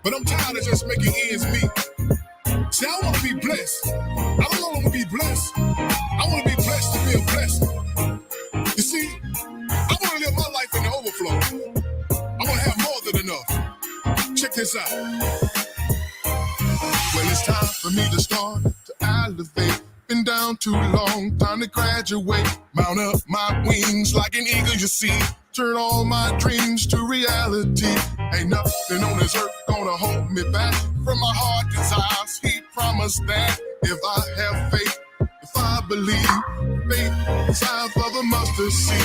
but I'm tired of just making ends meet. See, I want to be blessed. I don't want to be blessed. I want to be blessed to be a blessing. You see, I want to live my life in the overflow. I want to have more than enough. Check this out. Well, it's time for me to start to elevate. Been down too long, time to graduate. Mount up my wings like an eagle, you see. Turn all my dreams to reality. Ain't nothing on this earth gonna hold me back from my heart desires. He promised that if I have faith, if I believe, faith the size of a mustard seed.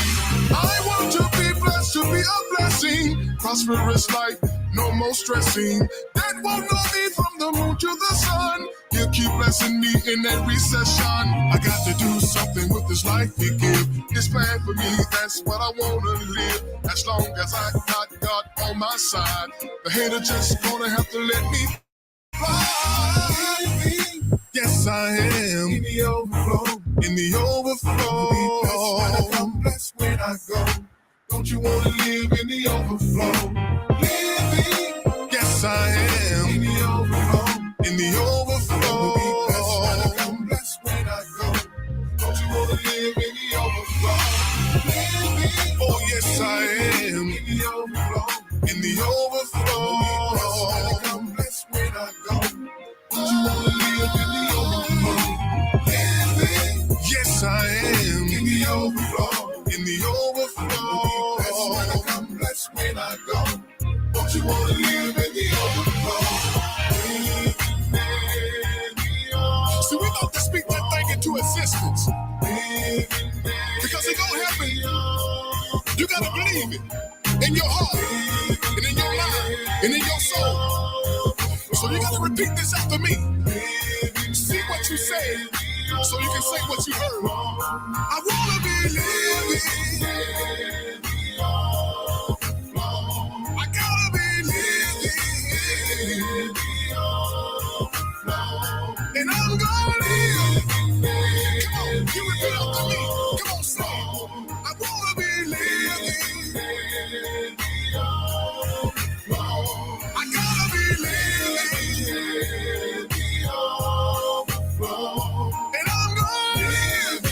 I want to be blessed, to be a blessing. Prosperous life, no more stressing. That won't know me from the moon to the sun. He'll keep blessing me in that recession. I got to do something with this life he give. His plan for me, that's what I wanna live. As long as I got God on my side, the hater just gonna have to let me fly. Yes, I am in the overflow. In the overflow. I'm blessed when I go. Don't you wanna live in the overflow? Living. Yes, I am in the overflow. In the overflow. I'm blessed when I go. Don't you wanna live in the overflow? Living. Oh yes, I am in the overflow. In the overflow. I'm blessed when I go. Don't you wanna live in the overflow? Living. Yes, I am in the overflow. In the overflow. I'm blessed when I go. Don't you wanna live in the overflow? See, we got to speak that thing into existence. Because it gonna happen. You gotta believe it. In your heart, and in your mind, and in your soul. So you gotta repeat this after me. See what you say, so you can say what you heard. I wanna be living. I gotta be living. And I'm gonna live. Come on, you repeat after me. Come on, say it. I wanna be living. I gotta be living. And I'm gonna live.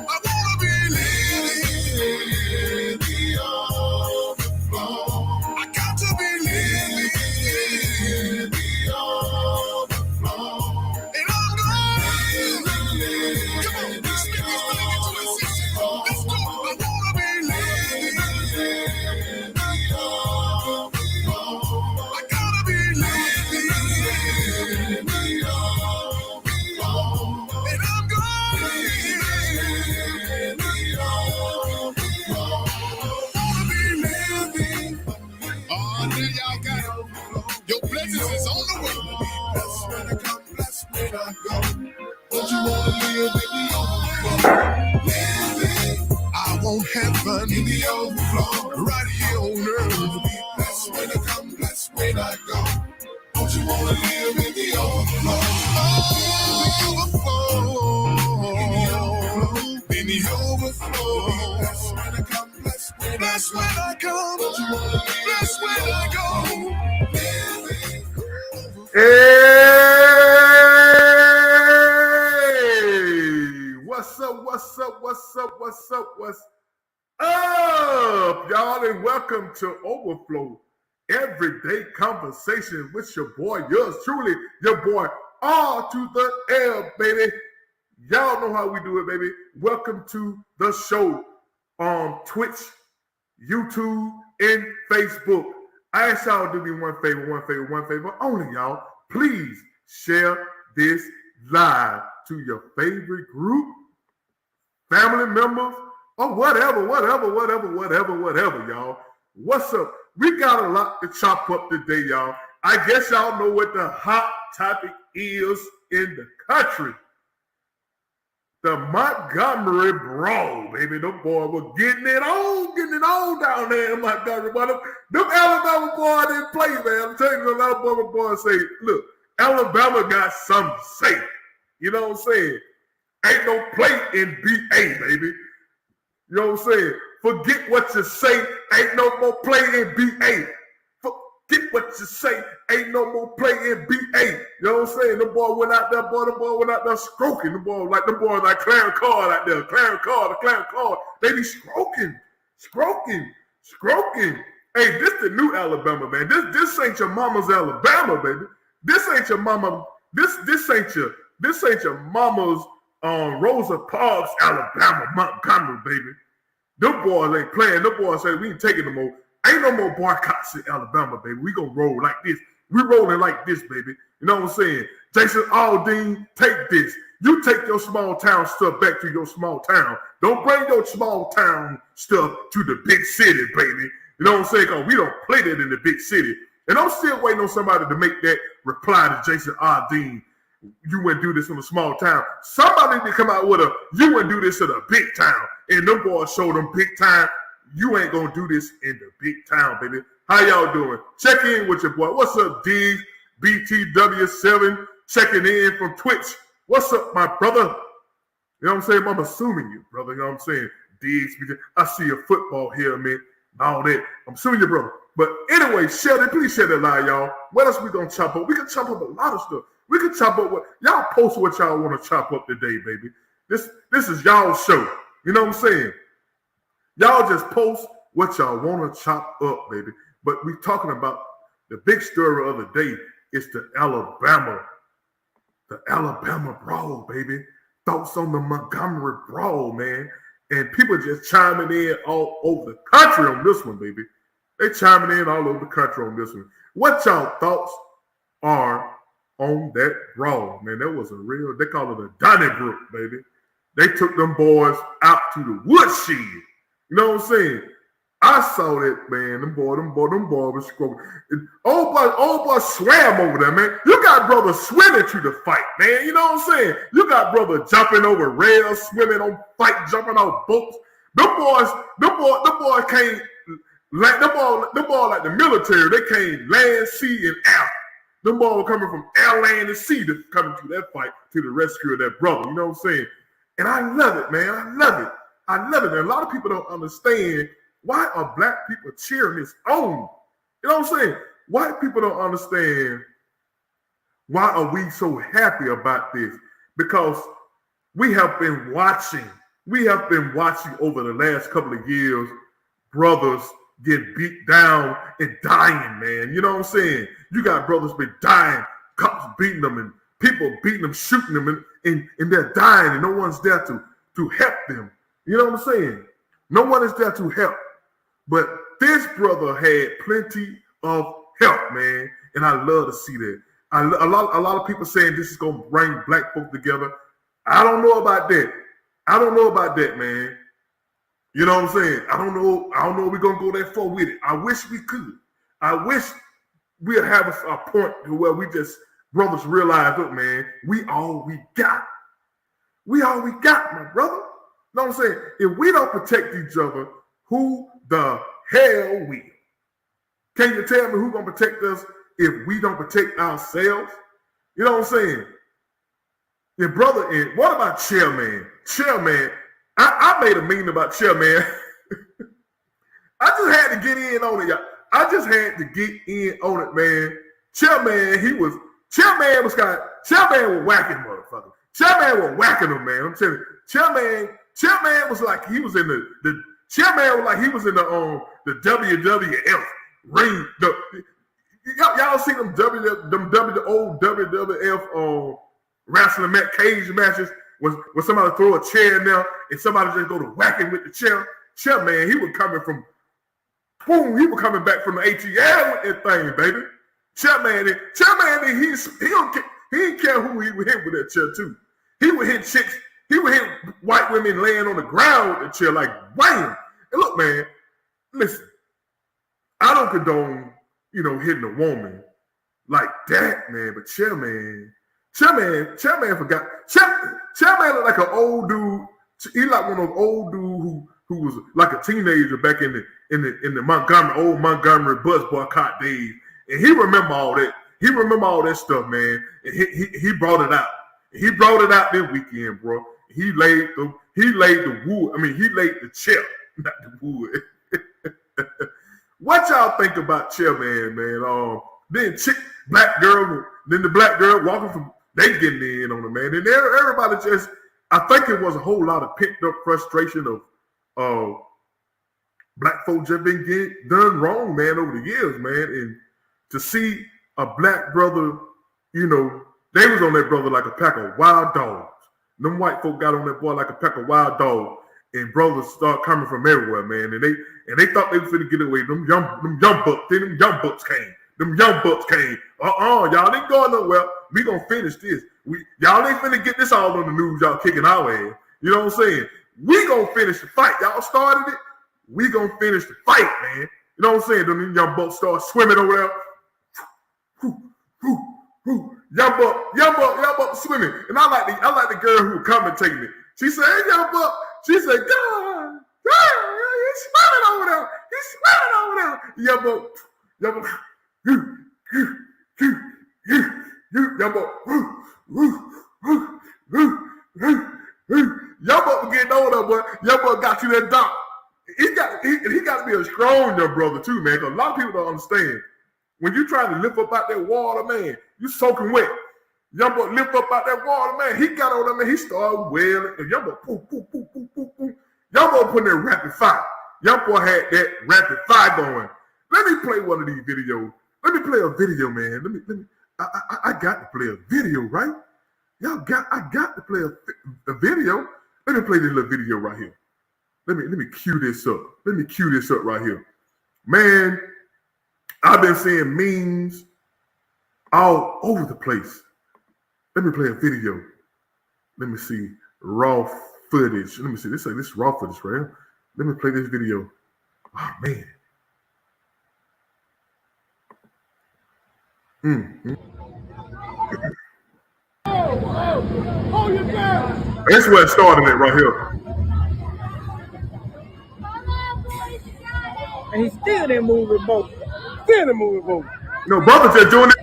I wanna be living. I got to be living. And I'm gonna live. Come on, speak this thing into existence. Let's go. I wanna be living. I gotta be living. And I'm gonna live. Wanna be living. Oh, there y'all got it. Your blessings is on the way. Blessed when I come, blessed when I go. Don't you wanna live in the overflow? Living. I want heaven in the overflow. Right here on earth. Blessed when I come, blessed when I go. Don't you wanna live in the overflow? Overflow. In the overflow. Blessed when I come, blessed when I go. Blessed when I come. Don't you wanna live? Blessed when I go. Living. Hey, what's up, y'all, and welcome to Overflow, everyday conversation with your boy, yours truly, your boy, R to the L, baby. Y'all know how we do it, baby. Welcome to the show on Twitch, YouTube, and Facebook. I ask y'all to do me one favor only, y'all. Please share this live to your favorite group, family members, or whatever, y'all. What's up? We got a lot to chop up today, y'all. I guess y'all know what the hot topic is in the country. The Montgomery Brawl, baby. Them boys were getting it on down there in Montgomery. But them Alabama boys didn't play, man. I'm telling you, the Alabama boys say, look, Alabama got something to say. You know what I'm saying? Ain't no play in BA, baby. You know what I'm saying? Forget what you say. Ain't no more play in BA. Forget what you say. Ain't no more play in BA. You know what I'm saying? The boy went out there, stroking. The boy like Clarence Card out there. Clarence Card. They be stroking. Hey, this the new Alabama, man. This ain't your mama's Alabama, baby. This ain't your mama. This ain't your mama's Rosa Parks, Alabama, Montgomery, baby. Them boys ain't playing. Them boys say we ain't taking no more. Ain't no more boycotts in Alabama, baby. We gonna roll like this. We rolling like this, baby. You know what I'm saying? Jason Aldean, take this. You take your small town stuff back to your small town. Don't bring your small town stuff to the big city, baby. You know what I'm saying? Because we don't play that in the big city. And I'm still waiting on somebody to make that reply to Jason Aldean. You wouldn't do this in a small town. Somebody need to come out with you wouldn't do this in a big town. And them boys show them big time. You ain't going to do this in the big town, baby. How y'all doing? Check in with your boy. What's up, D? BTW7 checking in from Twitch. What's up, my brother? You know what I'm saying? I'm assuming you, brother. You know what I'm saying? Diggs, I see your football here, man. All that. I'm assuming you, brother. But anyway, share it. Please share that live, y'all. What else we gonna chop up? We can chop up a lot of stuff. We can chop up what y'all post what y'all want to chop up today, baby. This is y'all's show. You know what I'm saying? Y'all just post what y'all want to chop up, baby. But we talking about the big story of the day is the Alabama Brawl, baby. Thoughts on the Montgomery Brawl, man. And people just chiming in all over the country on this one, baby. They chiming in all over the country on this one. What y'all thoughts are on that brawl, man? That was they call it a Donnybrook, baby. They took them boys out to the woodshed. You know what I'm saying? I saw that, man. Them boys was scrolling. Old boy swam over there, man. You got brothers swimming to the fight, man. You know what I'm saying? You got brothers jumping over rails, swimming on fight, jumping off boats. Them boys can't like them boys like the military. They can't land, sea, and air. Them boys coming from air, land, and sea to coming to that fight to the rescue of that brother. You know what I'm saying? And I love it, man. I love it. And a lot of people don't understand why are black people cheering this on. You know what I'm saying? White people don't understand why are we so happy about this? Because we have been watching over the last couple of years brothers get beat down and dying, man. You know what I'm saying? You got brothers been dying, cops beating them and people beating them, shooting them, and they're dying and no one's there to help them. You know what I'm saying? No one is there to help. But this brother had plenty of help, man. And I love to see that. A lot of people saying this is going to bring black folk together. I don't know about that, man. You know what I'm saying? I don't know if we're going to go that far with it. I wish we could. I wish we'd have a point to where we just, brothers realize, look, man, we all we got. We all we got, my brother. You know what I'm saying? If we don't protect each other, who the hell will? Can you tell me who's going to protect us if we don't protect ourselves? You know what I'm saying? And brother, and what about Chairman? Chairman, I made a meeting about Chairman. I just had to get in on it, y'all. I just had to get in on it, man. Chairman was whacking motherfuckers. Chairman was whacking them, man. I'm telling you. Chairman was like he was in the WWF ring. Y'all see them old WWF wrestling cage matches when somebody throw a chair in there and somebody just go to whacking with the chair. Chairman, he was coming back from the ATL with that thing, baby. Chairman, he didn't care who he would hit with that chair too. He would hit chicks. He would hit white women laying on the ground with the chair like wham. And look, man, listen, I don't condone, hitting a woman like that, man. But Chairman forgot. Chairman looked like an old dude. He like one of those old dudes who was like a teenager back in the Montgomery, old Montgomery bus boycott days. And he remember all that. He remember all that stuff, man. And he brought it out. He brought it out this weekend, bro. He laid the wood. He laid the chair. not the wood. What y'all think about Chairman, man? Then black girl, then the black girl walking from, they getting in on it, man. And everybody just, I think it was a whole lot of pent up frustration of black folks just been getting done wrong, man, over the years, man. And to see a black brother, you know, they was on that brother like a pack of wild dogs. Them white folk got on that boy like a pack of wild dogs, and brothers start coming from everywhere, man. And they thought they was finna get away. Them young bucks, then them young bucks came. Y'all ain't going nowhere. We gonna finish this. Y'all ain't finna get this all on the news. Y'all kicking our ass. You know what I'm saying? We gonna finish the fight. Y'all started it. We gonna finish the fight, man. You know what I'm saying? Them young bucks start swimming over there. Young buck swimming. And I like the girl who commentated it. She said, "Hey, young buck." She said, "God, he's swimming over there. Young buck, young buck, was getting older, boy. Young buck got you that dog. He got to be a strong young brother too, man. Because a lot of people don't understand. When you trying to lift up out that water, man, you soaking wet. Young boy lift up out that water, man. He got on there, man. He started wailing. And young boy, poof. Young boy putting that rapid fire. Young boy had that rapid fire going. Let me play one of these videos. Let me play a video, man. Let me. I got to play a video, right? I got to play a video. Let me play this little video right here. Let me cue this up. Let me cue this up right here. Man, I've been seeing memes all over the place. Let me play a video. Let me see raw footage. Let me see. This is raw footage, right? Let me play this video. Oh man. That's where it started at right here. And he still didn't move with both. No, brother just doing it.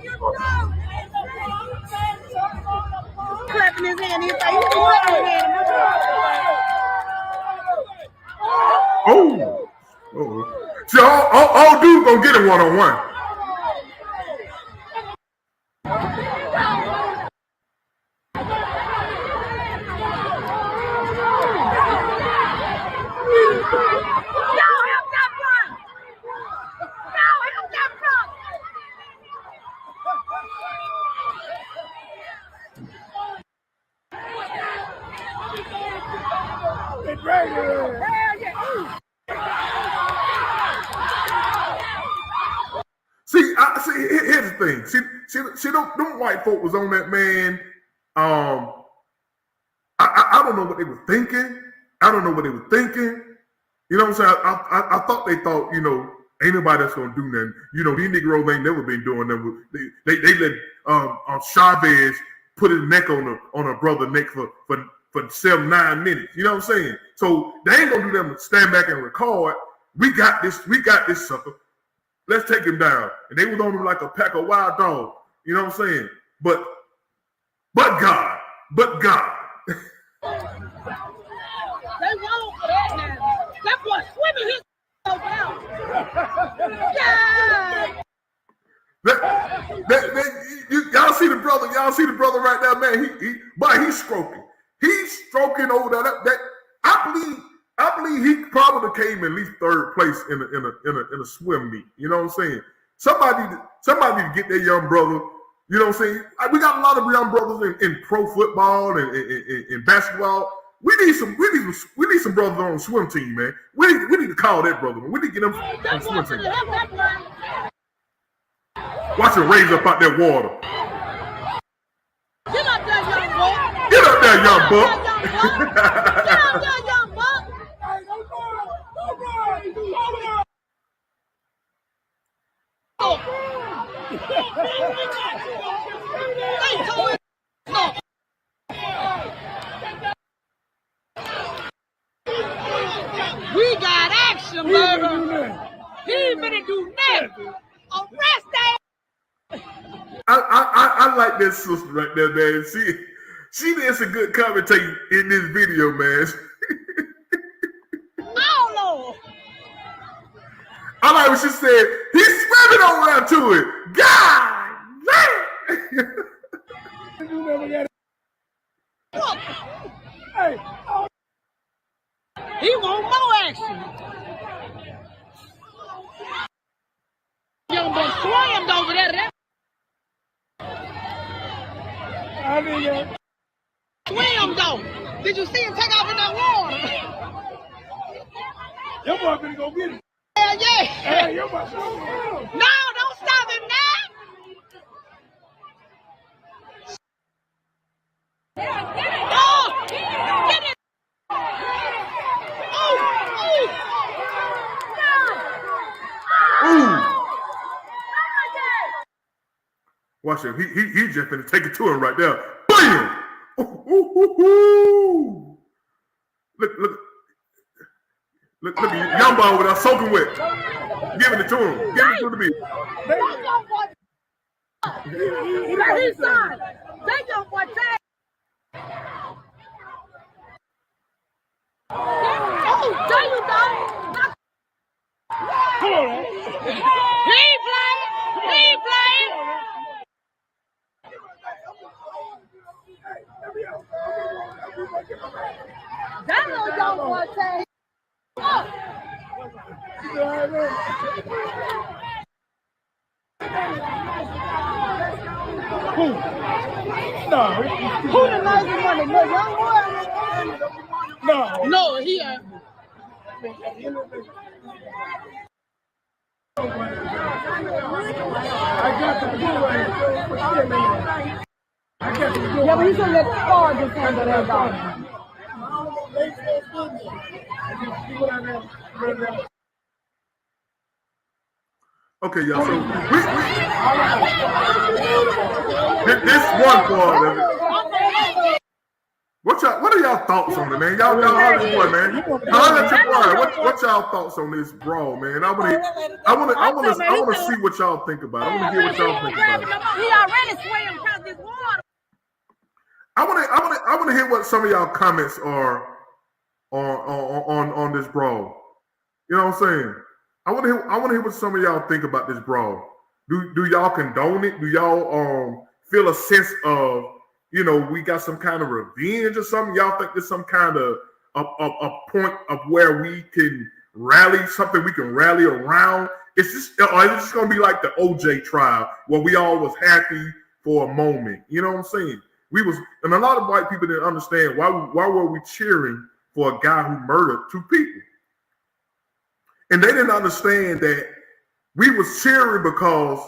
Clapping his hand. He's like, he's clapping his hand. Oh. See, all dudes gonna get it one-on-one. See, here's the thing. See, them white folk was on that, man. I don't know what they were thinking. You know what I'm saying? I thought they thought, you know, ain't nobody that's gonna do nothing. You know, these Negroes ain't never been doing nothing. They let Chavez put his neck on a brother's neck for 7-9 minutes. You know what I'm saying? So they ain't gonna do them stand back and record. We got this sucker. Let's take him down. And they was on him like a pack of wild dogs. You know what I'm saying? But God. They won't for that now. That boy swimming his down. Yeah. Y'all see the brother right there, man. He's stroking. He's stroking over that. I believe he probably came at least third place in a swim meet. You know what I'm saying? Somebody to get that young brother. You know what I'm saying? We got a lot of young brothers in pro football and in basketball. We need some brothers on the swim team, man. We need to call that brother, man. We need to get them on the swim team. Watch him raise up out that water. Get up there, young buck. Get up there, young buck. Get up there, young buck. We got action, baby. He ain't gonna do nothing. Arrest that. I like that sister right there, man. She did some good commentating in this video, man. Oh, Lord. I like what she said. He's swimming over to it. God Hey, he want more action. Young boy swammed over there. I mean, swam though. Did you see him take off in that water? Your boy finna go get it. Hell yeah. Hey, your boy swim. No, don't stop him now. Oh, get it. Ooh. Watch him. He just finna take it to him right there. Bam! Ooh. Look at young boy over there soaking wet. Giving it to him. Giving it to the beat. He's son. Take your boy. Oh, there you go. Come on, man. He playing. That little young boy say. Who? No. Who the nicest one? The young boy? No, he yeah, but you should let the star just handle that dog. Okay, y'all. So this one part of it. What are y'all thoughts on it, man? Y'all holler boy, man. Holler at your boy. What y'all thoughts on this brawl, man? I want to see what y'all think about it. I want to hear what y'all think about it. He already swam across this water. I want to hear what some of y'all comments are on this brawl. You know what I'm saying? I want to hear what some of y'all think about this brawl. Do y'all condone it? Do y'all feel a sense of, you know, we got some kind of revenge or something? Y'all think there's some kind of a point of where we can rally, something we can rally around? It's just going to be like the OJ trial where we all was happy for a moment. You know what I'm saying? And a lot of white people didn't understand why were we cheering for a guy who murdered two people. And they didn't understand that we was cheering because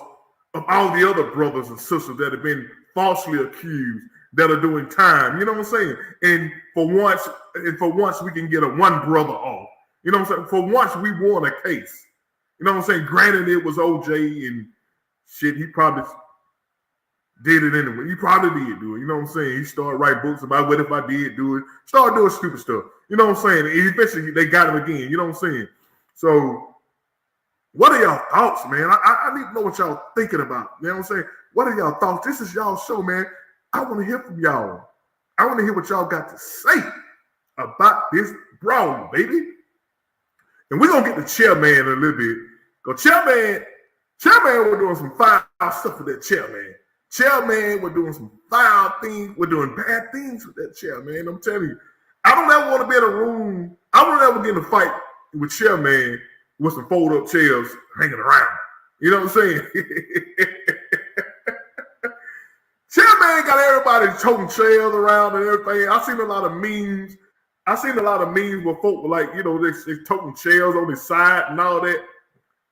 of all the other brothers and sisters that have been falsely accused that are doing time. You know what I'm saying? And for once we can get a one brother off. You know what I'm saying? For once we won a case. You know what I'm saying? Granted, it was OJ and shit. He probably did it anyway. He probably did do it. You know what I'm saying? He started writing books about what if I did do it. Started doing stupid stuff. You know what I'm saying? And eventually they got him again. You know what I'm saying? So what are y'all thoughts, man? I need to know what y'all thinking about. You know what I'm saying? What are y'all thoughts? This is y'all show, man. I want to hear from y'all. I want to hear what y'all got to say about this brawl, baby. And we're going to get the chairman in a little bit. Because chairman was doing some foul stuff with that chairman. Chairman, we're doing some foul things. We're doing bad things with that chairman. I'm telling you. I don't ever want to be in a room. I don't ever get in a fight with chairman with some fold-up chairs hanging around. You know what I'm saying? Chairman got everybody toting chairs around and everything. I seen a lot of memes. Where folk were like, you know, they toting chairs on the side and all that.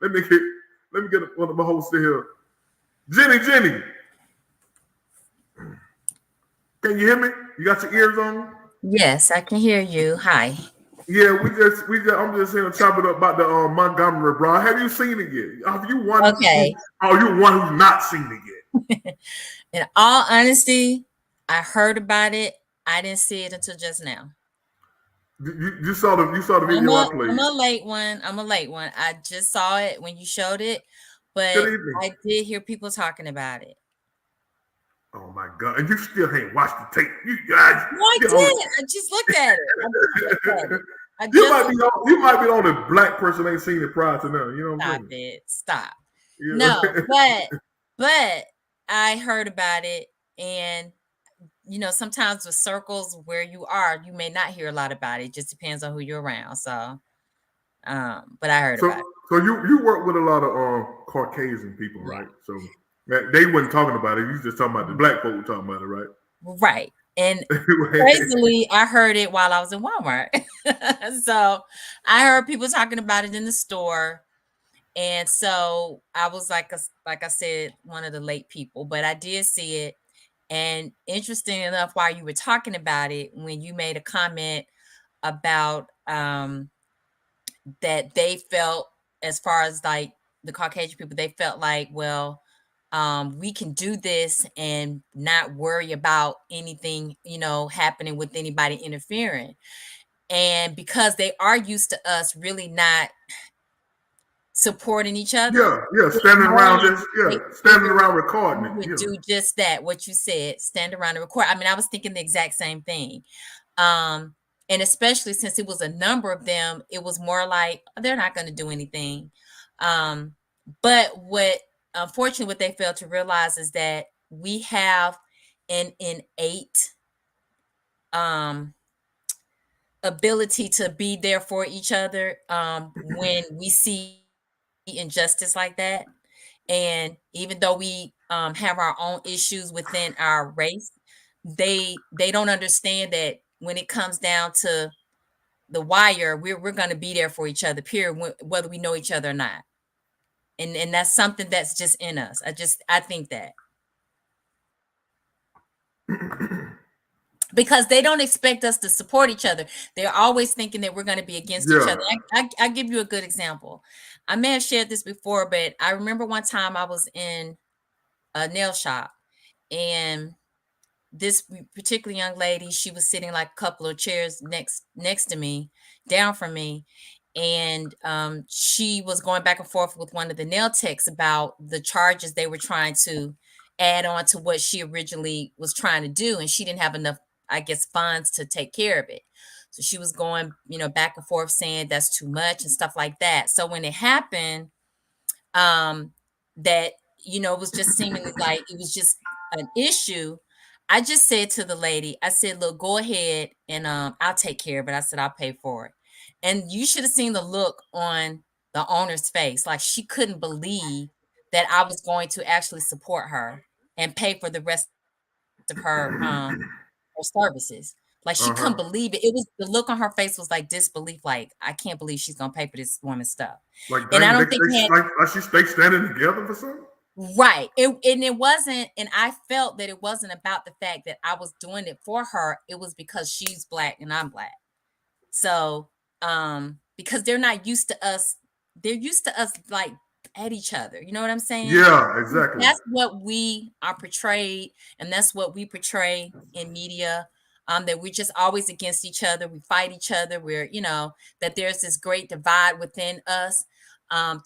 Let me get one of my hosts here. Jenny. Can you hear me? You got your ears on? Yes, I can hear you. Hi. Yeah, I'm just here to chop it up about the Montgomery Brawl. Have you seen it yet? Have you one? Okay. You one who's not seen it yet? In all honesty, I heard about it. I didn't see it until just now. You saw the video I played. I'm a late one. I just saw it when you showed it, but I did hear people talking about it. Oh my God! And you still ain't watched the tape, you guys. No, I did. I just looked at it. You might be the only black person ain't seen it prior to now. You know what I'm saying? Stop. Yeah. No, but I heard about it, and sometimes with circles where you are, you may not hear a lot about it. It just depends on who you're around. So, but I heard about it. So you work with a lot of Caucasian people, right? So they weren't talking about it. You just talking about the black folk talking about it, right? Right. And crazily, I heard it while I was in Walmart. So I heard people talking about it in the store. And so I was like I said, one of the late people, but I did see it. And interesting enough, while you were talking about it, when you made a comment about that they felt, as far as like the Caucasian people, they felt like, well, we can do this and not worry about anything, happening with anybody interfering. And because they are used to us really not supporting each other. Standing around recording it. We would do just that, what you said, stand around and record. I mean, I was thinking the exact same thing. And especially since it was a number of them, it was more like they're not going to do anything. But unfortunately, what they failed to realize is that we have an innate ability to be there for each other when we see injustice like that. And even though we have our own issues within our race, they don't understand that when it comes down to the wire, we're going to be there for each other, period, whether we know each other or not. And that's something that's just in us. I think that. Because they don't expect us to support each other. They're always thinking that we're going to be against each other. I give you a good example. I may have shared this before, but I remember one time I was in a nail shop, and this particular young lady, she was sitting like a couple of chairs next to me, down from me. And she was going back and forth with one of the nail techs about the charges they were trying to add on to what she originally was trying to do. And she didn't have enough, I guess, funds to take care of it. So she was going, back and forth saying that's too much and stuff like that. So when it happened, that, it was just seemingly like it was just an issue. I just said to the lady, I said, look, go ahead and I'll take care of it. I said, I'll pay for it. And you should have seen the look on the owner's face. Like, she couldn't believe that I was going to actually support her and pay for the rest of her services. Like, she couldn't believe it. It was, the look on her face was like disbelief. Like, I can't believe she's gonna pay for this woman's stuff. Like, and I don't think they standing together for something. Right. It wasn't, and I felt that it wasn't about the fact that I was doing it for her. It was because she's Black and I'm Black. So, because they're not used to us, they're used to us like at each other. You know what I'm saying? Yeah, exactly. That's what we are portrayed, and that's what we portray in media. That we're just always against each other. We fight each other. We're, that there's this great divide within us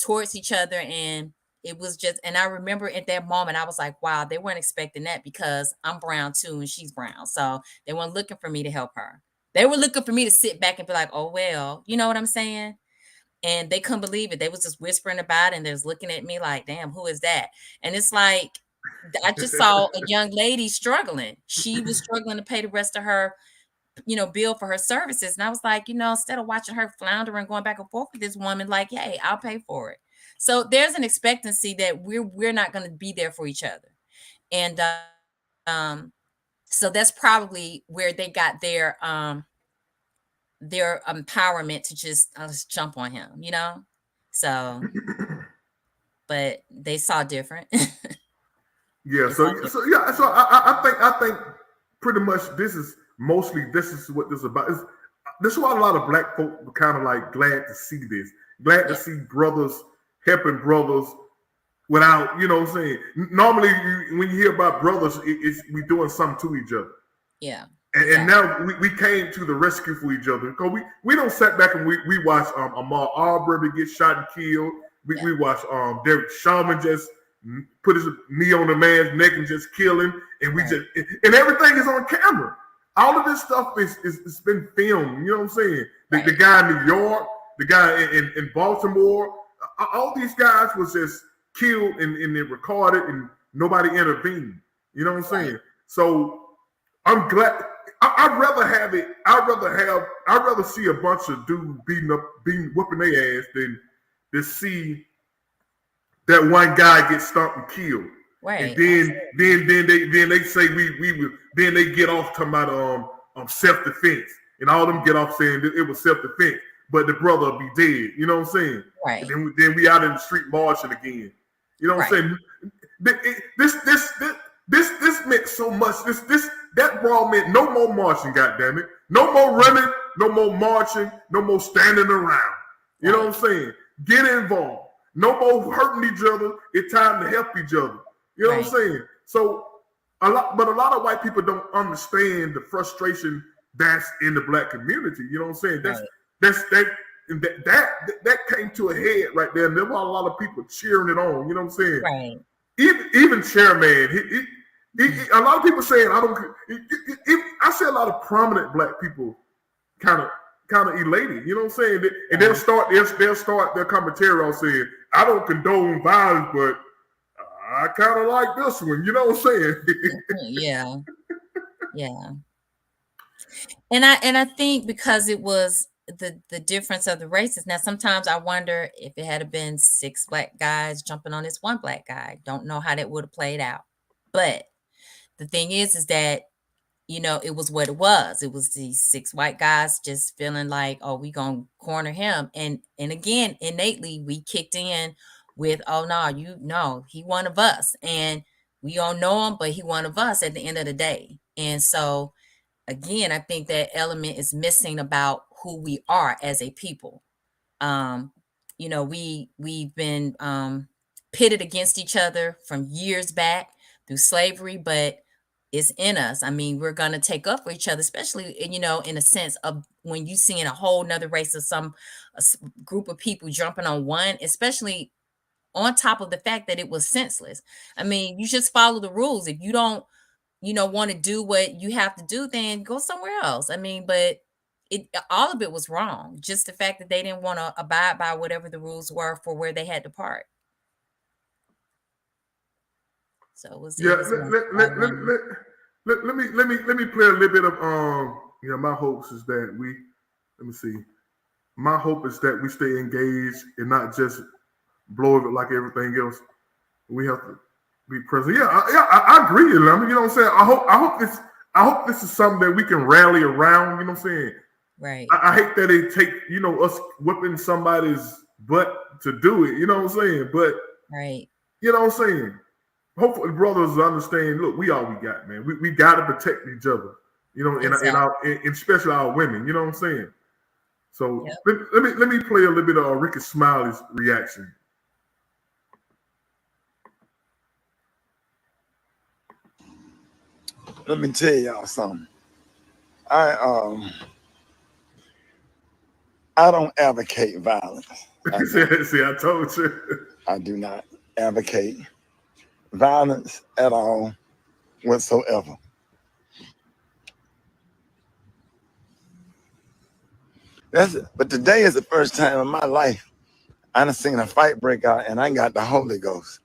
towards each other. And it was just, and I remember at that moment, I was like, wow, they weren't expecting that because I'm brown too and she's brown. So they weren't looking for me to help her. They were looking for me to sit back and be like, oh, well, you know what I'm saying? And they couldn't believe it. They was just whispering about it, and they was looking at me like, damn, who is that? And it's like, I just saw a young lady struggling. She was struggling to pay the rest of her, bill for her services. And I was like, instead of watching her flounder and going back and forth with this woman, like, hey, I'll pay for it. So there's an expectancy that we're not going to be there for each other. And so that's probably where they got their empowerment to just jump on him, So, but they saw different. Yeah. So I think pretty much this is what this is about. This is why a lot of Black folk were kind of like glad to see this, glad to see brothers helping brothers without, what I'm saying. Normally, when you hear about brothers, it's we doing something to each other. Yeah. And now we came to the rescue for each other, because we don't sit back and we watch Ahmaud Arbery get shot and killed. We watch Derek Chauvin just put his knee on the man's neck and just kill him, and and everything is on camera. All of this stuff is been filmed. You know what I'm saying? Right. The guy in New York, the guy in Baltimore, all these guys was just killed and they recorded and nobody intervened. You know what I'm saying? Right. So I'm glad. I'd rather see a bunch of dudes whooping their ass than to see that one guy get stomped and killed. Right. And then they say then they get off talking about self-defense. And all them get off saying that it was self-defense, but the brother will be dead. You know what I'm saying? Right. And then we out in the street marching again. You know what I'm saying? This meant so much. That brawl meant no more marching, goddammit. No more running, no more marching, no more standing around. You know what I'm saying? Get involved. No more hurting each other. It's time to help each other. You know what I'm saying? So a lot of white people don't understand the frustration that's in the black community. You know what I'm saying? That came to a head right there. And there were a lot of people cheering it on. You know what I'm saying? Right. Even Chairman, a lot of people saying I see a lot of prominent black people kind of elated. You know what I'm saying? And they'll start their commentary on saying, I don't condone violence, but I kind of like this one. You know what I'm saying? Yeah. Yeah. And I think because it was the difference of the races. Now, sometimes I wonder if it had been 6 black guys jumping on this one black guy. Don't know how that would have played out. But the thing is that, you know, it was what it was. It was these 6 white guys just feeling like, oh, we gonna corner him. And again, innately, we kicked in with, oh no, he one of us. And we don't know him, but he one of us at the end of the day. And so again, I think that element is missing about who we are as a people. You know, we've been pitted against each other from years back through slavery, but it's in us. I mean, we're going to take up for each other, especially, you know, in a sense of when you seeing a whole nother race of group of people jumping on one, especially on top of the fact that it was senseless. I mean, you just follow the rules. If you don't, you know, want to do what you have to do, then go somewhere else. I mean, but all of it was wrong. Just the fact that they didn't want to abide by whatever the rules were for where they had to part. So it was. Yeah, let me play a little bit of you know, my hopes is that let me see. My hope is that we stay engaged and not just blow it like everything else. We have to be present. Yeah, I agree. I mean, you know what I'm saying? I hope this is something that we can rally around. You know what I'm saying? Right. I hate that it take, you know, us whipping somebody's butt to do it. You know what I'm saying? But right. You know what I'm saying? Hopefully, brothers understand. Look, we all we got, man. We got to protect each other. You know, and especially our women. You know what I'm saying? So let me play a little bit of Ricky Smiley's reaction. Let me tell y'all something. I don't advocate violence. See, I told you. I do not advocate violence at all whatsoever. That's it. But today is the first time in my life I done seen a fight break out and I got the Holy Ghost.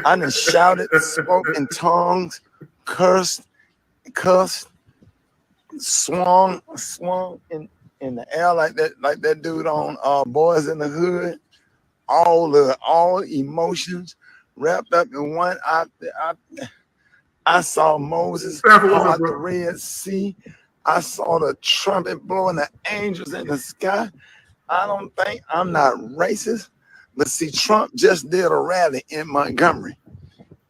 I done shouted, spoke in tongues, cursed, swung in the air like that dude on Boys in the Hood. All emotions wrapped up in one. I saw Moses part the Red Sea. I saw the trumpet blowing, the angels in the sky. I'm not racist, but see, Trump just did a rally in Montgomery.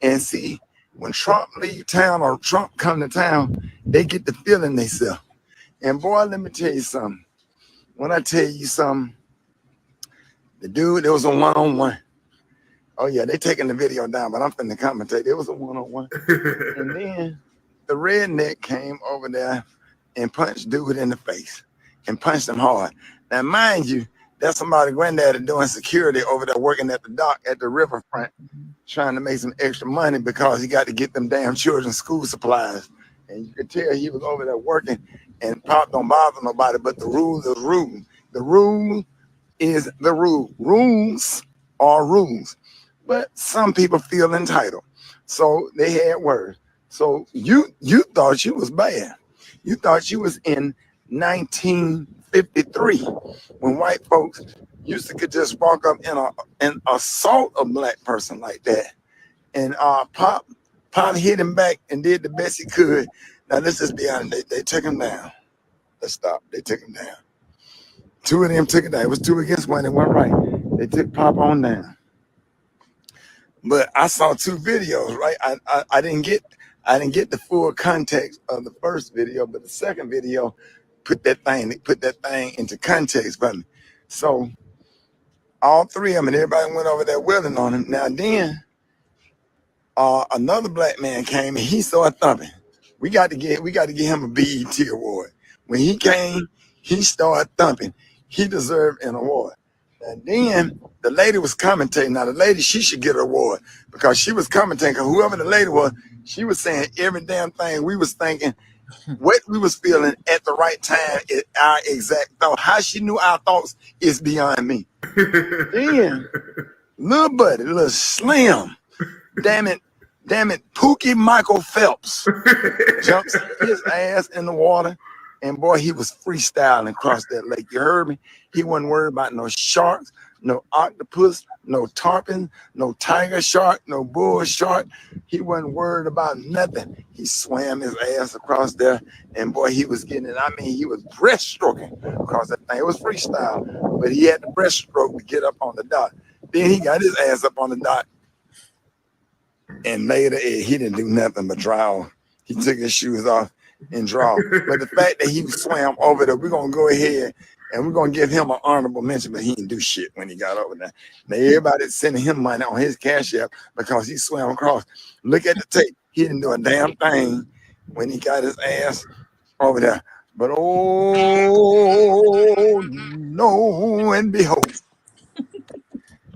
And see, when Trump leave town or Trump come to town, they get the feeling themselves. And boy, let me tell you something. When I tell you something, the dude, it was a one-on-one. Oh yeah, they taking the video down, but I'm finna commentate. It was a one-on-one. And then the redneck came over there and punched dude in the face and punched him hard. Now, mind you, that's somebody granddaddy doing security over there working at the dock at the riverfront, trying to make some extra money because he got to get them damn children's school supplies and you could tell he was over there working, and Pop don't bother nobody, but the rule is rule. The rule is the rule. Rules are rules. But some people feel entitled. So they had words. So you thought you was bad. You thought you was in 1953 when white folks used to could just walk up and assault a black person like that. And Pop hit him back and did the best he could. Now let's just be honest, they took him down. Let's stop. They took him down. Two of them took it down. It was 2 against 1. It went right. They took Pop on down. But I saw 2 videos, right? I didn't get the full context of the first video, but the second video put that thing into context for me. So all 3 of them, and everybody went over there willing on him. Now then, another black man came and he started thumping. We got to give him a BET award. When he came, he started thumping. He deserved an award. And then the lady was commentating. Now the lady, she should get an award because she was commentating. Because whoever the lady was, she was saying every damn thing we was thinking, what we was feeling at the right time is our exact thought. How she knew our thoughts is beyond me. Then little buddy, little Slim, damn it, Pookie Michael Phelps jumps his ass in the water. And boy, he was freestyling across that lake. You heard me? He wasn't worried about no sharks, no octopus, no tarpon, no tiger shark, no bull shark. He wasn't worried about nothing. He swam his ass across there. And boy, he was getting it. I mean, he was breaststroking across that thing. It was freestyle, but he had the breaststroke to get up on the dock. Then he got his ass up on the dock. And later, he didn't do nothing but drown. He took his shoes off and draw. But the fact that he swam over there, we're gonna go ahead and we're gonna give him an honorable mention, but he didn't do shit when he got over there. Now everybody's sending him money on his Cash App because he swam across. Look at the tape. He didn't do a damn thing when he got his ass over there. But oh no, and behold,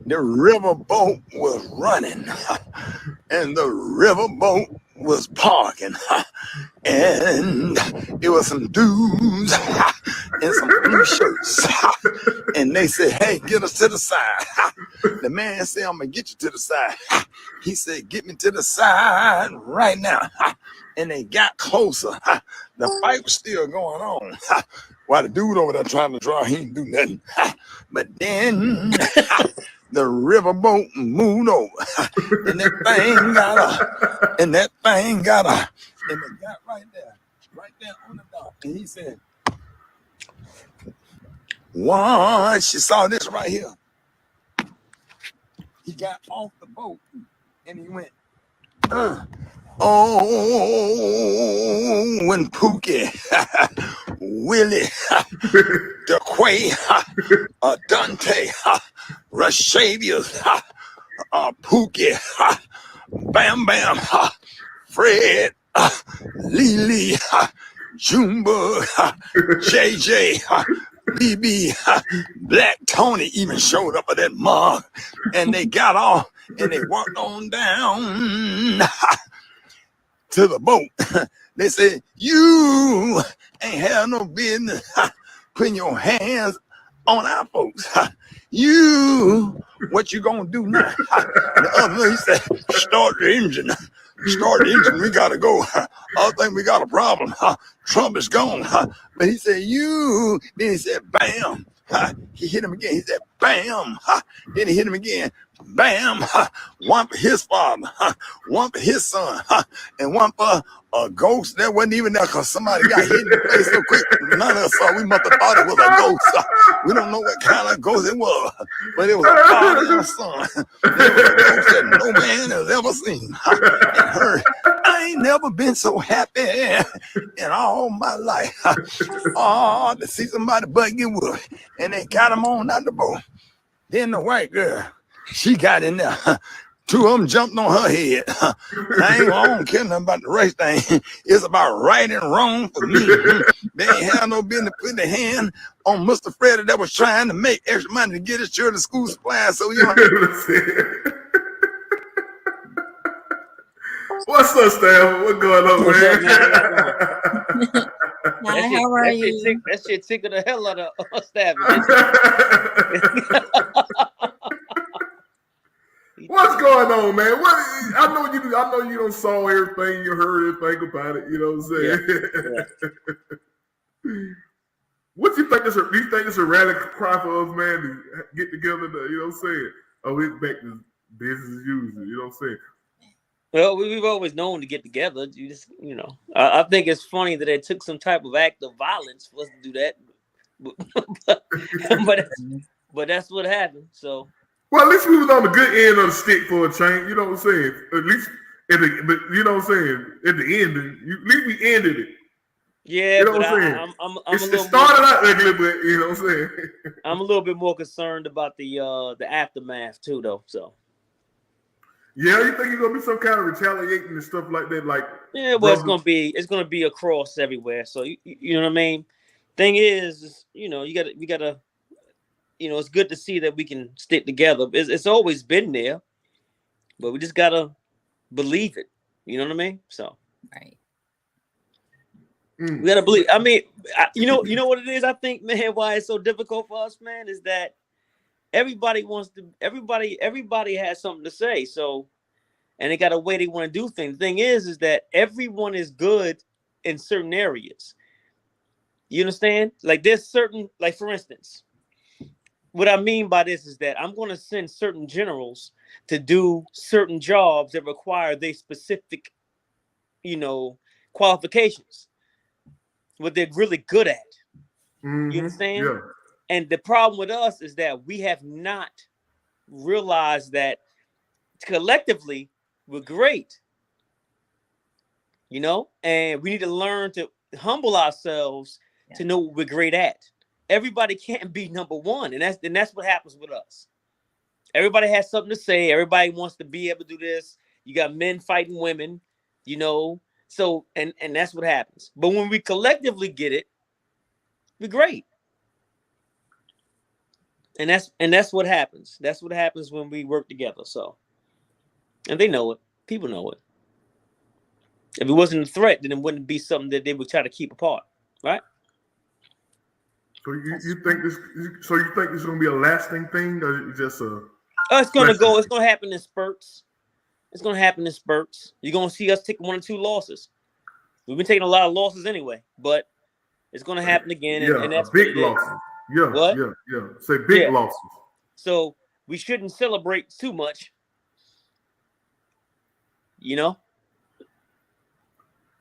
the riverboat was running and the riverboat was parking, and it was some dudes in some blue shirts, and they said, hey, get us to the side. The man said, I'm gonna get you to the side. He said, get me to the side right now. And they got closer. The fight was still going on. While the dude over there trying to draw, he didn't do nothing. But then the riverboat moved over, and that thing got up, and they got right there on the dock. And he said, once you saw this right here, he got off the boat and he went, oh, when Pookie, Willie, DeQuay, Dante, Rashavius, Pookie, Bam Bam, Fred, Lily, Junebug, JJ, BB, Black Tony even showed up at that mug, and they got off and they walked on down to the boat. They said, you ain't have no business putting your hands on our folks. You, what you gonna do now? The other, he said, start the engine. Start the engine, we gotta go. I think we got a problem. Trump is gone. But he said, you, then he said, bam. He hit him again. He said, bam. Then he hit him again. Bam. One for his father, one for his son, and one for a ghost that wasn't even there because somebody got hit in the face so quick. None of us saw. We must have thought it was a ghost. We don't know what kind of ghost it was, but it was a father and a son. It was a ghost that no man has ever seen and heard. I ain't never been so happy in all my life. Oh, to see somebody but get wood. And they got him on out the boat. Then the white girl, she got in there. Two of them jumped on her head. I don't care nothing about the race thing. It's about right and wrong for me. They ain't have no business putting their hand on Mr. Freddy that was trying to make extra money to get his children school supplies. So you know. What's up, Staff? What's going on, What's man? up, man? How y'all doing? Hi, how are you? That shit tickled the hell out of Staff. What's going on, man? I know you don't saw everything, you heard everything about it. You know what I'm saying? Yeah. What you think? Do you think it's a radical cry for us, man, to get together? You know what I'm saying? Oh, it's back to business as usual. You know what I'm saying? Well, we've always known to get together. You just, I think it's funny that it took some type of act of violence for us to do that. but that's what happened. So. Well, at least we was on the good end of the stick for a change. You know what I'm saying? At least, but you know what I'm saying? At the end, at least we ended it. Yeah, you know but what I'm saying? It started out like a little bit. You know what I'm saying? I'm a little bit more concerned about the aftermath too, though. So. Yeah, you think you're gonna be some kind of retaliating and stuff like that? Like, yeah, well, it's gonna be across everywhere. So you know what I mean? Thing is we gotta. It's good to see that we can stick together. It's always been there, but we just gotta believe it. You know what I mean? So, right. We gotta believe. I mean, you know what it is. I think, man, why it's so difficult for us, man, is that everybody has something to say. So, and they got a way they want to do things. The thing is that everyone is good in certain areas. You understand? Like there's certain, like for instance. What I mean by this is that I'm going to send certain generals to do certain jobs that require their specific, qualifications, what they're really good at. Mm-hmm. You understand? Yeah. And the problem with us is that we have not realized that collectively we're great, and we need to learn to humble ourselves to know what we're great at. Everybody can't be number one, and that's what happens with us. Everybody has something to say. Everybody wants to be able to do this. You got men fighting women, So and that's what happens. But when we collectively get it, we're great. And that's what happens. That's what happens when we work together. So, and they know it. People know it. If it wasn't a threat, then it wouldn't be something that they would try to keep apart, right? So you think this? So you think this is going to be a lasting thing, or just a? Oh, it's going to go. It's going to happen in spurts. It's going to happen in spurts. You're going to see us take 1 or 2 losses. We've been taking a lot of losses anyway, but it's going to happen again. Yeah, and that's big losses. Yeah, what? Yeah. Say big losses. So we shouldn't celebrate too much. Let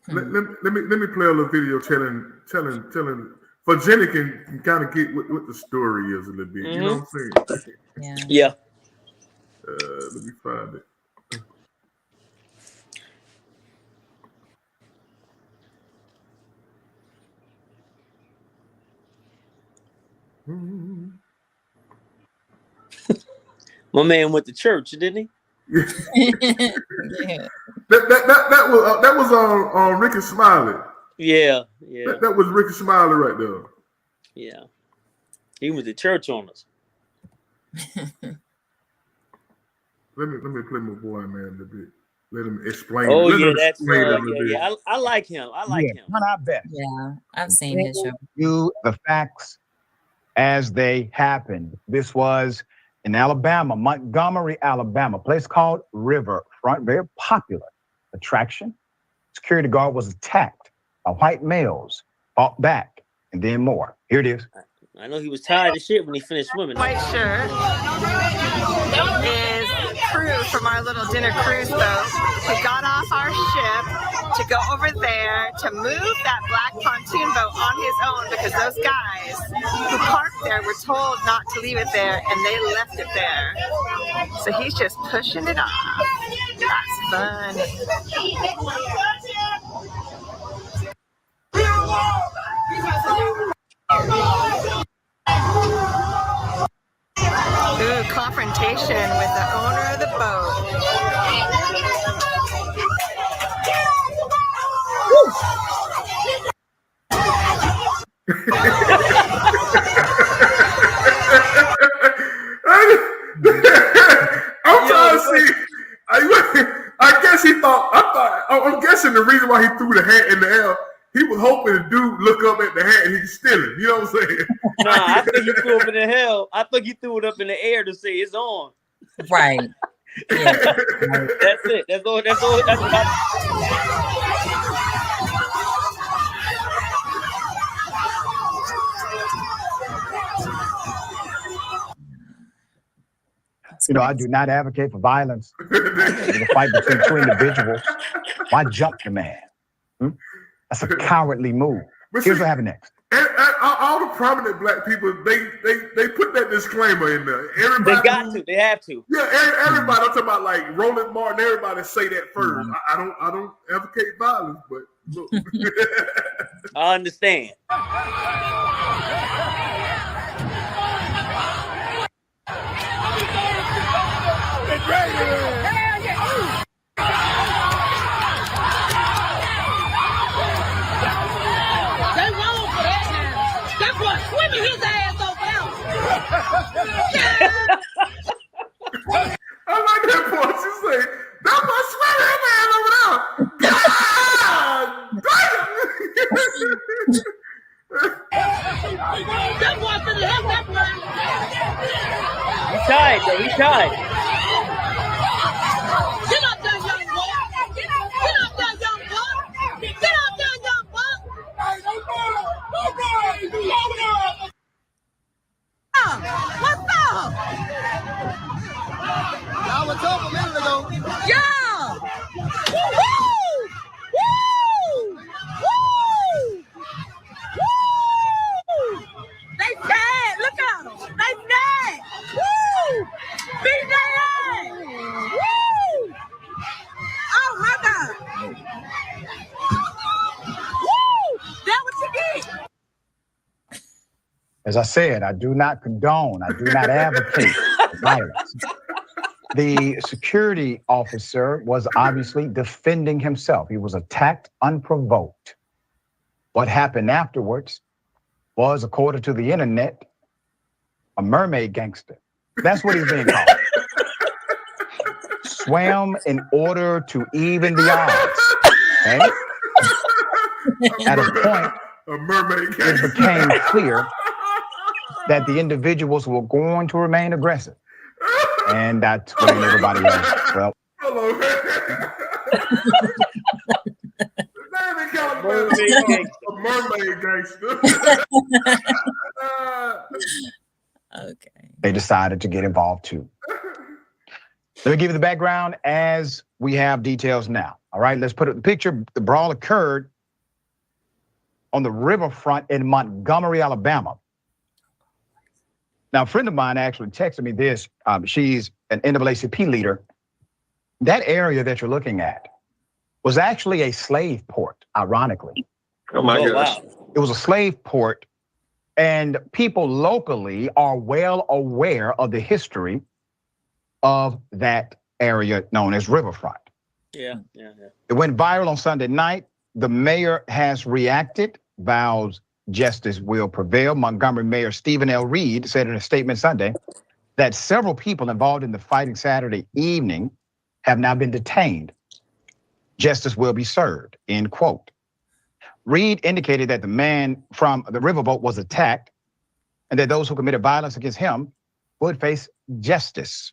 me play a little video telling. For Jenny can kind of get what the story is a little bit. You know what I'm saying? Yeah. Let me find it. My man went to church, didn't he? Yeah. That was on Ricky Smiley. Yeah. That was Ricky Smiley right there. Yeah. He went to church on us. Let me play my boy, man, a little bit. Let him explain. Oh, yeah, I like him. I like him. Not our best. Yeah, I've seen his show. You the facts as they happened. This was in Alabama, Montgomery, Alabama, a place called Riverfront, very popular attraction. Security guard was attacked by white males, fought back, and then more. Here it is. I know he was tired of shit when he finished swimming. White shirt is crew from our little dinner cruise boat who got off our ship to go over there to move that black pontoon boat on his own because those guys who parked there were told not to leave it there and they left it there. So he's just pushing it off. That's funny. Ooh, confrontation with the owner of the boat. I'm trying to see. I guess I'm guessing the reason why he threw the hat in the air, he was hoping the dude look up at the hat and he could steal it. You know what I'm saying? Nah, I think he threw it in the hell. I think he threw it up in the air to say it's on. Right. Yeah. That's it. That's all. That's what You know, I do not advocate for violence. The fight between two individuals. Why jump the man? That's a cowardly move. But Here's see, what happened next. And all the prominent black people, they put that disclaimer in there. Everybody, they got to. They have to. Yeah, everybody. I'm talking about like Roland Martin. Everybody say that first. I don't advocate violence, but look. I understand. I like that part. She say, "That boy sweating man over there." That boy finna have that man. He's tired, though. He's tired. Get up there, young boy. Get up there, young boy. Get up there, young boy. What's up? I was told a minute ago. Yeah. Woo-hoo! Woo! Woo! Woo! They sad. Look at them. They sad. Woo! Beat their ass. Woo! Oh my God. Woo! That what you get. As I said, I do not condone, I do not advocate violence. The security officer was obviously defending himself. He was attacked unprovoked. What happened afterwards was, according to the internet, a mermaid gangster. That's what he's being called. Swam in order to even the odds. Okay? At a point, a mermaid it gangster. became clear that the individuals were going to remain aggressive. And that's when everybody else, well. Hello, man. They call him a mermaid gangster. Okay. They decided to get involved too. Let me give you the background as we have details now. All right, let's put it in the picture. The brawl occurred on the riverfront in Montgomery, Alabama. Now, a friend of mine actually texted me this. She's an NAACP leader. That area that you're looking at was actually a slave port, ironically. Oh my gosh. Wow. It was a slave port, and people locally are well aware of the history of that area known as Riverfront. Yeah. It went viral on Sunday night. The mayor has reacted, vows justice will prevail. Montgomery Mayor Stephen L. Reed said in a statement Sunday that several people involved in the fighting Saturday evening have now been detained. Justice will be served, end quote. Reed indicated that the man from the riverboat was attacked and that those who committed violence against him would face justice.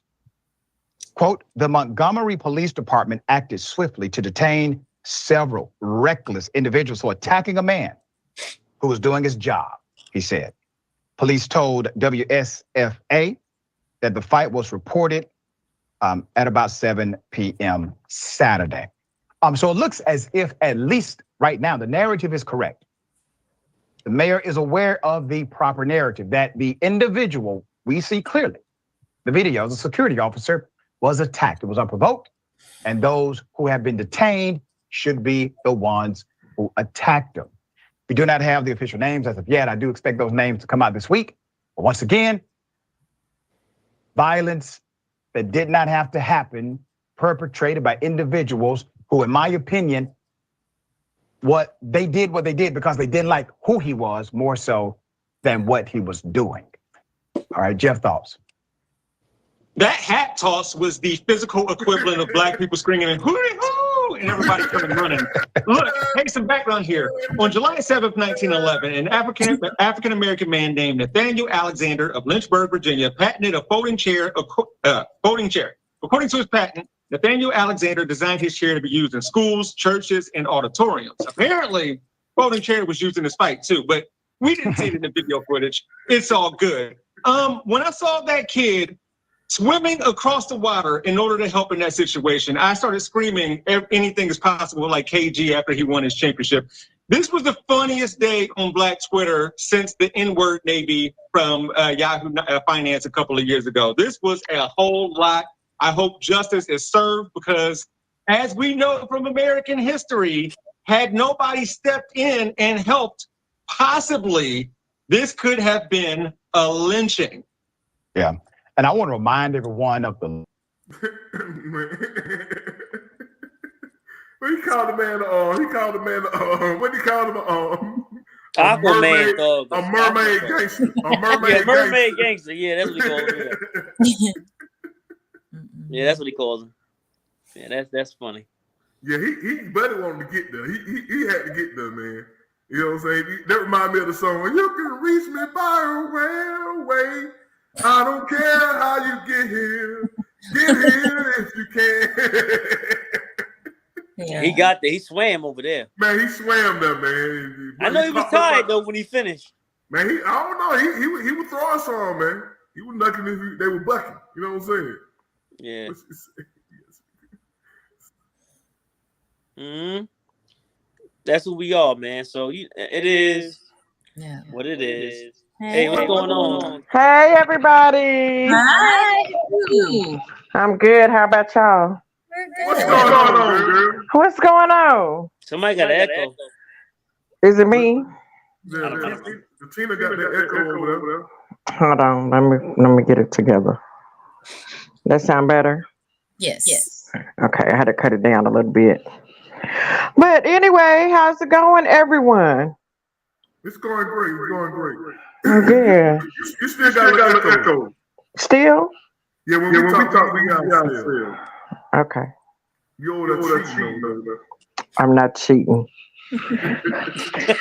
Quote, the Montgomery Police Department acted swiftly to detain several reckless individuals for attacking a man who was doing his job, he said. Police told WSFA that the fight was reported at about 7 p.m. Saturday. So it looks as if, at least right now, the narrative is correct. The mayor is aware of the proper narrative, that the individual, we see clearly, the video, the security officer was attacked. It was unprovoked, and those who have been detained should be the ones who attacked them. We do not have the official names as of yet. I do expect those names to come out this week. But once again, violence that did not have to happen, perpetrated by individuals who, in my opinion, what they did because they didn't like who he was more so than what he was doing. All right, Jeff, thoughts? That hat toss was the physical equivalent of black people screaming, hooray, hoo, and everybody coming running. Look, hey, some background here. On July 7th, 1911, an African-American man named Nathaniel Alexander of Lynchburg, Virginia, patented a folding chair. According to his patent, Nathaniel Alexander designed his chair to be used in schools, churches, and auditoriums. Apparently, folding chair was used in this fight too, but we didn't see it in the video footage. It's all good. When I saw that kid swimming across the water in order to help in that situation, I started screaming anything is possible like KG after he won his championship. This was the funniest day on Black Twitter since the N-word Navy from Yahoo Finance a couple of years ago. This was a whole lot. I hope justice is served because, as we know from American history, had nobody stepped in and helped, possibly this could have been a lynching. Yeah. And I want to remind everyone of the. He called the man, what did he call him? Aquaman thug. A mermaid gangster. A mermaid gangster. Yeah, that's what he calls him. Yeah, that's what he calls him. Yeah, that's funny. Yeah, he buddy wanted to get there. He had to get there, man. You know what I'm saying? That reminds me of the song, you can reach me by a railway. I don't care how you get here. Get here if you can. Yeah. He got there. He swam over there. Man, he swam there, man. I know he was tired though when he finished. Man, I don't know. He was throwing some, man. He was knucking if they were bucking. You know what I'm saying? Yeah. That's who we are, man. So it is what it is. Hey, what's going on? Hey, everybody. Hi. I'm good. How about y'all? What's going on, girl? What's going on? Somebody got an echo. Is it me? The Tina got that echo over there. Hold on. Let me get it together. That sound better? Yes. Okay, I had to cut it down a little bit. But anyway, how's it going, everyone? It's going great. It's going great. Yeah. You still got an echo. Still? Yeah, when we talk, we got still. Okay. You over there cheating. I'm not cheating.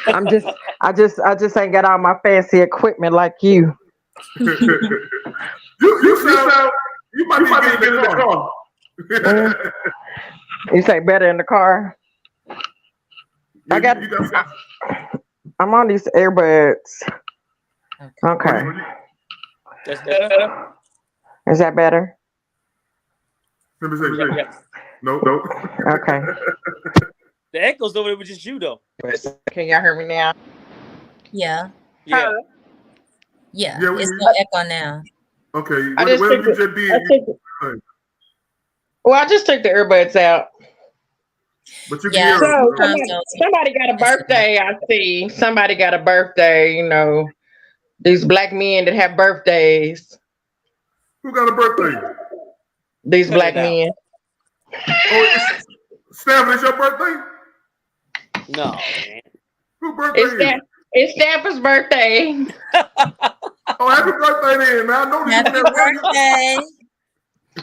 I just ain't got all my fancy equipment like you. You might be getting in the car. You say better in the car? Yeah, I'm on these earbuds. Okay. That's better. Is that better? Let me say. Nope. Okay. The echo's over there with just you though. Can y'all hear me now? Yeah. Yeah. Yeah. Yeah, It's no echo now. Okay. I just took the earbuds out. But you Yeah. can hear So us. somebody got a birthday, I see. Somebody got a birthday, you know. These black men that have birthdays. Who got a birthday? These black men. Oh, Stephanie, it's your birthday? No, man. Whose birthday is it? It's Stafford's birthday. Oh, happy birthday then, man. I know Happy birthday.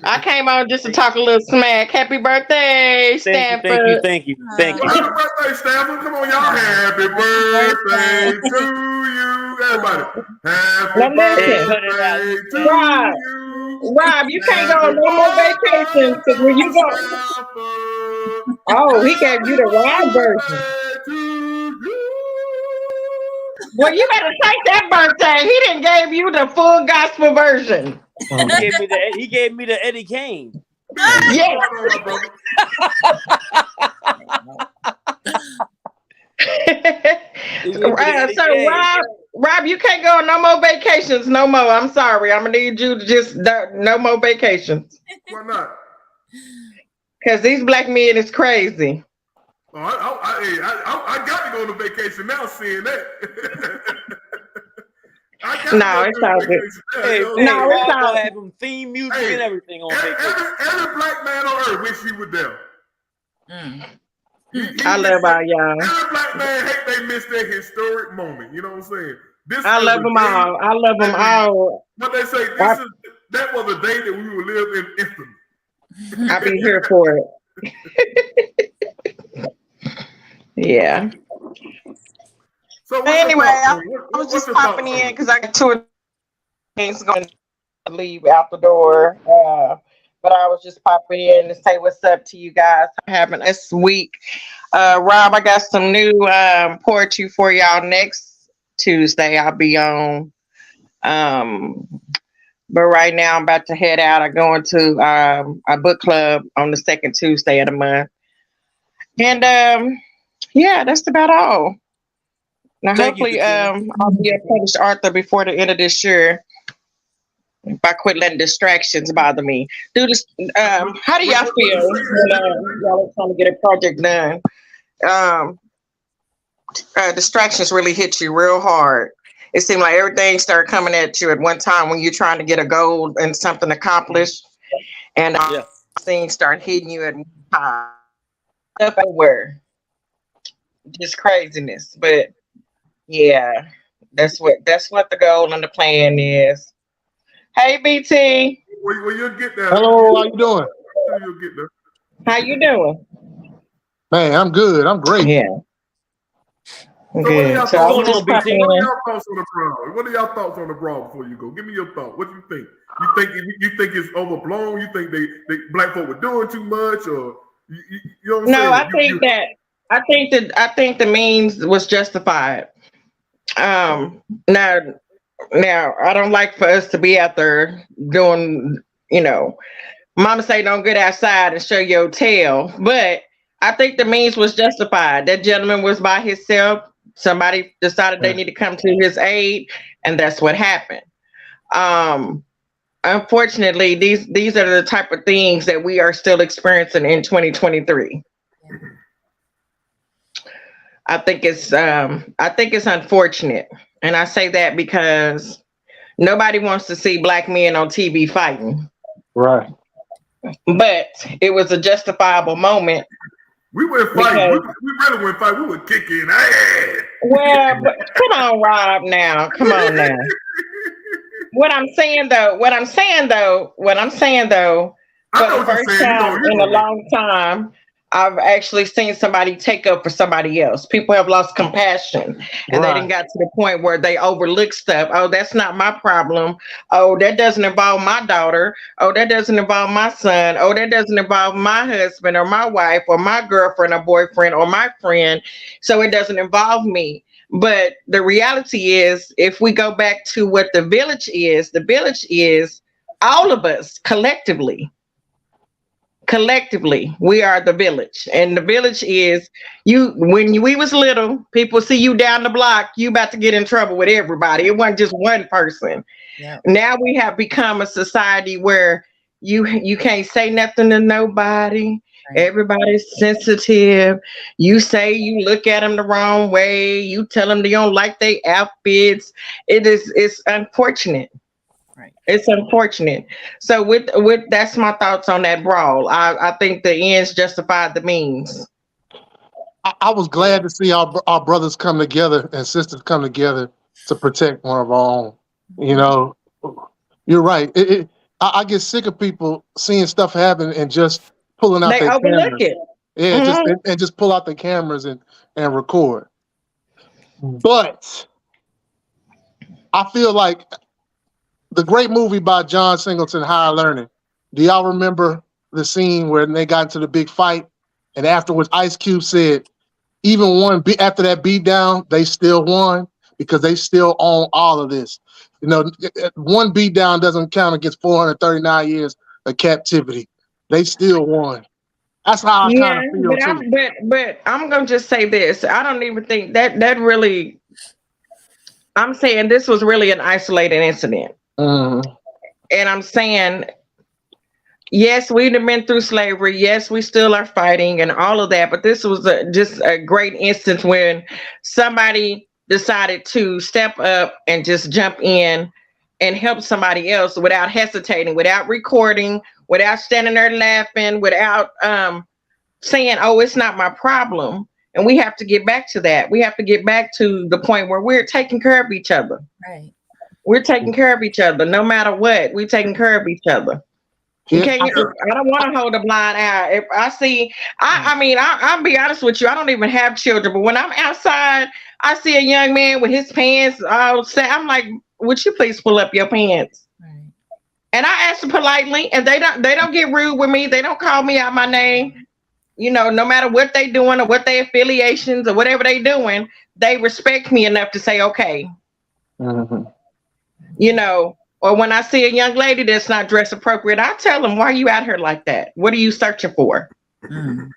I came on just to talk a little smack. Happy birthday, Stafford. Thank you. Happy birthday, Stafford. Come on, y'all. Happy birthday to you. Everybody. Happy birthday to you. Rob, you can't go on no more vacations because when you go. Oh, he gave you the wrong version. Well, you better take that birthday. He didn't give you the full gospel version. He gave me the Eddie Kane. Yeah. So Rob, you can't go on no more vacations no more. I'm sorry. I'm gonna need you to just no more vacations. Why not? Because these black men is crazy. Oh, I got to go on vacation now seeing that. No, it's all good. No, it's all have them theme music and everything on vacation. Every black man on earth wish he was there. I love all y'all. Every black man hate they missed that historic moment. You know what I'm saying? I love them all. I love them all. But they say that was a day that we will live in infamy. I'll be here for it. Yeah. So anyway, I was just popping in because I got 2 things going to leave out the door. But I was just popping in to say what's up to you guys. I'm having this week. Rob, I got some new poetry for y'all next Tuesday. I'll be on. But right now I'm about to head out. I'm going to a book club on the 2nd Tuesday of the month. And yeah, that's about all. Now, hopefully, I'll be a published author before the end of this year. If I quit letting distractions bother me. How do y'all feel when y'all are trying to get a project done? Distractions really hit you real hard. It seemed like everything started coming at you at one time when you're trying to get a goal and something accomplished. And things start hitting you at one time. Stuff everywhere. Just craziness. But yeah, that's what the goal and the plan is. Hey, BT. Well, you'll get there. Hello, how you doing? You'll get there. How you doing? Man, I'm good. I'm great. Yeah. So good. what are y'all thoughts on the Brawl? What are y'all thoughts on the Brawl before you go? Give me your thought. What do you think? You think it's overblown? You think they black folk were doing too much, or you know what I'm saying? I think the means was justified. Now I don't like for us to be out there doing, mama say don't get outside and show your tail, but I think the means was justified. That gentleman was by himself. Somebody decided they need to come to his aid, and that's what happened. Unfortunately, these are the type of things that we are still experiencing in 2023. I think it's unfortunate. And I say that because nobody wants to see black men on TV fighting. Right. But it was a justifiable moment. We went fighting. We really went fighting. We were kicking ass. Well, but come on, Rob, now. Come on now. What I'm saying though, for the first time in a long time, I've actually seen somebody take up for somebody else. People have lost compassion, and they didn't got to the point where they overlook stuff. Oh, that's not my problem. Oh, that doesn't involve my daughter. Oh, that doesn't involve my son. Oh, that doesn't involve my husband or my wife or my girlfriend or boyfriend or my friend. So it doesn't involve me. But the reality is, if we go back to what the village is all of us collectively. Collectively, we are the village, and the village is you. When we was little, people see you down the block, you about to get in trouble with everybody. It wasn't just one person. Yeah. Now we have become a society where you can't say nothing to nobody. Right. Everybody's sensitive. You look at them the wrong way. You tell them they don't like their outfits. It's unfortunate. Right. It's unfortunate. So with that's my thoughts on that brawl. I think the ends justified the means. I was glad to see our brothers come together and sisters come together to protect one of our own. You're right. I get sick of people seeing stuff happen and just pulling out their cameras. It. Yeah, just pull out the cameras and record. But I feel like the great movie by John Singleton, Higher Learning. Do y'all remember the scene where they got into the big fight, and afterwards Ice Cube said, even after that beat down, they still won because they still own all of this. One beat down doesn't count against 439 years of captivity. They still won. That's how I kind of feel too. But I'm gonna just say this. I don't even think that really. I'm saying this was really an isolated incident. And I'm saying, yes, we've been through slavery. Yes, we still are fighting and all of that. But this was just a great instance when somebody decided to step up and just jump in and help somebody else without hesitating, without recording, without standing there laughing, without saying, oh, it's not my problem. And we have to get back to that. We have to get back to the point where we're taking care of each other. Right. We're taking care of each other. No matter what, we're taking care of each other. Yeah, Okay, I don't want to hold a blind eye. If I see, I mean, I'll be honest with you. I don't even have children, but when I'm outside, I see a young man with his pants all set. I'm like, would you please pull up your pants? Right. And I ask them politely, and they don't get rude with me. They don't call me out my name. You know, no matter what they doing or what their affiliations or whatever they doing, they respect me enough to say, okay. Mm-hmm. You know, or when I see a young lady that's not dressed appropriate, I tell them, why are you out here like that? What are you searching for? Mm.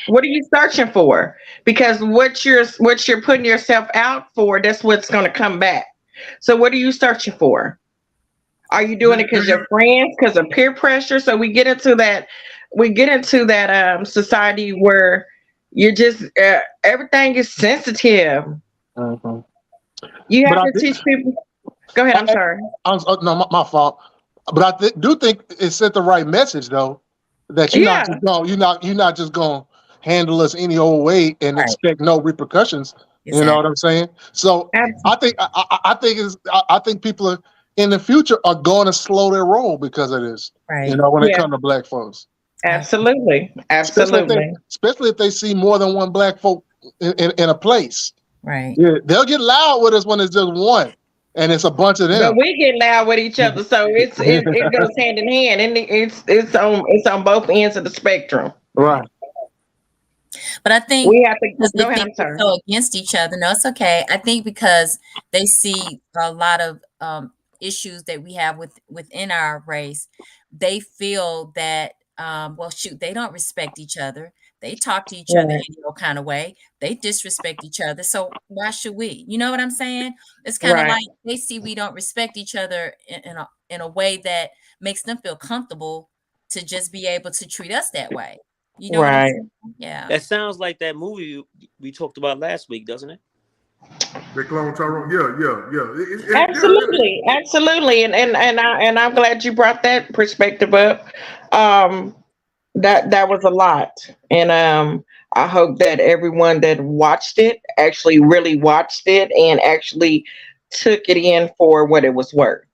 What are you searching for? Because what you're putting yourself out for, that's what's going to come back. So what are you searching for? Are you doing it because you're friends, because of peer pressure? So we get into that society where you're just everything is sensitive. Mm-hmm. You have to teach people. Go ahead. I'm sorry. No, my fault. But I do think it sent the right message, though, that you're not just going to handle us any old way and expect no repercussions. Exactly. You know what I'm saying? So absolutely. I think people in the future are going to slow their roll because of this. Right. You know, when it comes to black folks. Absolutely. Especially if they see more than one black folk in a place. Right. Yeah, they'll get loud with us when it's just one. And it's a bunch of them. But we get loud with each other, so it goes hand in hand, and it's on both ends of the spectrum. Right. But I think we have to because they think we're so against each other. No, it's okay. I think because they see a lot of issues that we have within our race, they feel that well, shoot, they don't respect each other. They talk to each other in no kind of way. They disrespect each other. So why should we? You know what I'm saying? It's kind of like they see we don't respect each other in a way that makes them feel comfortable to just be able to treat us that way. You know what I'm saying? Yeah. That sounds like that movie we talked about last week, doesn't it? The Clone Tyrone. Yeah. Absolutely. And I'm glad you brought that perspective up. That was a lot, and I hope that everyone that watched it actually really watched it and actually took it in for what it was worth.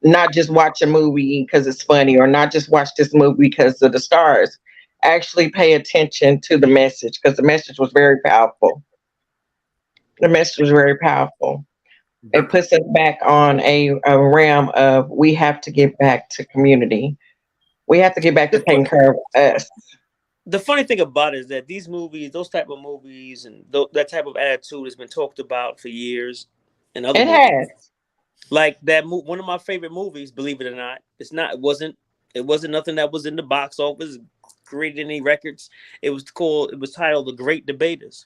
Not just watch a movie because it's funny, or not just watch this movie because of the stars. Actually pay attention to the message, because the message was very powerful. The message was very powerful. It puts us back on a realm of we have to get back to community. We have to get back to taking care of us. The funny thing about it is that these movies, those type of movies, and that type of attitude has been talked about for years. And other movies. Has. Like that, one of my favorite movies, believe it or not, it wasn't nothing that was in the box office, created any records. It was titled The Great Debaters.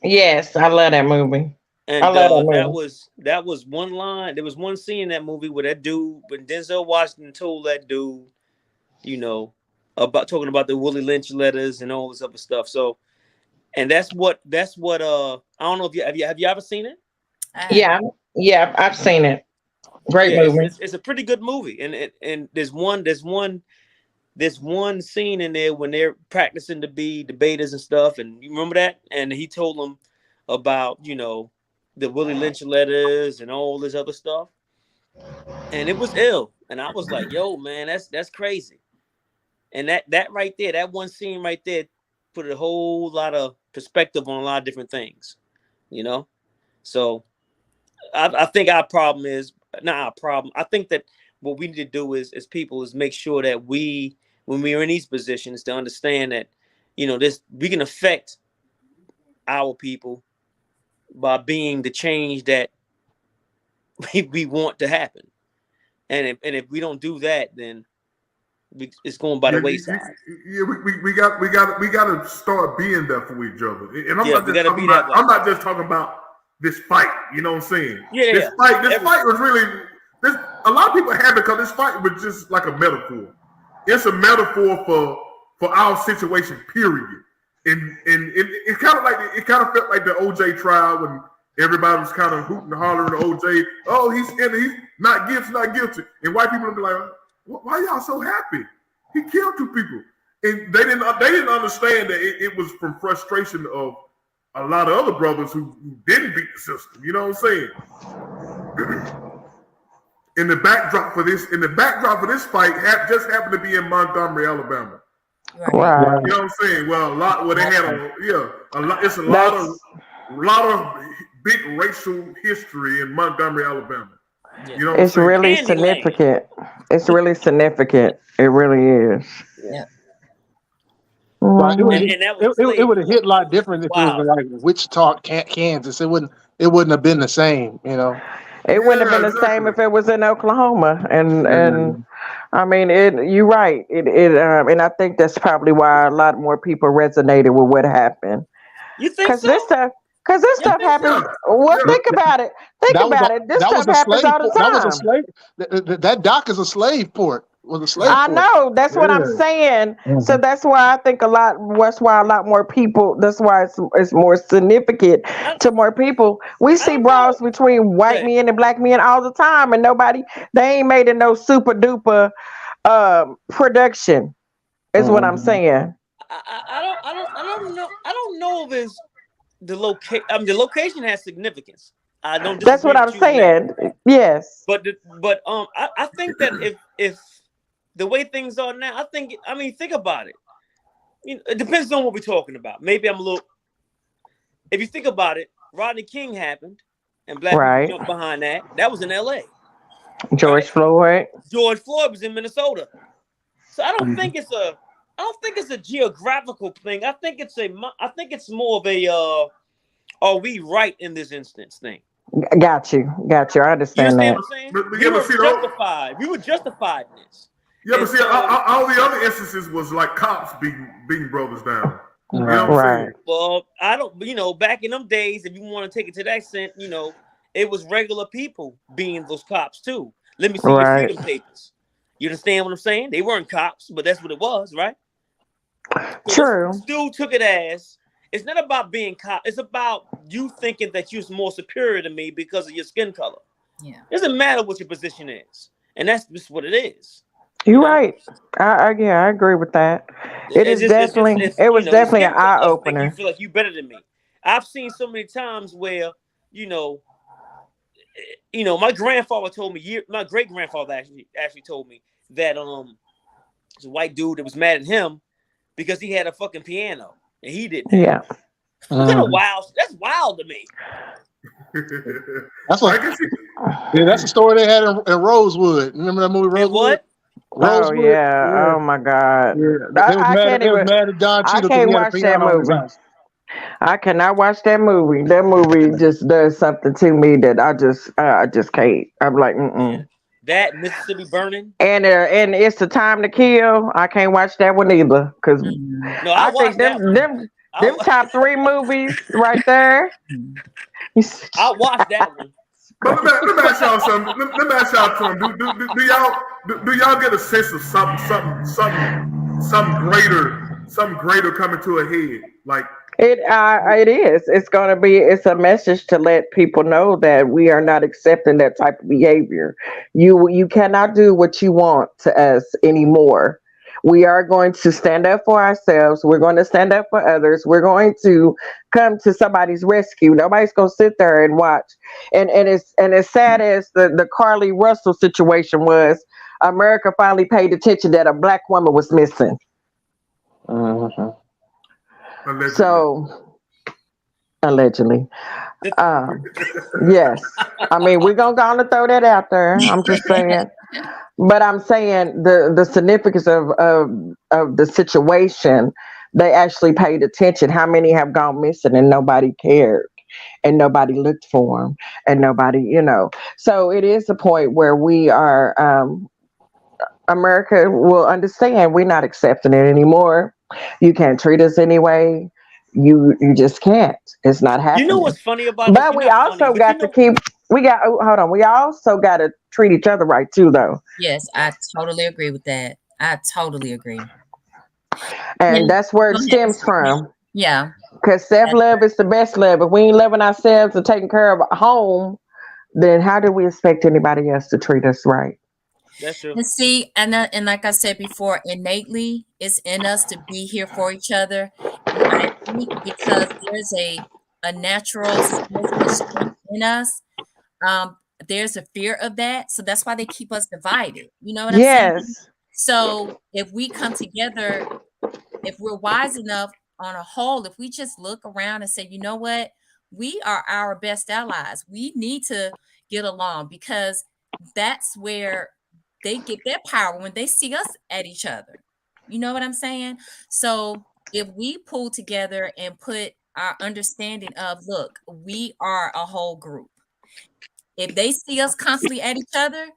Yes, I love that movie. And I love that movie. that was one line. There was one scene in that movie where that dude, when Denzel Washington told that dude, you know, about talking about the Willie Lynch letters and all this other stuff. So, and that's what I don't know if you have you ever seen it? Yeah, I've seen it. Great movie. It's a pretty good movie, and there's one scene in there when they're practicing to be debaters and stuff, and you remember that? And he told them about, you know, the Willie Lynch letters and all this other stuff, and it was ill. And I was like, yo, man, that's crazy. And that right there, that one scene right there, put a whole lot of perspective on a lot of different things, you know? So I think our problem is not our problem. I think that what we need to do as people is make sure that when we are in these positions, to understand that, you know, we can affect our people by being the change that we want to happen. And if we don't do that, then it's going by the wayside. Yeah, we got to start being there for each other. And I'm not just talking about this fight. You know what I'm saying? Yeah. This fight was really a lot of people have it because this fight was just like a metaphor. It's a metaphor for our situation, period. And it kind of felt like the OJ trial when everybody was kind of hooting and hollering at OJ. Oh, he's not guilty. And white people would be like, why y'all so happy? He killed two people. And they didn't understand that it was from frustration of a lot of other brothers who didn't beat the system. You know what I'm saying? In the backdrop for this fight just happened to be in Montgomery, Alabama. Right. You know what I'm saying? Well, they had a lot. It's a lot of big racial history in Montgomery, Alabama. You know what It's really significant. It's really significant. It really is. Yeah. Right. Mhm. It would have hit a lot different if it was like Wichita, Kansas. It wouldn't have been the same, you know. It wouldn't have been the same if it was in Oklahoma. And I mean, you're right. And I think that's probably why a lot more people resonated with what happened. You think so? Because this stuff happens. Well, think about it. Think about it. This stuff happens all the time. That was a slave. That dock is a slave port. Was a slave port. I know. That's what I'm saying. So that's why I think that's why a lot more people. That's why it's more significant to more people. We see brawls between white men and black men all the time, and they ain't made it no super duper production. Is what I'm saying. I don't know if it's the location. The location has significance. I don't. That's what I'm saying. Yes. But I think that if the way things are now, think about it. You know, it depends on what we're talking about. Maybe I'm a little. If you think about it, Rodney King happened, and black people jumped behind that. That was in L.A. George Floyd was in Minnesota. So I don't think it's a geographical thing. I think it's more of a are we right in this instance thing. Got you. I understand that. What I'm saying? We were justified in this. Yeah, but see, all the other instances was like cops beating brothers down. You know what I'm saying? Well, I don't. Back in them days, if you want to take it to that extent, it was regular people being those cops too. Let me see your freedom papers. You understand what I'm saying? They weren't cops, but that's what it was, right? True. Dude took it as it's not about being cop. It's about you thinking that you're more superior to me because of your skin color. Yeah. It doesn't matter what your position is, and that's just what it is. You're right. I agree with that. It was definitely an eye opener. You feel like you're better than me. I've seen so many times where my grandfather told me. My great grandfather actually told me that there's a white dude that was mad at him because he had a fucking piano and he didn't. Yeah. That's wild to me. That's a story they had in Rosewood. Remember that movie Rosewood? What? Oh yeah. Oh my God. I can't watch that movie. I cannot watch that movie. That movie just does something to me that I just can't. I'm like, That Mississippi Burning. And it's The Time to Kill. I can't watch that one either because I think them top 3 movies right there. I'll watch that one. But let me ask y'all something. Do y'all get a sense of something greater coming to a head? Like it is. It's a message to let people know that we are not accepting that type of behavior. You cannot do what you want to us anymore. We are going to stand up for ourselves. We're going to stand up for others. We're going to come to somebody's rescue. Nobody's going to sit there and watch. And as sad as the Carly Russell situation was, America finally paid attention that a black woman was missing. Allegedly. So, allegedly. Yes. I mean, we're going to throw that out there. I'm just saying. But I'm saying the significance of the situation, they actually paid attention. How many have gone missing and nobody cared and nobody looked for them and nobody, So it is a point where we are, America will understand we're not accepting it anymore. You can't treat us anyway. You just can't. It's not happening. You know what's funny about But we also got to keep. We also got to treat each other right too, though. Yes, I totally agree with that. I totally agree. And that's where it stems from. Yeah. Because self-love is the best love. If we ain't loving ourselves and taking care of home, then how do we expect anybody else to treat us right? That's true. And see, and like I said before, innately, it's in us to be here for each other. And I think because there's a natural strength in us. There's a fear of that. So that's why they keep us divided. You know what I'm saying? Yes. So if we come together, if we're wise enough on a whole, if we just look around and say, you know what, we are our best allies. We need to get along because that's where they get their power when they see us at each other. You know what I'm saying? So if we pull together and put our understanding of, look, we are a whole group. If they see us constantly at each other,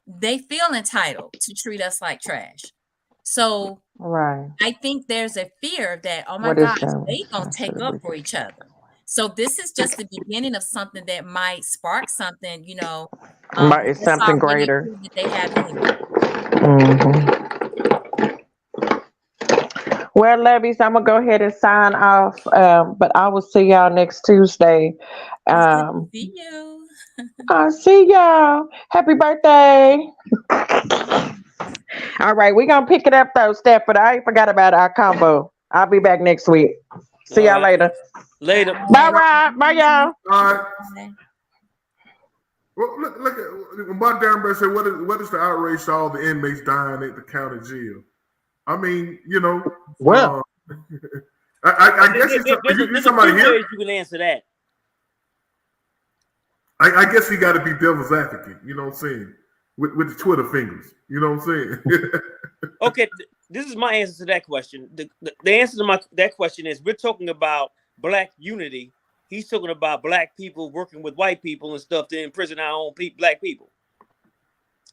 they feel entitled to treat us like trash. So Right. I think there's a fear that, oh my What is gosh, that? they gonna take up for each other. So this is just the beginning of something that might spark something, you know. But it's That's something already greater. proven that they have anyway. Well, ladies, I'm gonna go ahead and sign off. But I will see y'all next Tuesday. See you. I'll see y'all. Happy birthday. All right, we're gonna pick it up though, Steph, but I ain't forgot about our combo. I'll be back next week. See y'all later. Later. Bye, Rob. Bye, y'all. All right. Well, look at Montgomery said, "What is the outrage to all the inmates dying at the county jail?" I mean, you know, well, I guess he's somebody here. You can answer that. I guess he got to be devil's advocate. You know what I'm saying? With the Twitter fingers. You know what I'm saying? Okay, this is my answer to that question. The answer to that question is we're talking about black unity. He's talking about black people working with white people and stuff to imprison our own black people.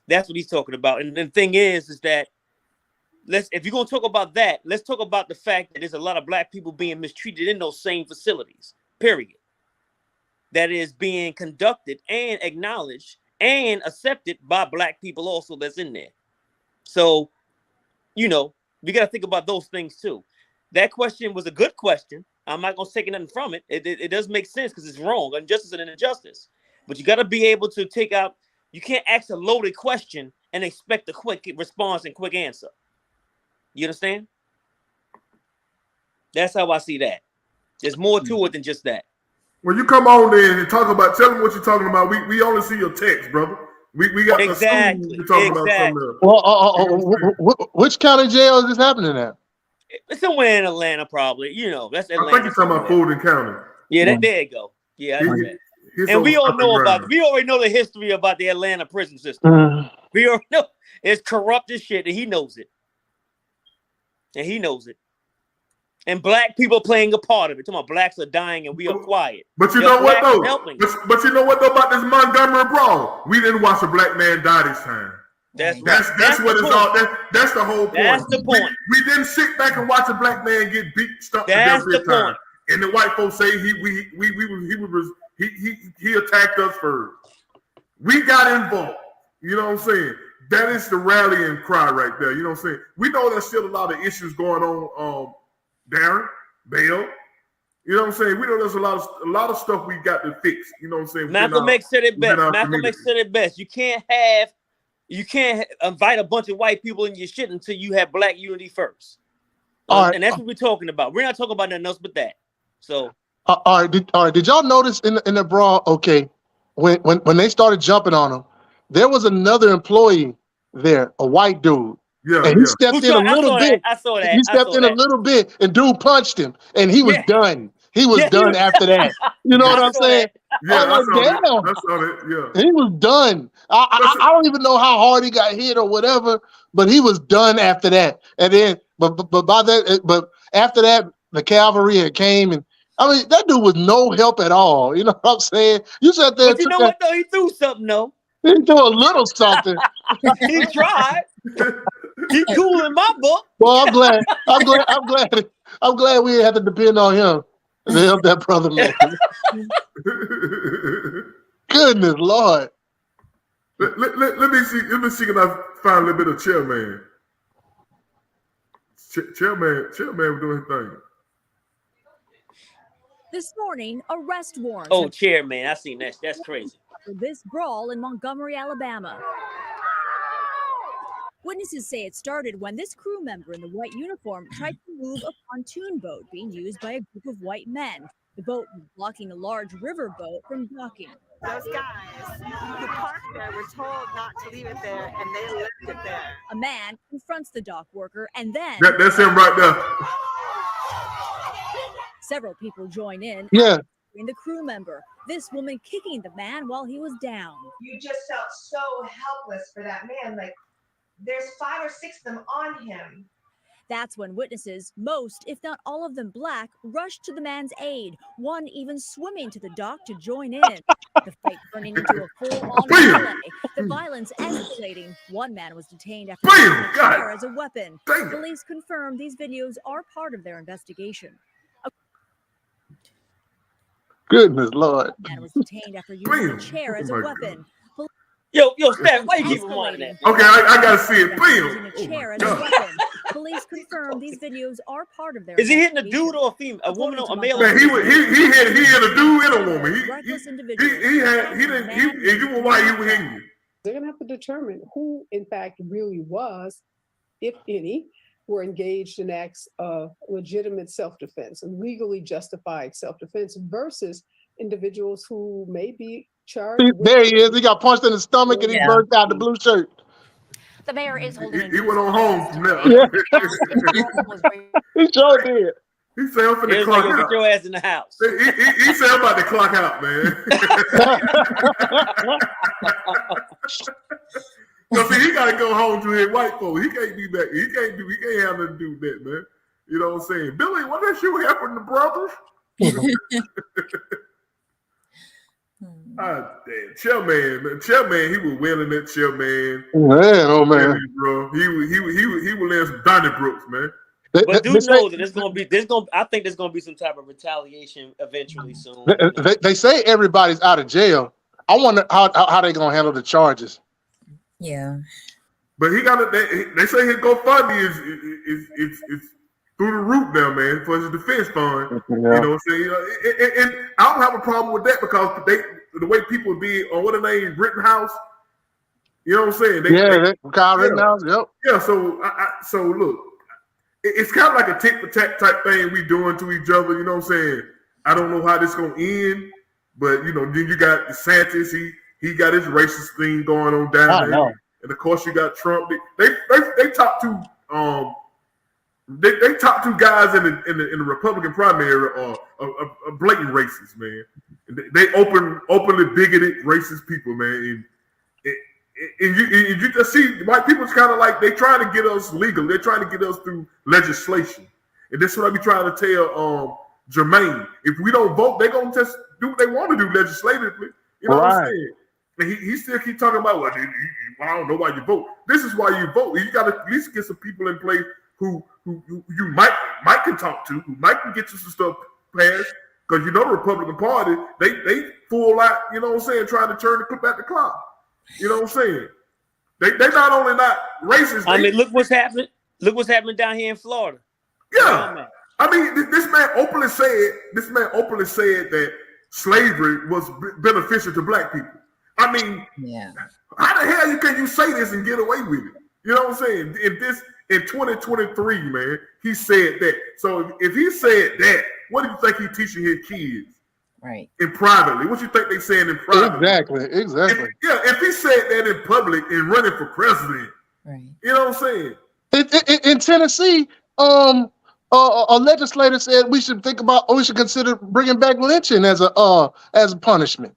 That's what he's talking about. And the thing is that if you're gonna talk about that, let's talk about the fact that there's a lot of black people being mistreated in those same facilities. Period. That is being conducted and acknowledged and accepted by black people also that's in there. So, you know, we got to think about those things too. That question was a good question. I'm not going to take nothing from it. It does make sense because it's wrong. Injustice and injustice. But you got to be able to take out, you can't ask a loaded question and expect a quick response and quick answer. You understand? That's how I see that. There's more to it than just that. When you come on there and talk about, tell them what you're talking about. We only see your text, brother. We got exactly. You're talking about something else. Well, which county jail is this happening at? It's somewhere in Atlanta, probably. You know, that's Atlanta. I think you're talking about Fulton County. Yeah, there you go. Yeah, I know that. And we all know we already know the history about the Atlanta prison system. We already know it's corrupt as shit, and he knows it. And black people playing a part of it. Talking about blacks are dying and we are quiet. But you know what though? But you know what though about this Montgomery Brawl? We didn't watch a black man die this time. That's what it's all. That's the whole point. That's the point. We didn't sit back and watch a black man get beat, stuck to death this time. And the white folks say he attacked us first. We got involved. You know what I'm saying? That is the rallying cry right there. You know what I'm saying? We know there's still a lot of issues going on. Darren, Bale, you know what I'm saying? We know there's a lot of stuff we got to fix. You know what I'm saying? Malcolm X said it best. You can't invite a bunch of white people in your shit until you have black unity first. And that's what we're talking about. We're not talking about nothing else but that. So all right. Did y'all notice in the brawl? Okay, when they started jumping on him, there was another employee there, a white dude. Yeah, and he stepped in a little bit. I saw that. He stepped in a little bit, and dude punched him, and he was done. He was done after that. You know what I'm saying? Yeah, I saw damn. I saw that. Yeah, he was done. I don't even know how hard he got hit or whatever, but he was done after that. And then, but after that, the cavalry had came, and I mean that dude was no help at all. You know what I'm saying? You sat there. But you know what though? He threw something though. He threw a little something. He tried. He cool in my book. Well, I'm glad we didn't have to depend on him to help that brother man. Goodness Lord. Let me see if I find a little bit of Chairman. Chairman was doing his thing. This morning, arrest warrants. Oh, Chairman, I seen that. That's crazy. For this brawl in Montgomery, Alabama. Witnesses say it started when this crew member in the white uniform tried to move a pontoon boat being used by a group of white men. The boat was blocking a large river boat from docking. Those guys who parked there were told not to leave it there, and they left it there. A man confronts the dock worker, and then That's him right there. several people join in. Yeah. The crew member, this woman kicking the man while he was down. You just felt so helpless for that man. Like there's 5 or 6 of them on him. That's when witnesses, most, if not all of them black, rushed to the man's aid, one even swimming to the dock to join in. The fight turning into a full-on melee, the violence escalating. One man was detained after using a chair as a weapon. Police confirm these videos are part of their investigation. Goodness Lord. A man was detained after using a chair as a weapon. Yo, Steph, why you keep reminding that? Okay, I gotta see it. Using a chair as a weapon. Police confirm these videos are part of their Is he hitting a dude or a female? A woman or a male? Man, he hit a dude and a woman. He was why he was hitting you. They're gonna have to determine who, in fact, really was, if any, were engaged in acts of legitimate self-defense and legally justified self-defense versus individuals who may be charged. There he is. He got punched in the stomach and he burnt out the blue shirt. The mayor is holding. He went on home from there. Yeah. He sure did. He said, "I'm finna clock out." Get your ass in the house. He said, "I'm about to clock out, man." So see, he gotta go home to his white folks. He can't be back. He can't have nothing to do with that, man. You know what I'm saying? Billy, what that shit happened to brothers? Damn, Chairman, he was winning that Chairman. Man, oh man, bro, he was in some Donnybrooks, man. But do know that I think there's gonna be some type of retaliation eventually soon. They say everybody's out of jail. I wonder how they gonna handle the charges. Yeah, but he got it. They say his GoFundMe is through the roof now, man, for his defense fund. Yeah. You know what I'm saying? And I don't have a problem with that because the way people be on what the name Rittenhouse. You know what I'm saying? Kyle Rittenhouse. Yep. Yeah. So look, it's kind of like a tit for tat type thing we doing to each other. You know what I'm saying? I don't know how this gonna end, but you know, then you got DeSantis. He got his racist thing going on down there, and of course you got Trump. They top two they top two guys in the Republican primary are blatant racists, man. They openly bigoted racist people, man. And you just see white people's kind of like they trying to get us legal. They're trying to get us through legislation, and that's what I be trying to tell Jermaine. If we don't vote, they're gonna just do what they want to do legislatively. You know what I'm saying? And he still keep talking about, well, I don't know why you vote. This is why you vote. You got to at least get some people in place who you might can talk to, who might can get you some stuff passed. Because you know the Republican Party, they full out, you know what I'm saying, trying to turn the clip at the clock. You know what I'm saying? They not only not racist. I mean, look what's happening. Look what's happening down here in Florida. Yeah. I mean, this man openly said that slavery was beneficial to black people. I mean, how the hell can you say this and get away with it? You know what I'm saying? In 2023, man, he said that. So if he said that, what do you think he's teaching his kids? Right. In privately, what you think they saying in private? Exactly. If he said that in public and running for president, right? You know what I'm saying? In Tennessee, a legislator said we should consider bringing back lynching as a punishment.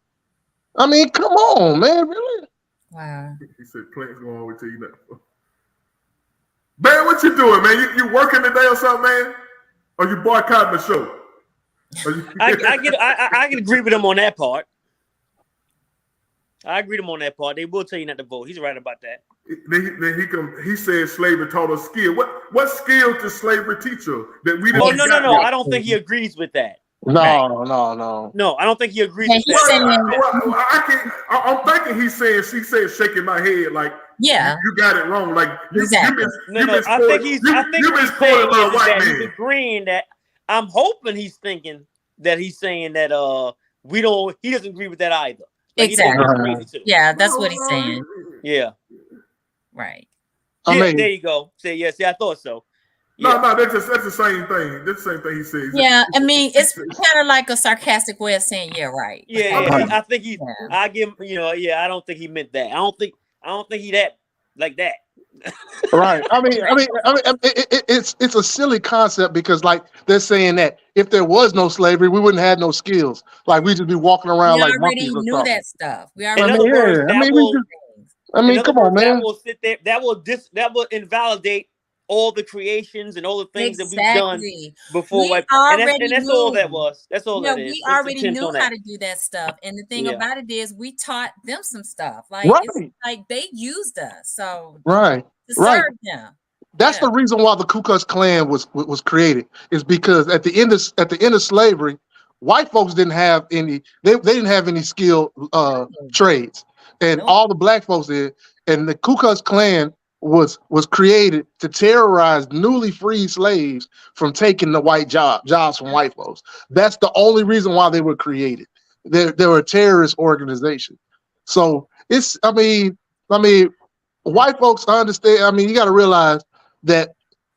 I mean, come on, man, really? Wow. He said plants gonna always tell you nothing. Man, what you doing, man? You working today or something, man? Or you boycotting the show? I can agree with him on that part. I agree with him on that part. They will tell you not to vote. He's right about that. Then he said slavery taught us skill. What skill did slavery teach us that we didn't? Oh no! I don't think he agrees with that. No. No, I don't think he agrees with that. I'm thinking she said shaking my head like you got it wrong. Like exactly. I think he's agreeing that. I'm hoping he's thinking that he's saying that he doesn't agree with that either. Like, exactly. Yeah, that's what he's saying. Yeah. Right. There you go. See, I thought so. No, that's the same thing. That's the same thing he says. Yeah, I mean, it's kind of like a sarcastic way of saying, yeah, right. Yeah. I think he. I give him. I don't think he meant that. I don't think he that like that. Right. I mean, it's a silly concept because like they're saying that if there was no slavery, we wouldn't have no skills. Like we just be walking around like monkeys or knew something. that stuff. We already. In other words, come on, man. That will sit there. That will invalidate all the creations and all the things that we've done before. And that's all that was. That's all that is. We already knew how to do that stuff. And the thing about it is we taught them some stuff. Like it's like they used us. So to serve them. That's the reason why the Ku Klux Klan was created, is because at the end of slavery, white folks didn't have any they didn't have any skilled trades. And all the black folks did. And the Ku Klux Klan was created to terrorize newly freed slaves from taking the white jobs from white folks. That's the only reason why they were created. They were a terrorist organization. So I mean, white folks understand. I mean, you got to realize that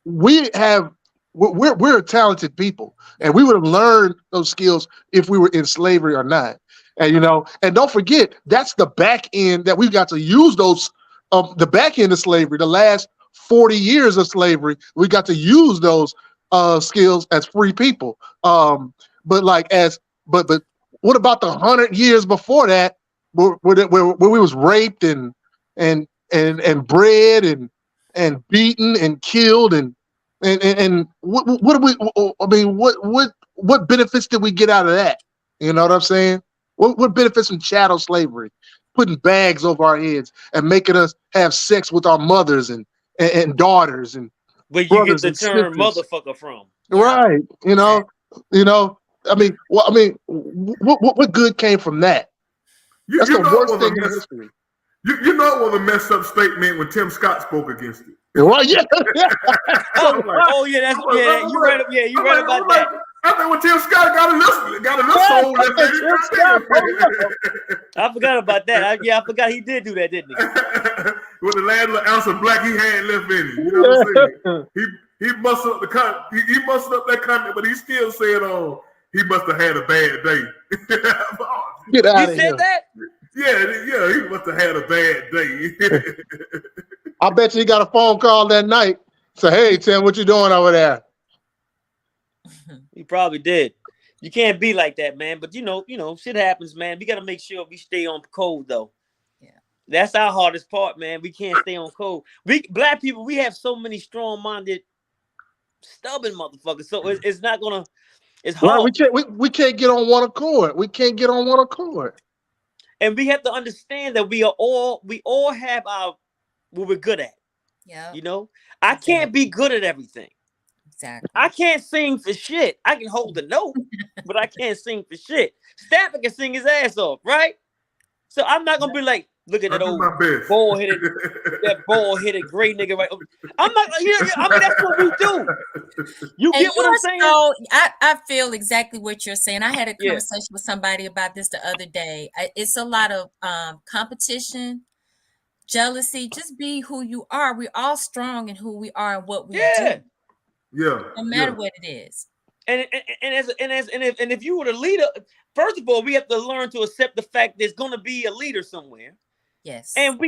we're a talented people, and we would have learned those skills if we were in slavery or not. And and don't forget, that's the back end that we've got to use those. The back end of slavery, the last 40 years of slavery, we got to use those skills as free people. But what about the 100 years before that, where we was raped and bred and beaten and killed and what benefits did we get out of that? You know what I'm saying? What benefits from chattel slavery? Putting bags over our heads and making us have sex with our mothers and daughters and where you get the term motherfucker from, right? I mean, what good came from that? That's the worst thing in history. You know it was a messed up statement when Tim Scott spoke against it. Right? Yeah. You read about that. I think when Tim Scott got a soul. I forgot about that. I forgot he did do that, didn't he? With the last little ounce of black he had left in him. You know what I'm saying? He busted up he busted up that comment, but he still said, he must have had a bad day. Get out of here. He said that? Yeah, he must have had a bad day. I bet you he got a phone call that night. Say, hey, Tim, what you doing over there? He probably did. You can't be like that, man. But shit happens, man. We gotta make sure we stay on code, though. Yeah, that's our hardest part, man. We can't stay on code. We black people, we have so many strong-minded, stubborn motherfuckers. So it's not gonna. It's hard. Right, we can't get on one accord. And we have to understand that we all have what we're good at. Yeah. I can't be good at everything. Exactly. I can't sing for shit. I can hold the note, but I can't sing for shit. Stafford can sing his ass off, right? So I'm not gonna be like, look at that old bald-headed gray nigga, right? I'm not. I mean, that's what we do. You get what I'm saying? So I feel exactly what you're saying. I had a conversation with somebody about this the other day. It's a lot of competition, jealousy. Just be who you are. We're all strong in who we are and what we do. Yeah. No matter what it is. And if you were the leader, first of all, we have to learn to accept the fact there's going to be a leader somewhere. Yes. And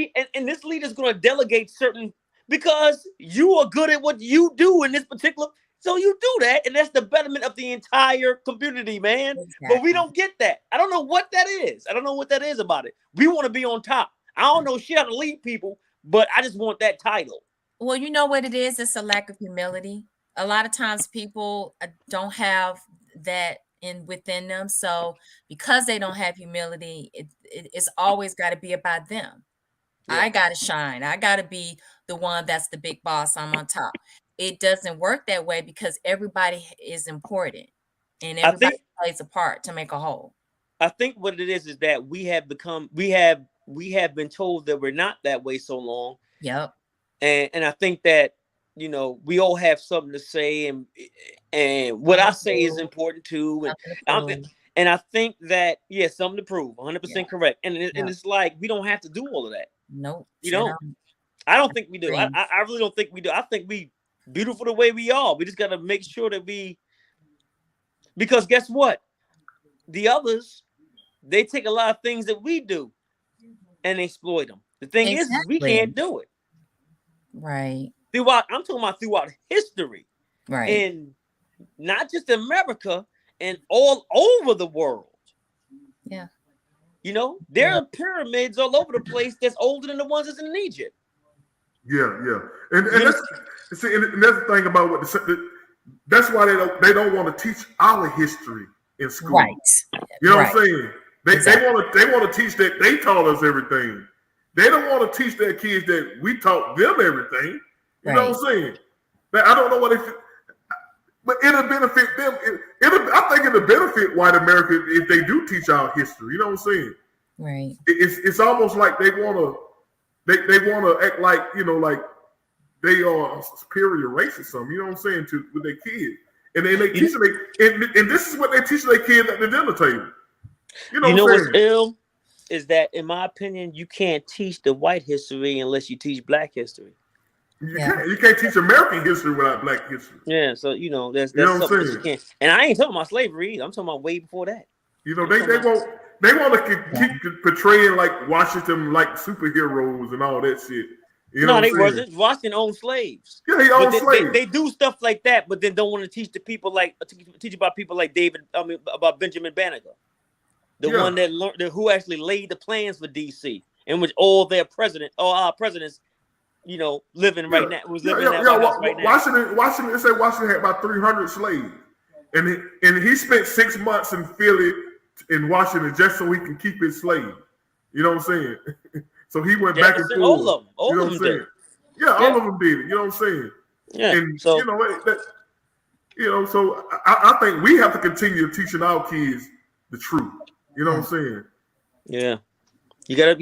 this leader is going to delegate certain, because you are good at what you do in this particular. So you do that, and that's the betterment of the entire community, man. Exactly. But we don't get that. I don't know what that is. I don't know what that is about it. We want to be on top. I don't know shit how to lead people, but I just want that title. Well, you know what it is? It's a lack of humility. A lot of times people don't have that within them. So because they don't have humility, it's always got to be about them. Yeah. I got to shine. I got to be the one that's the big boss. I'm on top. It doesn't work that way because everybody is important and everybody plays a part to make a whole. I think what it is that we have been told that we're not that way so long. Yep. And I think that, we all have something to say, and what I say is important too. And I think that, something to prove, 100% correct. And it's like, we don't have to do all of that. Nope. I don't think we do. I really don't think we do. I think we beautiful the way we are. We just got to make sure that because guess what? The others, they take a lot of things that we do and exploit them. The thing is, we can't do it. Right. I'm talking about throughout history. Right. And not just America, and all over the world. Yeah. You know, there are pyramids all over the place that's older than the ones that's in Egypt. Yeah. And that's the thing about what that's why they don't want to teach our history in school. Right. You know what I'm saying? They want to teach that they taught us everything. They don't want to teach their kids that we taught them everything. You know what I'm saying? I don't know what but it'll benefit them. I think it'll benefit white America if they do teach our history. You know what I'm saying? Right. It's almost like they want to act like, you know, like they are a superior race or something. You know what I'm saying? With their kids, and then they teach them. And this is what they teach their kids at the dinner table. You know what's ill is that, in my opinion, you can't teach the white history unless you teach black history. You can't teach American history without black history. Yeah, so that's something that you can't. And I ain't talking about slavery either. I'm talking about way before that. You know, they want to keep portraying like Washington like superheroes and all that shit. You know, they wasn't. Washington owned slaves. Yeah, he owned slaves. They do stuff like that, but then don't want to teach the people teach about people like about Benjamin Banneker, the one that learned who actually laid the plans for DC, in which all their presidents, you know, living right now. Was living in that house right now. Washington. They say Washington had about 300 slaves, and he spent 6 months in Philly, in Washington, just so he can keep his slaves. You know what I'm saying? So he went back and forth. All of them. You know what I'm saying? Yeah, all of them did it. You know what I'm saying? Yeah. And so so I think we have to continue teaching our kids the truth. You know what I'm saying? Yeah. You gotta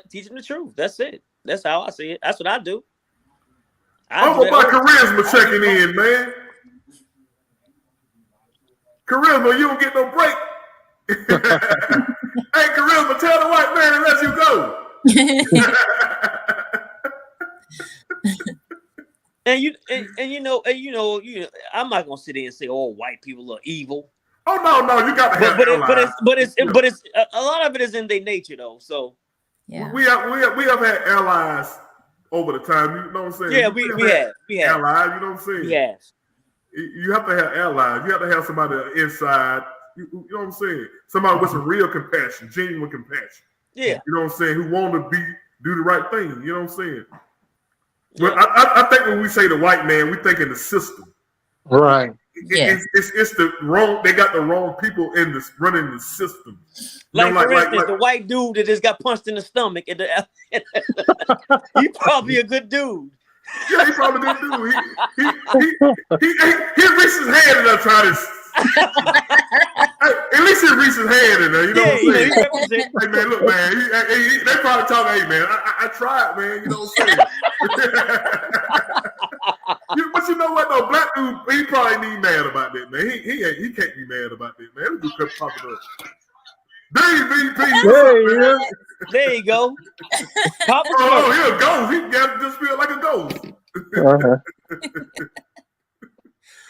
teach them the truth. That's it. That's how I see it. That's what I do. My charisma checking in, man. Charisma, you don't get no break. Hey, charisma, tell the white man to let you go. I'm not gonna sit there and say all white people are evil. Oh no, you got to have but it's a lot of it is in their nature though. So yeah, we have had allies over the time. You know what I'm saying? Yeah, we have allies. You know what I'm saying? Yes. You have to have allies. You have to have somebody inside. You know what I'm saying? Somebody with some real compassion, genuine compassion. Yeah. You know what I'm saying? Who want to do the right thing. You know what I'm saying? Well, I think when we say the white man, we think in the system. Right. It's the wrong. They got the wrong people in this running the system. Like, for instance, the white dude that just got punched in the stomach. He probably a good dude. Yeah, he probably a good dude. He reached his hand and I tried to. At least he reached his hand in there. You know what I'm saying? Hey man, look, man. They probably talking, hey man, I tried, man. You know what I'm saying? But you know what though, black dude, he probably ain't mad about that, man. He can't be mad about that, man. This dude kept popping up. There you go. Oh, here a ghost. He just feel like a ghost.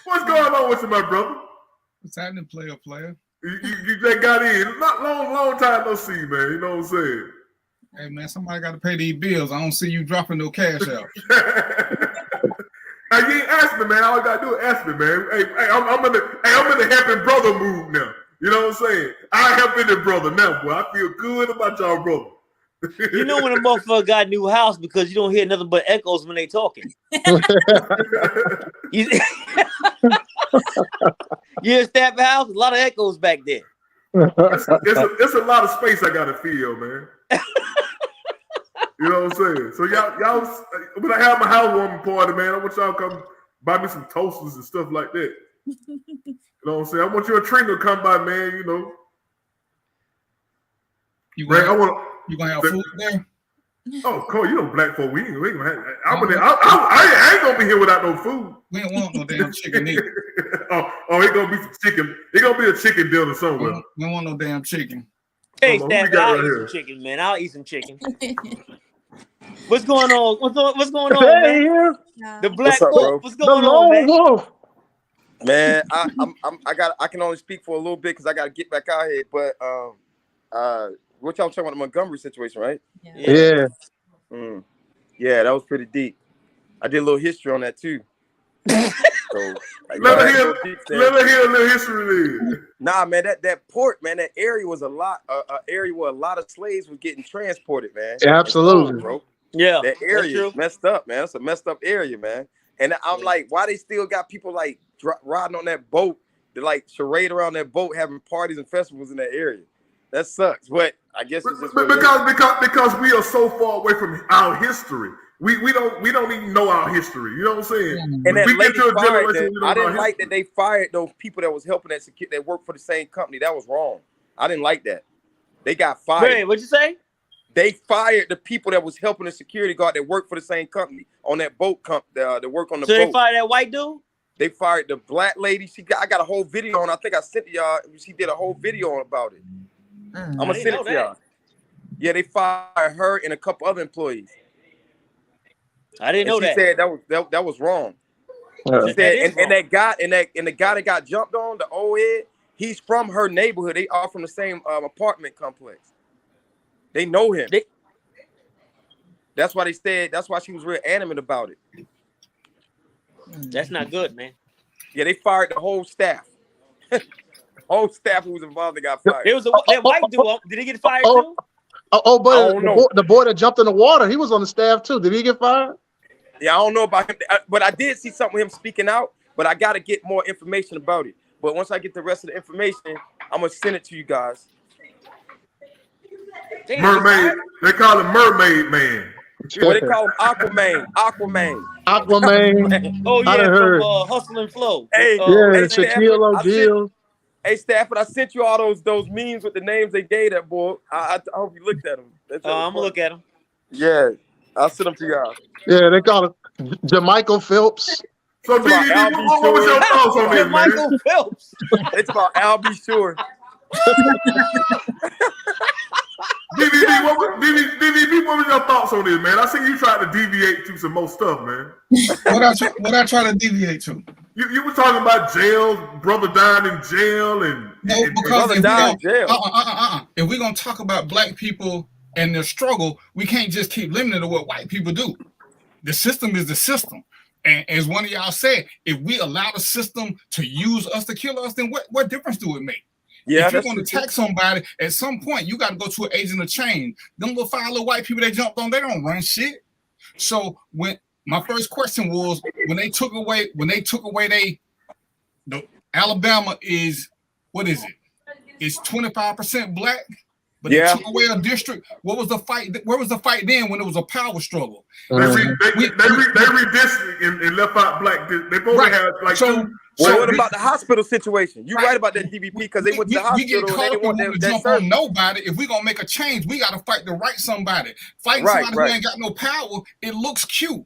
What's going on with you, my brother? What's happening, player? You just got in. Not long time no see, man. You know what I'm saying? Hey man, somebody got to pay these bills. I don't see you dropping no cash out. Hey, you ain't ask me, man. All you gotta do is ask me, man. Hey, I'm in the helping brother mood now. You know what I'm saying? I helping the brother now, boy. I feel good about y'all, brother. You know when a motherfucker got a new house because you don't hear nothing but echoes when they talking. You in Stafford House? A lot of echoes back there. It's a lot of space I gotta feel, man. You know what I'm saying? So y'all, when I have my housewarming party, man, I want y'all to come buy me some toasters and stuff like that. You know what I'm saying? I want you and Trina to come by, man. You know. You gonna have food there? Oh, Cole, you know black folk. We ain't gonna have. I ain't gonna be here without no food. We don't want no damn chicken either. It's gonna be some chicken. It's gonna be a chicken dinner somewhere. We don't want no damn chicken. Hey, Stafford, I'll eat some chicken, man. I'll eat some chicken. What's going on? What's going on, man? The Black What's up, Wolf. bro? What's going on, man? Wolf. Man, I can only speak for a little bit because I got to get back out here. But what y'all talking about the Montgomery situation, right? Yeah. Yeah, that was pretty deep. I did a little history on that too. So, let me hear a little history there. Nah, man, that port, man, that area was a area where a lot of slaves were getting transported, man. Absolutely, bro. Yeah, that area is messed up, man. It's a messed up area, man. And I'm like, why they still got people like riding on that boat to like charade around that boat, having parties and festivals in that area? That sucks. But I guess it's just because we are so far away from our history. We don't even know our history. You know what I'm saying? And that we lady get to a fired generation. I didn't like that they fired those people that was helping that worked for the same company. That was wrong. I didn't like that. They got fired. Wait, what'd you say? They fired the people that was helping the security guard that worked for the same company on that boat that work on the boat. So they fired that white dude? They fired the black lady. I got a whole video on. I think I sent it y'all. She did a whole video about it. I'm gonna send it to y'all. Yeah, they fired her and a couple other employees. I didn't know that. She said that was wrong. She said, and that guy and the guy that got jumped on, the old head, he's from her neighborhood. They are from the same apartment complex. They know him. That's why they said. That's why she was real animate about it. That's not good, man. Yeah, they fired the whole staff. Whole staff who was involved, they got fired. It was that white dude. Did he get fired too? But the boy that jumped in the water, he was on the staff too. Did he get fired? Yeah, I don't know about him, but I did see something with him speaking out. But I got to get more information about it. But once I get the rest of the information, I'm gonna send it to you guys. Mermaid. They call him Mermaid Man. What they call him? Aquaman. Oh yeah, from Hustle and Flow. Hey, Shaquille O'Neal. Hey, Stafford, I sent you all those memes with the names they gave that boy. I hope you looked at them. I'm gonna look at them. Yeah, I'll send them to y'all. Yeah, they call it Jamichael Phelps. So, what was your thoughts on this, man? Jamichael Phelps. It's about Al B. Sure. DVB, what was your thoughts on this, man? I see you tried to deviate to some more stuff, man. What I try to deviate to? You were talking about jail, brother died in jail, and because if we're gonna talk about black people and their struggle, we can't just keep limited to what white people do. The system is the system. And as one of y'all said, if we allow the system to use us to kill us, then what difference do it make? Yeah, if you're going to attack somebody, at some point you got to go to an agent of change. Them little 5 little white people they jumped on, they don't run shit. So when my first question was, when they took away the Alabama is, what is it? It's 25% black. But they took away a district. What was the fight? Where was the fight then when it was a power struggle? They redistricted and left out black. They both had like two. So what about the hospital situation? You're right about that, DVP, because they went to the hospital and they didn't want to jump on nobody. If we're gonna make a change, we gotta fight to right somebody. Fighting somebody who ain't got no power, it looks cute.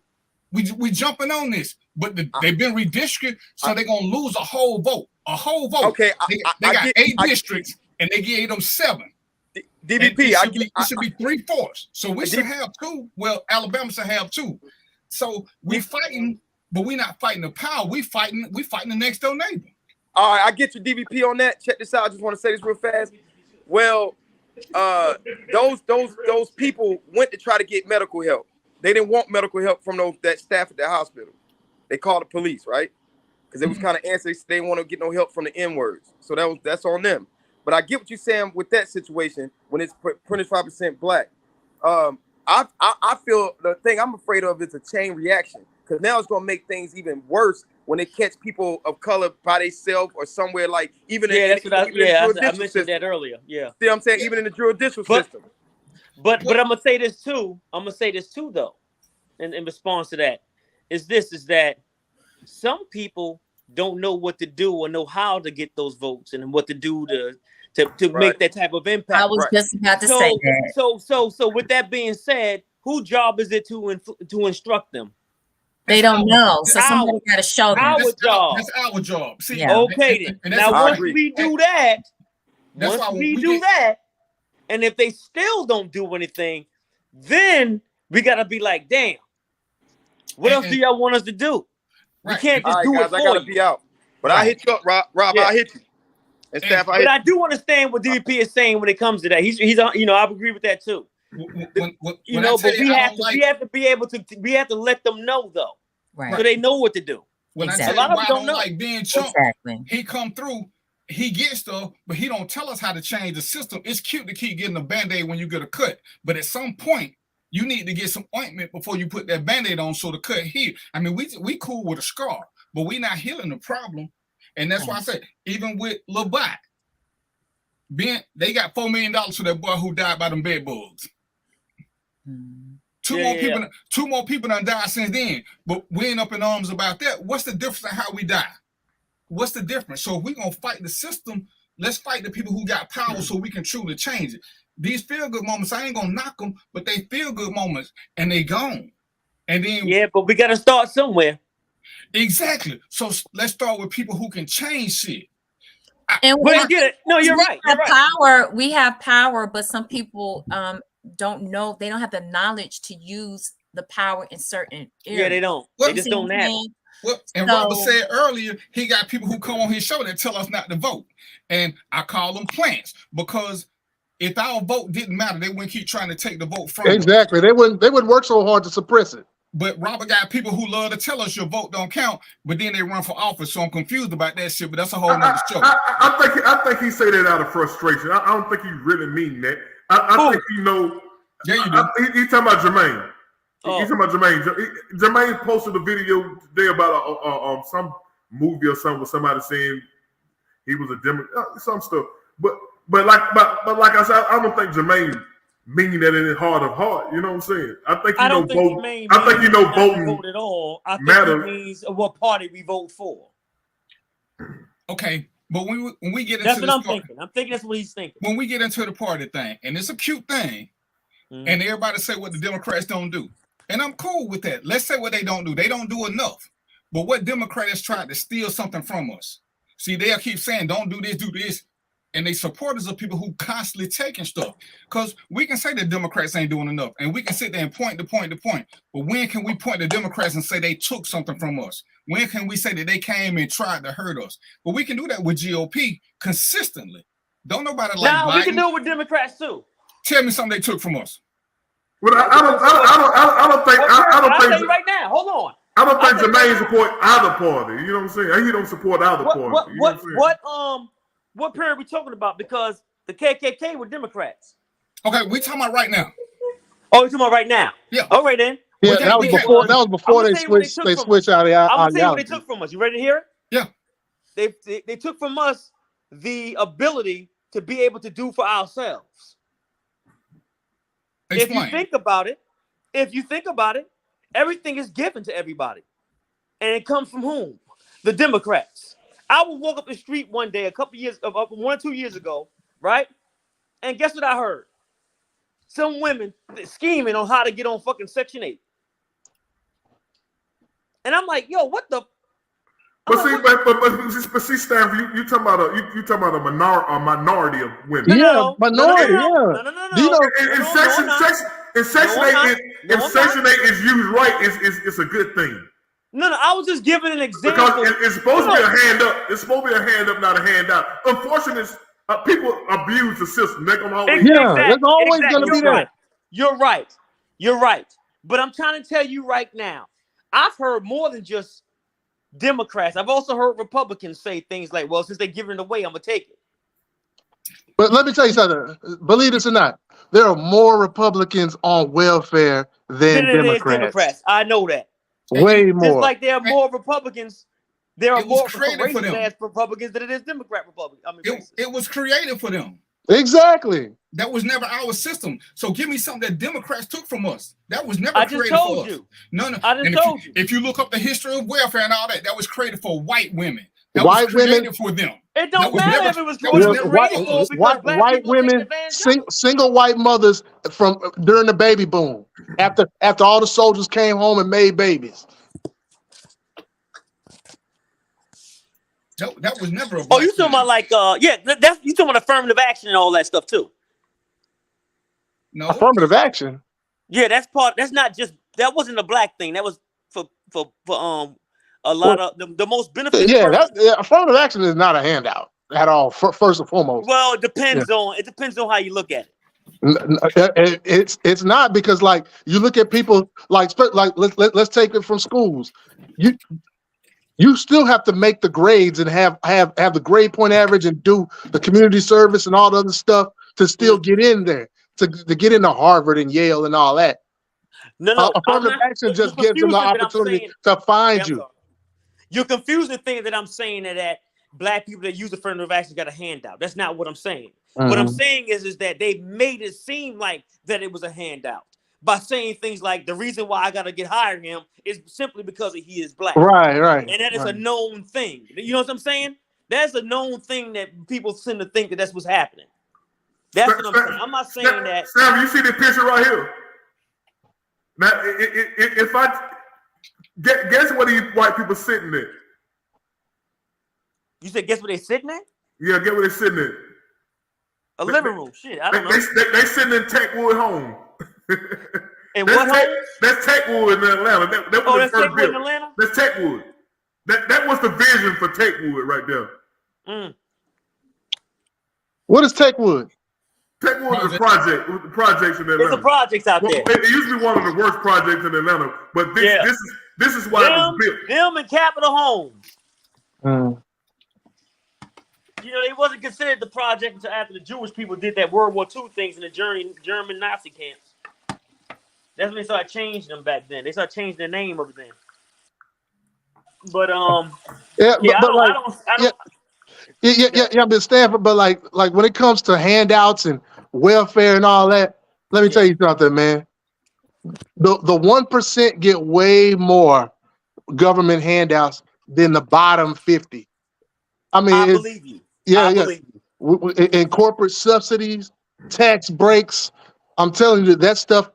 We jumping on this, but they've been redistricted, so they're gonna lose a whole vote. A whole vote. Okay, they got 8 districts and they gave them 7. DVP, it should be 3/4. So we should have 2. Well, Alabama should have 2. So we fighting, but we're not fighting the power. We fighting the next door neighbor. All right, I get your DVP on that. Check this out. I just want to say this real fast. Well, those people went to try to get medical help. They didn't want medical help from that staff at the hospital. They called the police, right? Because it was kind of answer. They didn't want to get no help from the N-words. So that's on them. But I get what you're saying with that situation when it's 25% black. I feel the thing I'm afraid of is a chain reaction, because now it's going to make things even worse when they catch people of color by themselves or somewhere like even I mentioned that earlier. Yeah, see what I'm saying? Even in the judicial system. But I'm gonna say this too. Though, in response to that, is that some people don't know what to do or know how to get those votes and what to do to make that type of impact. I was just about to say that. So with that being said, whose job is it to instruct them? They don't know, so somebody got to show them. Our job. That's our job. See, okay then. Now once we do that, and if they still don't do anything, then we gotta be like, damn, what else do y'all want us to do? We can't just do it for I gotta you. be out. But I hit you up, Rob. I'll hit you. And Staff, but I do understand what DVP is saying when it comes to that. He's you know, I agree with that too. But we have to be able to let them know though, so they know what to do. When I tell you why I don't like being Trump, he come through, he gets stuff, but he don't tell us how to change the system. It's cute to keep getting a Band-Aid when you get a cut, but at some point, you need to get some ointment before you put that Band-Aid on so the cut heal. I mean, we cool with a scar, but we not healing the problem. And that's why I said, even with Lil Bot, they got $4 million for that boy who died by them bed bugs. Two more people done died since then, but we ain't up in arms about that. What's the difference in how we die? What's the difference? So if we're gonna fight the system, let's fight the people who got power so we can truly change it. These feel-good moments, I ain't gonna knock them, but they feel-good moments and they gone. And then but we gotta start somewhere. Exactly. So let's start with people who can change shit. And no, you're right. We have power, but some people don't know. They don't have the knowledge to use the power in certain areas. Yeah, they don't. They just don't have it. Well, and Robert said earlier, he got people who come on his show that tell us not to vote. And I call them plants, because if our vote didn't matter, they wouldn't keep trying to take the vote from us. Exactly. They wouldn't work so hard to suppress it. But Robert got people who love to tell us your vote don't count, but then they run for office. So I'm confused about that shit, but that's a whole nother show. I think he say that out of frustration. I don't think he really mean that. I think he know. Yeah, you do. He's talking about Jermaine. He's talking about Jermaine. Jermaine posted a video today about some movie or something with somebody saying he was a Democrat, some stuff. But like I said, I don't think Jermaine meaning that in his heart of heart. You know what I'm saying? I think you know voting. I think you know voting vote at all. I think matters. it means what party we vote for. Okay, but when we get into that's what I'm thinking. I'm thinking that's what he's thinking. When we get into the party thing, and it's a cute thing, and everybody say what the Democrats don't do, and I'm cool with that. Let's say what they don't do. They don't do enough. But what Democrats tried to steal something from us. See, they'll keep saying, don't do this, do this. And they supporters of people who constantly taking stuff. Because we can say the Democrats ain't doing enough. And we can sit there and point to point to point. But when can we point to Democrats and say they took something from us? When can we say that they came and tried to hurt us? But we can do that with GOP consistently. Don't nobody like Biden. We can do it with Democrats too. Tell me something they took from us. Well, I don't think. I'll tell you right now. Hold on. I don't think Jermaine support either party. You know what I'm saying? He don't support either party. What period we talking about? Because the KKK were Democrats. Okay, we talking about right now. Oh, we talking about right now? Yeah. All right then. Yeah, that was before they switched. They switched out of the. I'm gonna tell you what they took from us. You ready to hear it? Yeah. They took from us the ability to be able to do for ourselves. Explain. If you think about it, everything is given to everybody, and it comes from whom? The Democrats. I would walk up the street one day, 1 or 2 years ago, right? And guess what I heard? Some women scheming on how to get on fucking Section 8. And I'm like, yo, what the? But see, Stanford, you talking about a minority of women. Minority. No. If Section 8 is used right, it's a good thing. No, I was just giving an example. Because it's supposed to be a hand up. It's supposed to be a hand up, not a hand out. Unfortunately, people abuse the system. They're gonna always. There's always gonna be that. You're right. But I'm trying to tell you right now, I've heard more than just Democrats. I've also heard Republicans say things like, "Well, since they're giving it away, I'm gonna take it." But let me tell you something. Believe this or not, there are more Republicans on welfare than Democrats. I know that. Way more. Just like there are more Republicans, there are more racist-ass Republicans than it is Democrat Republicans. It was created for them. Exactly. That was never our system. So give me something that Democrats took from us. That was never created for us. No. I just told you. If you look up the history of welfare and all that, that was created for white women. That white was created women for them. It don't matter if it was created for white women, single white mothers from during the baby boom. After all the soldiers came home and made babies. That was never a you talking about like that's you talking about affirmative action and all that stuff too. No. Affirmative action. Yeah, that's part. That wasn't a black thing. That was for a lot of the most benefits. Affirmative action is not a handout at all. First and foremost. Well, it depends on how you look at it. It's not, because like you look at people like let's take it from schools. You still have to make the grades and have the grade point average and do the community service and all the other stuff to still get in there, to get into Harvard and Yale and all that. No, affirmative action just gives them the opportunity to find you. You're confusing things that I'm saying that black people that use affirmative action got a handout. That's not what I'm saying. What I'm saying is that they made it seem like that it was a handout by saying things like the reason why I got to get hired him is simply because he is black. Right. And that is a known thing. You know what I'm saying? That's a known thing that people tend to think that that's what's happening. That's what I'm saying. I'm not saying that. Sam, you see the picture right here? Now, if I guess what these white people sitting there? You said guess what they sitting at? Yeah, guess what they sitting at? A living room. Shit, I don't know. They sitting in Techwood home. And what home? That's Techwood in Atlanta. That was that's Techwood in Atlanta? That's Techwood. That was the vision for Techwood right there. What is Techwood? Techwood is a project. The projects in Atlanta. There's a projects out there. It used to be one of the worst projects in Atlanta, but this is why it was built. Them and Capitol Homes. You know, they wasn't considered the project until after the Jewish people did that World War II things in the German Nazi camps. That's when they started changing them back then. They started changing the name of it then. But I'm in Stanford, but like when it comes to handouts and welfare and all that, let me tell you something, man. The 1% get way more government handouts than the bottom 50. I mean, I believe you. In corporate subsidies, tax breaks, I'm telling you, that stuff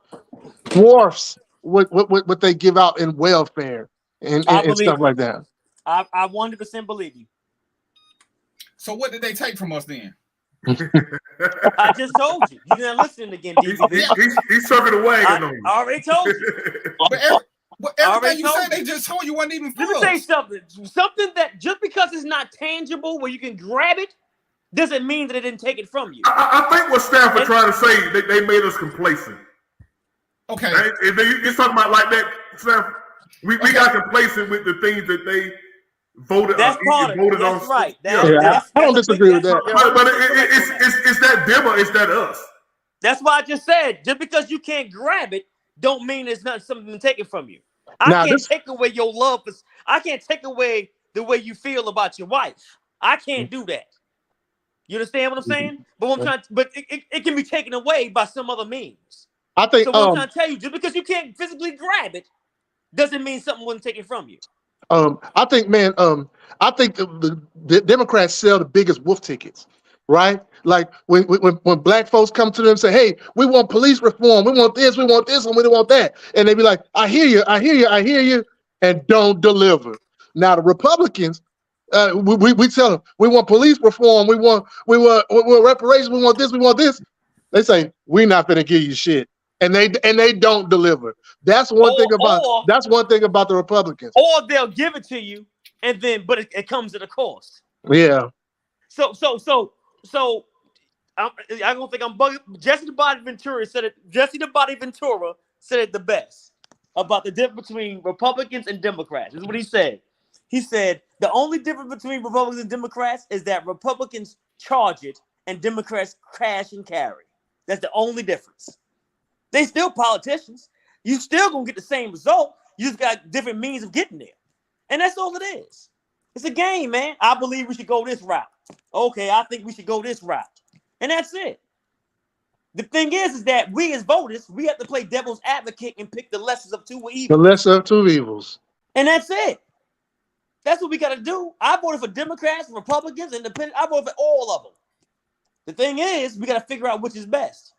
dwarfs what they give out in welfare and stuff like that. I 100% believe you. So what did they take from us then? I just told you. You didn't listen again, DVD. He's circling the wagon on you. I already told you. Everything you said, they just told you wasn't even for Let me say something. Something that just because it's not tangible, where you can grab it, doesn't mean that it didn't take it from you. I think what Stanford trying to say, they made us complacent. Okay. Right? If you're talking about like that, Stanford, we got complacent with the things that they voted. That's part of it. That's right. I don't disagree with that. But it's that them or it's that us. That's why I just said, just because you can't grab it, don't mean there's not something taken from you. I can't take away your love. I can't take away the way you feel about your wife. I can't do that. You understand what I'm saying? But it can be taken away by some other means. I think. So what I'm trying to tell you, just because you can't physically grab it, doesn't mean something wasn't taken from you. I think, man. I think the Democrats sell the biggest wolf tickets, right? Like when black folks come to them and say, "Hey, we want police reform. We want this. We want this, and we don't want that," and they be like, "I hear you. I hear you. I hear you," and don't deliver. Now the Republicans, we tell them we want police reform. We want reparations. We want this. We want this. They say we're not going to give you shit, and they don't deliver. That's one thing about the Republicans. Or they'll give it to you, but it comes at a cost. Yeah. So I don't think I'm bugging. Jesse the Body Ventura said it the best about the difference between Republicans and Democrats. This is what he said. He said the only difference between Republicans and Democrats is that Republicans charge it and Democrats cash and carry. That's the only difference. They still politicians. You still gonna get the same result. You just got different means of getting there. And that's all it is. It's a game, man. I believe we should go this route. Okay, I think we should go this route. And that's it. The thing is that we as voters, we have to play devil's advocate and pick the lessers of two evils. The lesser of two evils. And that's it. That's what we got to do. I voted for Democrats, Republicans, Independents. I voted for all of them. The thing is, we got to figure out which is best.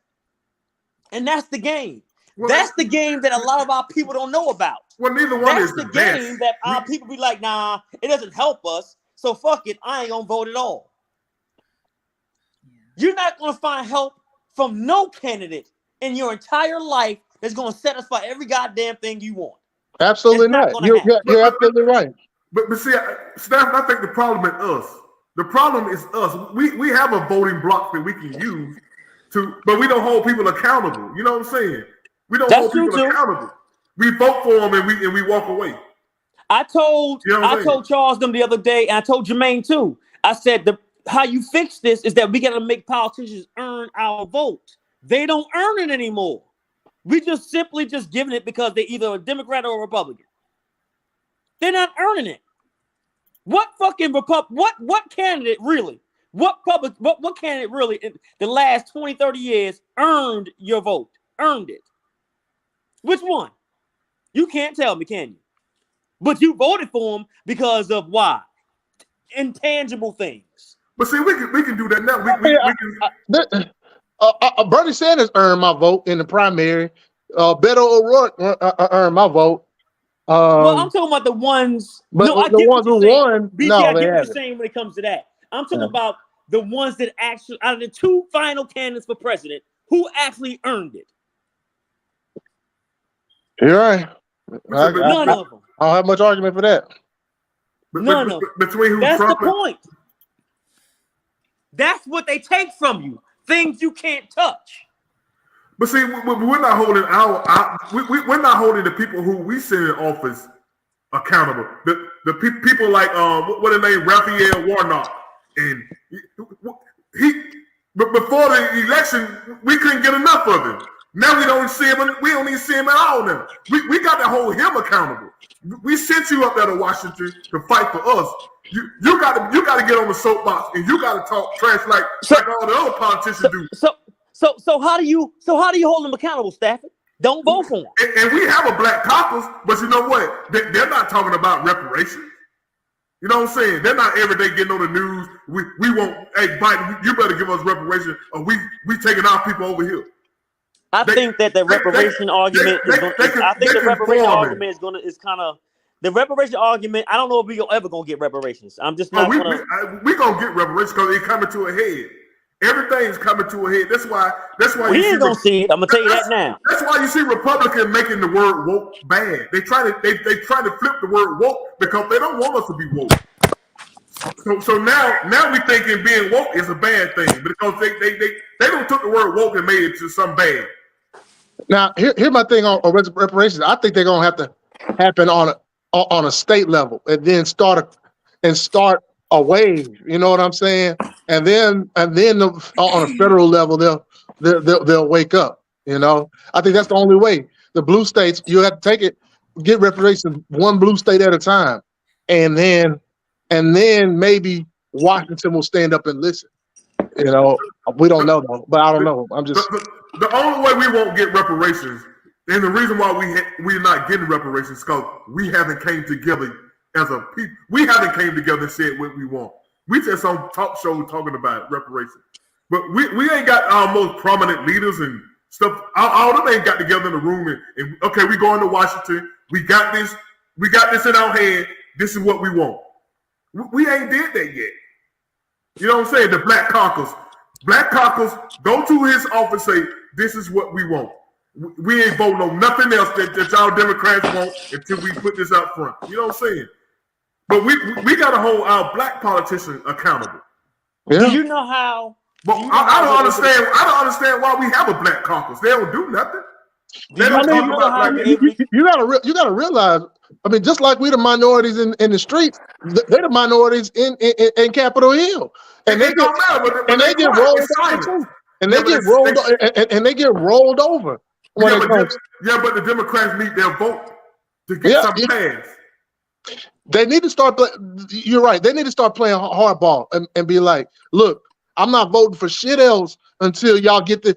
And that's the game. That's the game that a lot of our people don't know about. Well, neither one is the best. Game that our people be like, nah, it doesn't help us. So fuck it, I ain't gonna vote at all. You're not gonna find help from no candidate in your entire life that's going to satisfy every goddamn thing you want. Absolutely It's not not. gonna happen. You're absolutely right. But see, Steph, I think the problem is us. The problem is us. We have a voting block that we can use but we don't hold people accountable. You know what I'm saying? We don't hold people accountable. We vote for them and we walk away. I told Charles them the other day, and I told Jermaine too. I said how you fix this is that we got to make politicians earn our vote. They don't earn it anymore. We just simply giving it because they're either a Democrat or a Republican. They're not earning it. What fucking what candidate really? What candidate really in the last 20, 30 years earned your vote? Earned it? Which one? You can't tell me, can you? But you voted for him because of why? Intangible things. But see, we can do that now. Bernie Sanders earned my vote in the primary. Beto O'Rourke earned my vote. Well, I'm talking about the ones. But no, I the get ones what who you're saying. won, BT, no, I they get what you're haven't. saying when it comes to that. I'm talking about the ones that actually, out of the two final candidates for president, who actually earned it. You're right. None of them. I don't have much argument for that. None of them. That's the point. That's what they take from you. Things you can't touch. But see, we're not holding we're not holding the people who we send in office accountable. The people like what are they name, Raphael Warnock, and but before the election we couldn't get enough of him. Now we don't see him. We don't even see him at all now. We got to hold him accountable. We sent you up there to Washington to fight for us. You got to get on the soapbox and you got to talk trash like all the other politicians do. So how do you hold them accountable, Stafford? Don't vote for them. And we have a black caucus, but you know what? They're not talking about reparations. You know what I'm saying? They're not every day getting on the news. We want, hey, Biden, you better give us reparations, or we taking our people over here. I think that the reparation argument is going. I think the reparation argument is kind of the reparation argument. I don't know if we ever gonna get reparations. I'm just not gonna. We gonna get reparations because it's coming to a head. Everything's coming to a head. That's why. We ain't gonna see it. I'm gonna tell you that now. That's why you see Republicans making the word woke bad. They try to flip the word woke because they don't want us to be woke. So now we thinking being woke is a bad thing because they don't took the word woke and made it to something bad. Now, here's my thing on reparations. I think they're gonna have to happen on a state level and then start a wave. You know what I'm saying? And then on a federal level, they'll wake up. You know, I think that's the only way. The blue states, you have to take it, get reparations one blue state at a time, and then maybe Washington will stand up and listen. You know, we don't know though, but I don't know. I'm just. The only way we won't get reparations, and the reason why we're not getting reparations, is because we haven't came together as a people. We haven't came together and said what we want. We just on talk show talking about reparations, but we ain't got our most prominent leaders and stuff. All them ain't got together in the room and okay, we going to Washington. We got this in our hand. This is what we want. We ain't did that yet. You know what I'm saying? The Black Caucus go to his office, say, this is what we want. We ain't voting on nothing else that y'all Democrats want until we put this out front. You know what I'm saying? But we got to hold our black politicians accountable. Yeah. Do you know how? But I don't understand. I don't understand why we have a black caucus. They don't do nothing. They don't talk about black people. You gotta realize. I mean, just like we the minorities in the streets, they're the minorities in Capitol Hill, and they get rolled over too. And they get rolled over. But the Democrats need their vote to get something passed. They need to start. You're right. They need to start playing hardball and be like, look, I'm not voting for shit else until y'all get this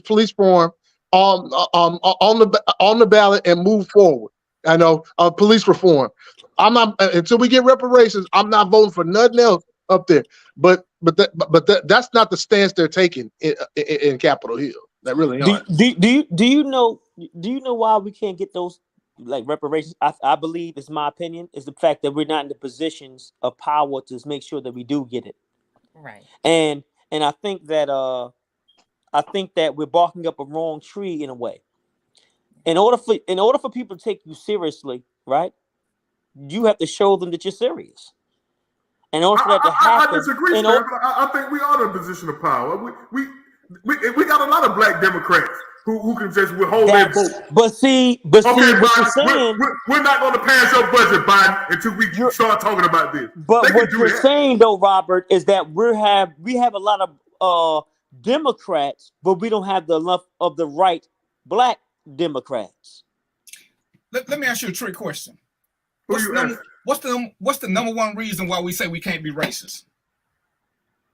police reform on the ballot and move forward. I know police reform. I'm not until we get reparations. I'm not voting for nothing else up there. But that's not the stance they're taking in Capitol Hill. That really aren't. Do you know why we can't get those like reparations? I believe, it's my opinion, is the fact that we're not in the positions of power to make sure that we do get it. Right. And I think that I think that we're barking up a wrong tree in a way. In order for people to take you seriously, right? You have to show them that you're serious. In order for that to happen, I disagree, man. I think we are in a position of power. We got a lot of black Democrats who can just withhold their vote. But see, what you're saying, we're not going to pass your budget, Biden, until we start talking about this. But what you're saying, though, Robert, is that we have a lot of Democrats, but we don't have enough of the right black Democrats. Let me ask you a trick question. What's the number one reason why we say we can't be racist?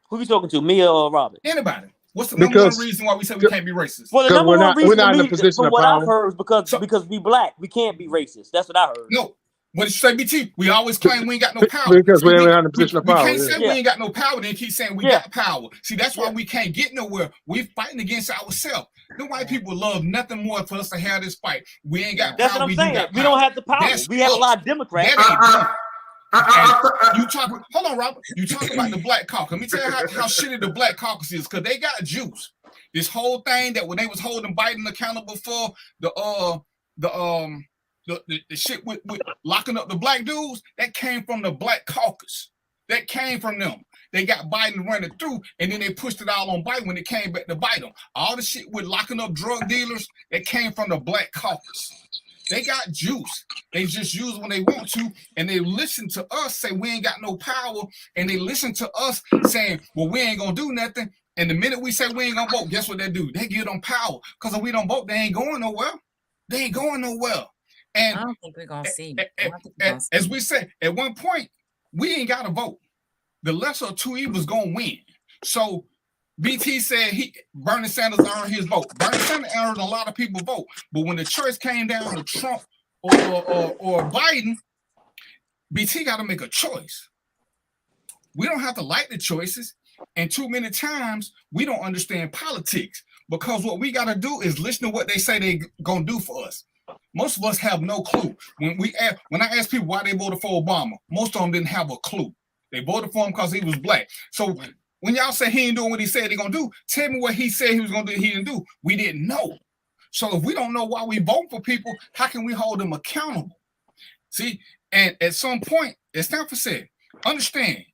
Who you talking to, me or Robert? Anybody. What's the number one reason why we say we can't be racist? Well, the number one reason we're not in a position of power. I've heard is because we black, we can't be racist. That's what I heard. No. What did you say, BT? We always claim we ain't got no power. Because we're not in a position of power. We can't say we ain't got no power, then keep saying we got power. See, that's why we can't get nowhere. We're fighting against ourselves. The white people love nothing more for us to have this fight. We ain't got power. That's what I'm saying. We don't have the power. We have a lot of Democrats. You talk. Hold on, Robert. You talk about the Black Caucus. Let me tell you how shitty the Black Caucus is, because they got juice. This whole thing that when they was holding Biden accountable for the shit with locking up the black dudes, that came from the Black Caucus. That came from them. They got Biden running through, and then they pushed it all on Biden when it came back to bite them. All the shit with locking up drug dealers, that came from the Black Caucus. They got juice. They just use it when they want to, and they listen to us say we ain't got no power, and they listen to us saying, well, we ain't gonna do nothing. And the minute we say we ain't gonna vote, guess what they do? They give them power. Because if we don't vote, they ain't going nowhere. They ain't going nowhere. And I don't think we're gonna see. As we said, at one point, we ain't got to vote. The lesser of two evils gonna win. So BT said Bernie Sanders earned his vote. Bernie Sanders earned a lot of people vote. But when the choice came down to Trump or Biden, BT got to make a choice. We don't have to like the choices. And too many times we don't understand politics, because what we got to do is listen to what they say they gonna do for us. Most of us have no clue. When I ask people why they voted for Obama, most of them didn't have a clue. They voted for him because he was black. So when y'all say he ain't doing what he said he gonna do, tell me what he said he was gonna do. He didn't do. We didn't know. So if we don't know why we vote for people, how can we hold them accountable? See, and at some point, as Stanford said, understand.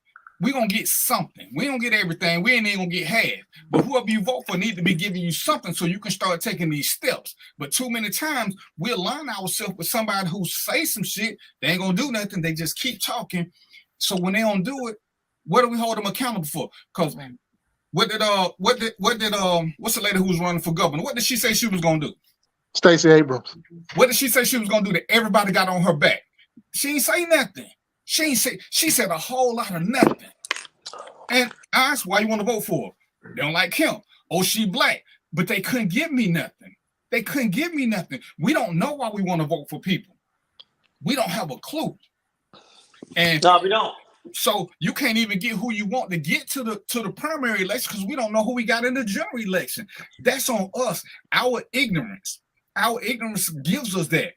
We're going to get something. We don't get everything. We ain't even going to get half. But whoever you vote for need to be giving you something so you can start taking these steps. But too many times we align ourselves with somebody who say some shit. They ain't going to do nothing. They just keep talking. So when they don't do it, what do we hold them accountable for? Because what's the lady who was running for governor? What did she say she was going to do? Stacey Abrams. What did she say she was going to do that everybody got on her back? She ain't say nothing. She said a whole lot of nothing. And I asked, why you want to vote for her? They don't like him. Oh, she black. But they couldn't give me nothing. They couldn't give me nothing. We don't know why we want to vote for people. We don't have a clue. And no, we don't. So you can't even get who you want to get to the primary election, because we don't know who we got in the general election. That's on us. Our ignorance gives us that.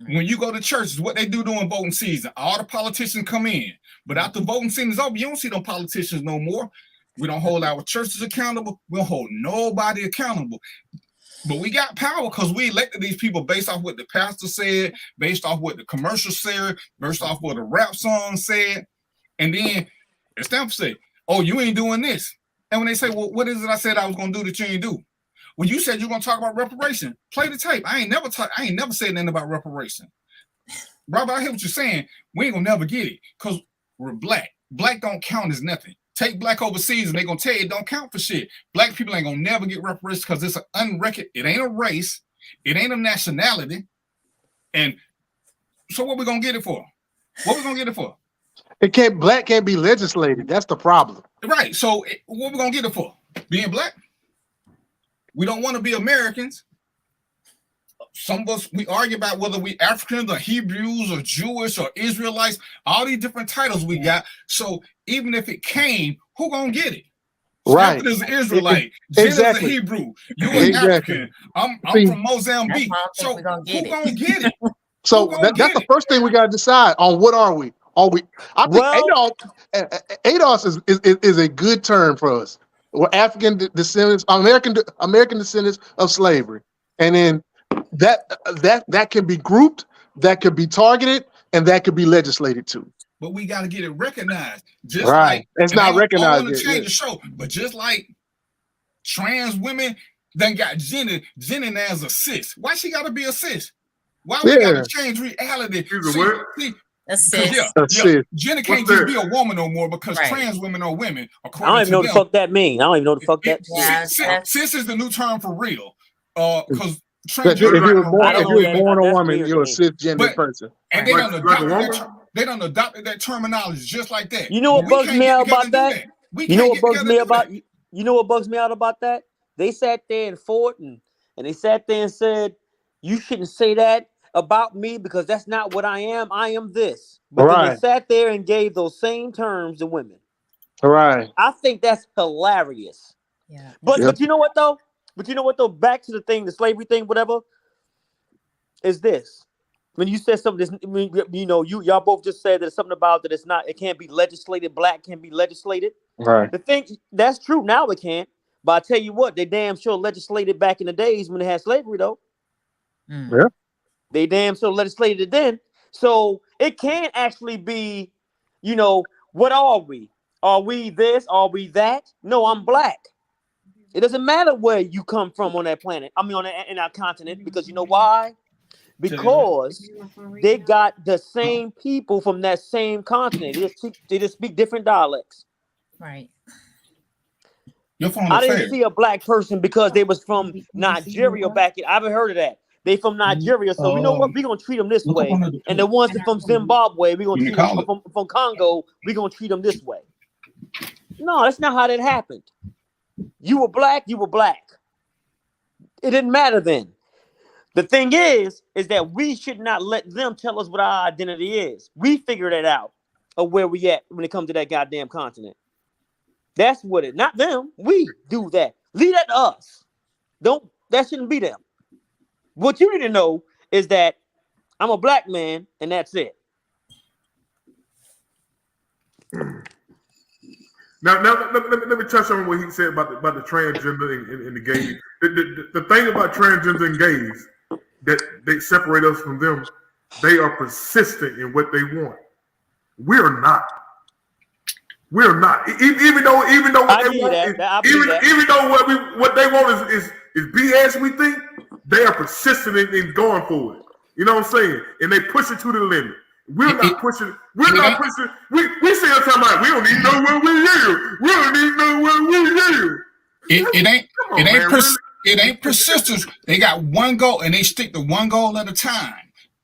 When you go to churches, what they do during voting season, all the politicians come in. But after voting season is over, you don't see them politicians no more. We don't hold our churches accountable. We don't hold nobody accountable. But we got power because we elected these people based off what the pastor said, based off what the commercial said, based off what the rap song said. And then it's Stanford say, oh, you ain't doing this. And when they say, well, what is it I said I was going to do that you ain't do? Well, you said you're gonna talk about reparation. Play the tape. I ain't never said nothing about reparation. Robert, I hear what you're saying. We ain't gonna never get it because we're black. Black don't count as nothing. Take black overseas and they gonna tell you it don't count for shit. Black people ain't gonna never get reparations because it's an unrecognized. It ain't a race. It ain't a nationality. And so what we gonna get it for? What we gonna get it for? Black can't be legislated. That's the problem. Right. So what we gonna get it for? Being black? We don't want to be Americans. Some of us, we argue about whether we Africans or Hebrews or Jewish or Israelites, all these different titles we got. So even if it came, who gonna get it? Right. Stanford is an Israelite. Jen is a Hebrew. You're an African. I'm from Mozambique. So who gonna get it? So that's the first thing we gotta decide on. What are we? I think ADOS is a good term for us. were African descendants, American descendants of slavery, and then that can be grouped, that could be targeted, and that could be legislated to. But we got to get it recognized. Just Right. like It's not recognized I want to yet, change yeah. the show, but just like trans women then got Jenny as a cis. Why she got to be a cis? Why we got to change reality? Jenny can't just be a woman no more because trans women are women. I don't even know what the fuck that means. I don't even know what the fuck that means. Cis is the new term for real. Because if you were born a woman, you're a cisgender person. And they done adopted that terminology just like that. You know what bugs me out about that? You know what bugs me about? You know what bugs me out about that? They sat there and fought and they sat there and said, "You shouldn't say that about me because that's not what I am. I am this." But then they sat there and gave those same terms to women. Right. I think that's hilarious. Yeah. But you know what though? Back to the thing, the slavery thing, whatever. Is this when you said something? Y'all both just said that something about that it's not. It can't be legislated. Black can be legislated. Right. The thing that's true now. It can't. But I tell you what, they damn sure legislated back in the days when they had slavery, though. Yeah. They damn sure legislated it then. So it can actually be, what are we? Are we this? Are we that? No, I'm black. It doesn't matter where you come from on that planet. I mean, in our continent, because you know why? Because they got the same people from that same continent. They just speak different dialects. Right. I didn't see a black person because they was from Nigeria back in. I haven't heard of that. They from Nigeria, so you know what? We're gonna treat them this way. And the ones that from Zimbabwe, we're gonna treat them from Congo. We're gonna treat them this way. No, that's not how that happened. You were black. You were black. It didn't matter then. The thing is that we should not let them tell us what our identity is. We figure that out of where we at when it comes to that goddamn continent. That's what it, not them. We do that. Leave that to us. That shouldn't be them. What you need to know is that I'm a black man and that's it. Now let me touch on what he said about the transgender and the gays. The thing about transgender and gays that they separate us from them, they are persistent in what they want. We're not. We're not. Even though what they want what they want is BS, we think they are persistent in going for it. You know what I'm saying? And they push it to the limit. We're not pushing. We see us talking about we don't even know what we hear. We don't even know what we hear. It ain't persistence. They got one goal and they stick to one goal at a time.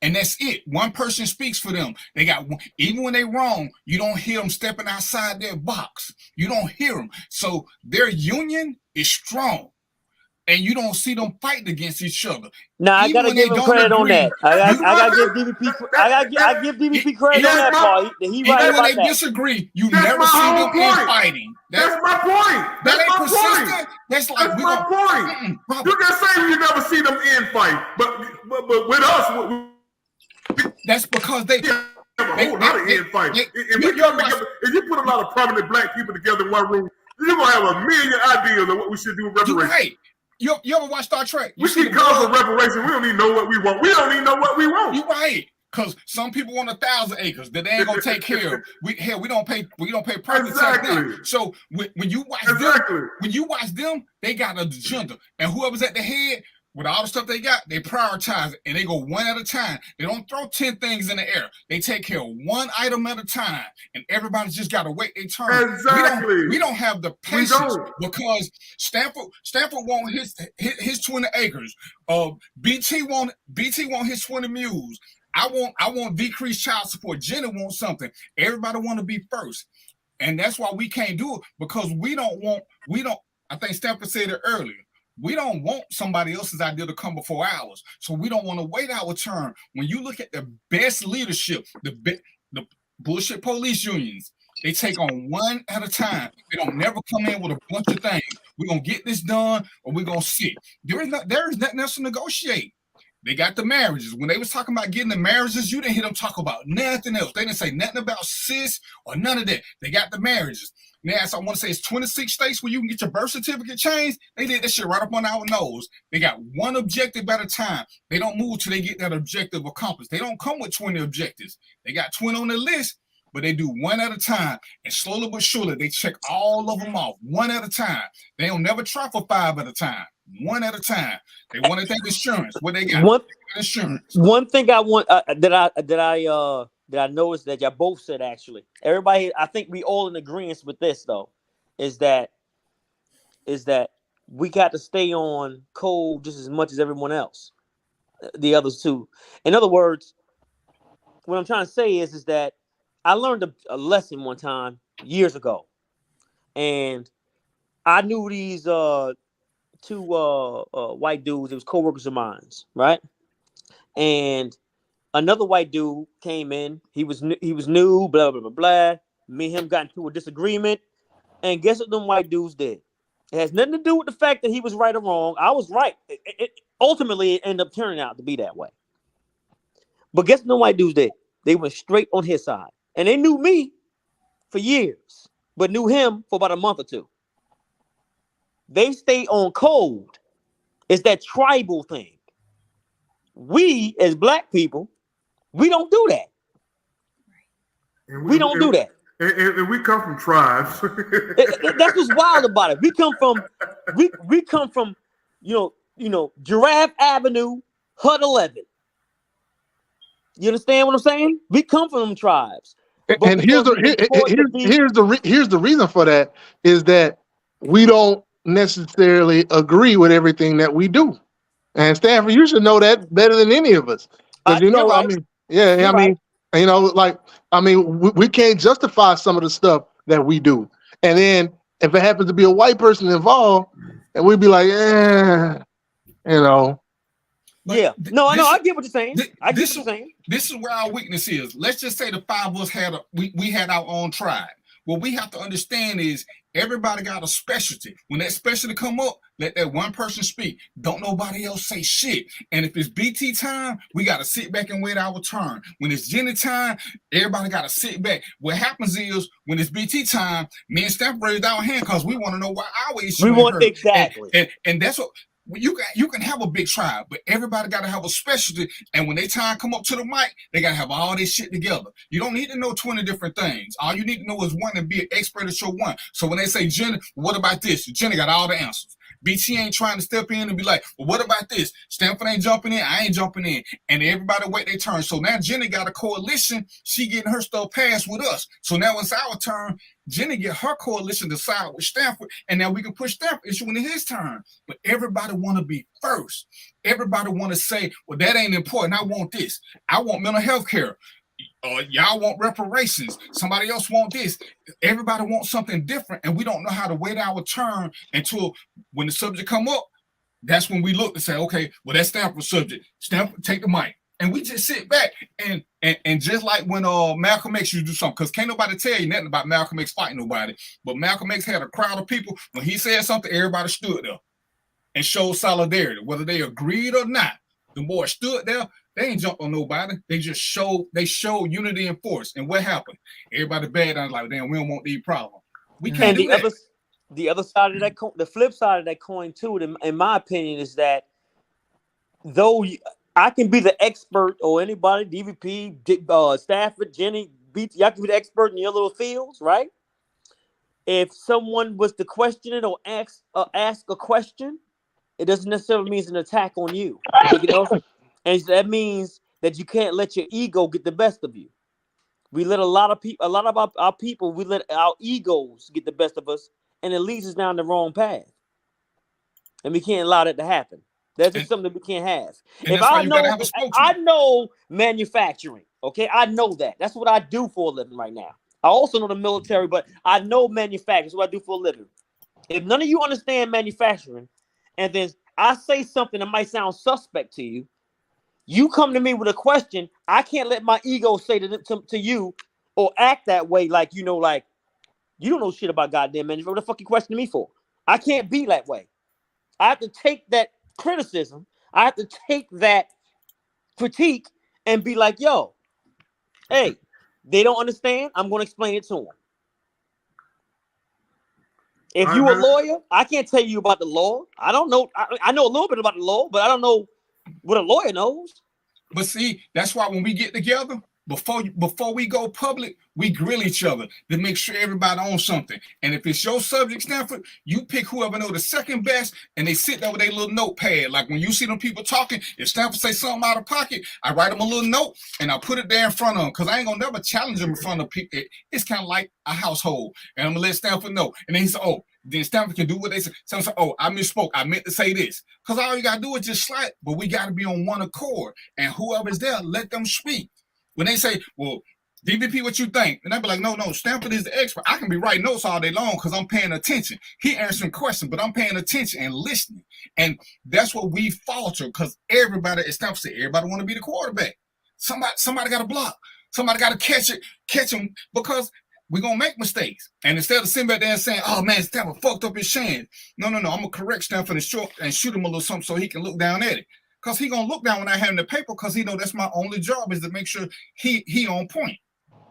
And that's it. One person speaks for them. They got one, even when they wrong, you don't hear them stepping outside their box. You don't hear them. So their union is strong. And you don't see them fighting against each other. Now I gotta give him credit on that. I gotta give DVP. I give DVP credit on that part. He right even about when they that. disagree, you never see them infighting. That's my point. That ain't persistent. That's like that's my point. You can say you never see them infight, but with us. That's because they have a whole lot of infight. If you put a lot of prominent black people together in one room, you're gonna have a million ideas of what we should do with reparations. Right. You ever watch Star Trek? We keep calling for reparations. We don't even know what we want. We don't even know what we want. You're right. Because some people want 1,000 acres that they ain't gonna take care of. We don't pay property tax now. So when you watch them, they got an agenda, and whoever's at the head. With all the stuff they got, they prioritize it and they go one at a time. They don't throw 10 things in the air. They take care of one item at a time, and everybody's just got to wait their turn. Exactly. We don't have the patience because Stanford want his 20 acres. BT want his 20 mules. I want decreased child support. Jenny wants something. Everybody want to be first, and that's why we can't do it because we don't. I think Stanford said it earlier. We don't want somebody else's idea to come before ours. So we don't want to wait our turn. When you look at the best leadership, the bullshit police unions, they take on one at a time. They don't never come in with a bunch of things. We're going to get this done or we're going to sit. There is nothing else to negotiate. They got the marriages. When they was talking about getting the marriages, you didn't hear them talk about nothing else. They didn't say nothing about cis or none of that. They got the marriages. Now, so I want to say it's 26 states where you can get your birth certificate changed. They did that shit right up on our nose. They got one objective at a time. They don't move till they get that objective accomplished. They don't come with 20 objectives. They got 20 on the list, but they do one at a time. And slowly but surely, they check all of them off one at a time. They don't never try for 5 at a time. One at a time. They want to take insurance. What they got? Insurance. One thing I want that I noticed that y'all both said, actually, everybody, I think we all in agreement with this though, is that we got to stay on code just as much as everyone else, the others too. In other words, what I'm trying to say is that I learned a lesson one time years ago, and I knew these two white dudes. It was co-workers of mine, right? And another white dude came in. He was new, blah, blah, blah, blah. Me and him got into a disagreement. And guess what them white dudes did? It has nothing to do with the fact that he was right or wrong. I was right. Ultimately, it ended up turning out to be that way. But guess what them white dudes did? They went straight on his side. And they knew me for years, but knew him for about a month or two. They stay on code. It's that tribal thing. We, as black people, we don't do that. We don't do that. And we come from tribes. That's what's wild about it. We come from, you know, Giraffe Avenue, HUD 11. You understand what I'm saying? We come from them tribes. And here's the reason for that is that we don't necessarily agree with everything that we do. And Stanford, you should know that better than any of us. Because right. I mean, we can't justify some of the stuff that we do. And then if it happens to be a white person involved, and we'd be like, But I get what you're saying. This is where our weakness is. Let's just say the 5 of us had we had our own tribe. What we have to understand is everybody got a specialty. When that specialty come up, let that one person speak. Don't nobody else say shit. And if it's BT time, we got to sit back and wait our turn. When it's Jenny time, everybody got to sit back. What happens is when it's BT time, me and Steph raised our hand because we want to know why our issue. We want exactly. And that's what. You can have a big tribe, but everybody got to have a specialty. And when they time come up to the mic, they got to have all this shit together. You don't need to know 20 different things. All you need to know is one and be an expert at your one. So when they say, Jenny, what about this? Jenny got all the answers. BT ain't trying to step in and be like, well, what about this? Stanford ain't jumping in. I ain't jumping in. And everybody wait their turn. So now Jenny got a coalition. She getting her stuff passed with us. So now it's our turn. Jenny get her coalition to side with Stanford, and now we can push Stanford issue in his turn. But everybody want to be first. Everybody want to say, well, that ain't important. I want this. I want mental health care. Y'all want reparations. Somebody else want this. Everybody wants something different, and we don't know how to wait our turn until when the subject come up. That's when we look to say, okay, well, that's Stanford's subject. Stanford, take the mic. And we just sit back and just like when Malcolm X used to do something, because can't nobody tell you nothing about Malcolm X fighting nobody. But Malcolm X had a crowd of people. When he said something, everybody stood there and showed solidarity, whether they agreed or not. The boys stood there. They ain't jumped on nobody. They just showed unity and force. And what happened? Everybody bad. I was like, damn, we don't want these problems. We can't do that. The other side of that coin, the flip side of that coin too, in my opinion, is that though I can be the expert or anybody, DVP, Stafford, Jenny, BT, y'all can be the expert in your little fields, right? If someone was to question it or ask a question, it doesn't necessarily mean it's an attack on you. You know? And that means that you can't let your ego get the best of you. We let a lot of our people, we let our egos get the best of us, and it leads us down the wrong path. And we can't allow that to happen. That's just something that we can't have. If I know manufacturing, okay, I know that. That's what I do for a living right now. I also know the military, but I know manufacturing. That's what I do for a living. If none of you understand manufacturing, and then I say something that might sound suspect to you, you come to me with a question, I can't let my ego say to you or act that way like, you don't know shit about goddamn manufacturing. What the fuck you questioning me for? I can't be that way. I have to take that criticism. I have to take that critique and be like, yo, hey, they don't understand. I'm going to explain it to them. If you a lawyer, I can't tell you about the law. I don't know. I know a little bit about the law, but I don't know what a lawyer knows. But see, that's why when we get together, before we go public, we grill each other to make sure everybody owns something. And if it's your subject, Stanford, you pick whoever know the second best, and they sit there with their little notepad. Like when you see them people talking, if Stanford say something out of pocket, I write them a little note and I put it there in front of them because I ain't gonna never challenge them in front of people. It's kind of like a household, and I'm gonna let Stanford know. And then he said, "Oh, then Stanford can do what they say." Someone say, "Oh, I misspoke. I meant to say this." Because all you gotta do is just slide, but we gotta be on one accord. And whoever's there, let them speak. When they say, well, DVP, what you think? And I be like, no, Stanford is the expert. I can be writing notes all day long because I'm paying attention. He answering questions, but I'm paying attention and listening. And that's what we falter because everybody, as Stanford said, everybody want to be the quarterback. Somebody got to block. Somebody got to catch him because we're going to make mistakes. And instead of sitting back there and saying, oh, man, Stanford fucked up his chance. No, I'm going to correct Stanford and shoot him a little something so he can look down at it. Because he going to look down when I have the paper because he know that's my only job is to make sure he on point.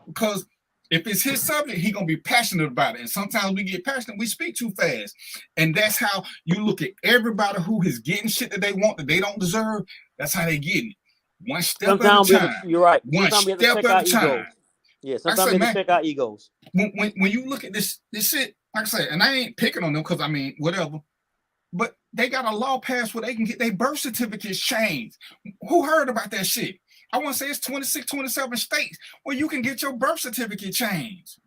Because if it's his subject, he going to be passionate about it. And sometimes we get passionate, we speak too fast. And that's how you look at everybody who is getting shit that they want that they don't deserve. That's how they getting it. One step at a time. You're right. One step at a time. Yeah, sometimes we have to check our egos. When you look at this shit, like I said, and I ain't picking on them because, I mean, whatever. But they got a law passed where they can get their birth certificates changed. Who heard about that shit? I want to say it's 26, 27 states where you can get your birth certificate changed.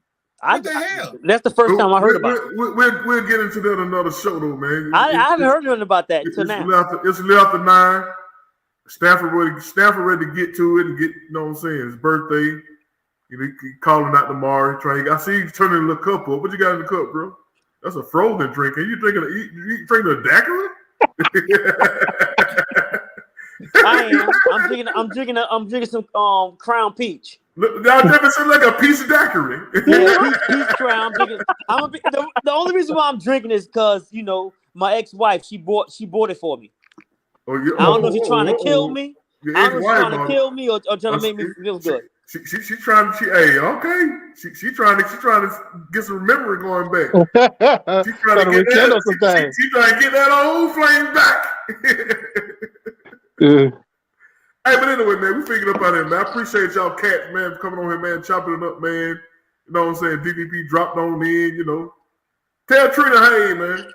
What the hell? That's the first time I heard about it. We'll get into that another show, though, man. I haven't heard nothing about that until now. It's a little after 9. Stanford ready to get to it and get, you know what I'm saying, his birthday. He calling out tomorrow. I see you turning a little cup up. What you got in the cup, bro? That's a frozen drink. Are you drinking a daiquiri? I am. I'm drinking some Crown Peach. Y'all never said like a piece of daiquiri. Yeah, peach Crown. The only reason why I'm drinking is because my ex-wife she bought it for me. I don't know if she's trying to kill me. I don't know if she's trying to kill me or trying to make me feel good. She trying to get some memory going back. She trying to get that old flame back. Hey, but anyway, man, we figured up out here, man. I appreciate y'all cats, man, for coming on here, man, chopping it up, man. You know what I'm saying? DVP dropped on in, Tell Trina, hey, man.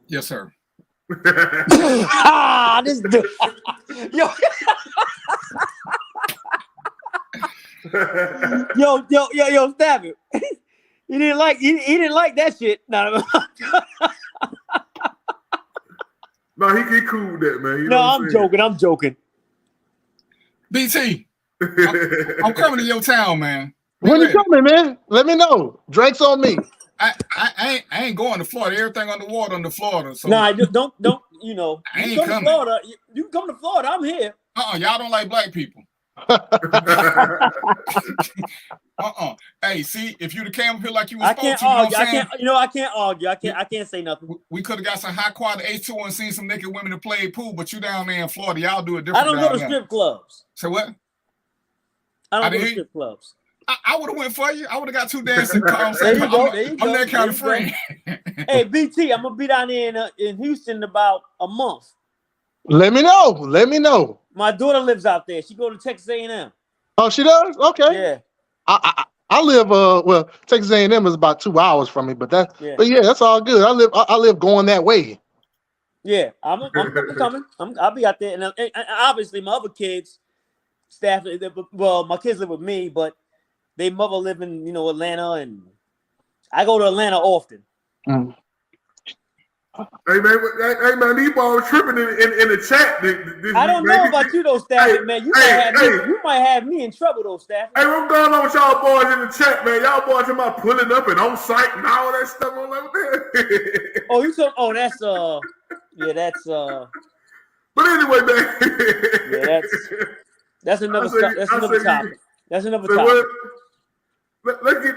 Yes, sir. This dude. Yo. yo, stab it. He didn't like that shit. No, he cool with that, man. I'm joking. BT, I'm coming to your town, man. When you coming, man? Let me know. Drake's on me. I ain't going to Florida. Everything underwater under Florida. So nah, don't. I ain't coming. To Florida. You can come to Florida. I'm here. Y'all don't like black people. Hey, see, if you'd have came up here like you was supposed to, I can't argue. I can't say nothing. We could have got some high quality H2 and seen some naked women that played pool, but you down there in Florida, y'all do it different. I don't go to strip clubs. So what? I don't go to strip clubs. I would have went for you. I would have got 2 dancing. There you go. I'm that kind of friend. Hey, BT, I'm gonna be down there in Houston in about a month. Let me know. My daughter lives out there. She go to Texas A&M. Oh, she does? Okay. Yeah. I live Texas A&M is about 2 hours from me, but that's all good. I live going that way. Yeah, I'm coming. I'll be out there, and obviously my other kids, my kids live with me, but they mother live in Atlanta, and I go to Atlanta often. Mm. Hey man, these balls tripping in the chat. I don't know about you though, Stafford, man. You might have me in trouble though, Stafford. Hey, what's going on with y'all boys in the chat, man? Y'all boys about pulling up and on site and all that stuff on over there. Oh, you talking? Oh, that's that's. But anyway, man. Yeah, that's another topic. That's another topic. Let's get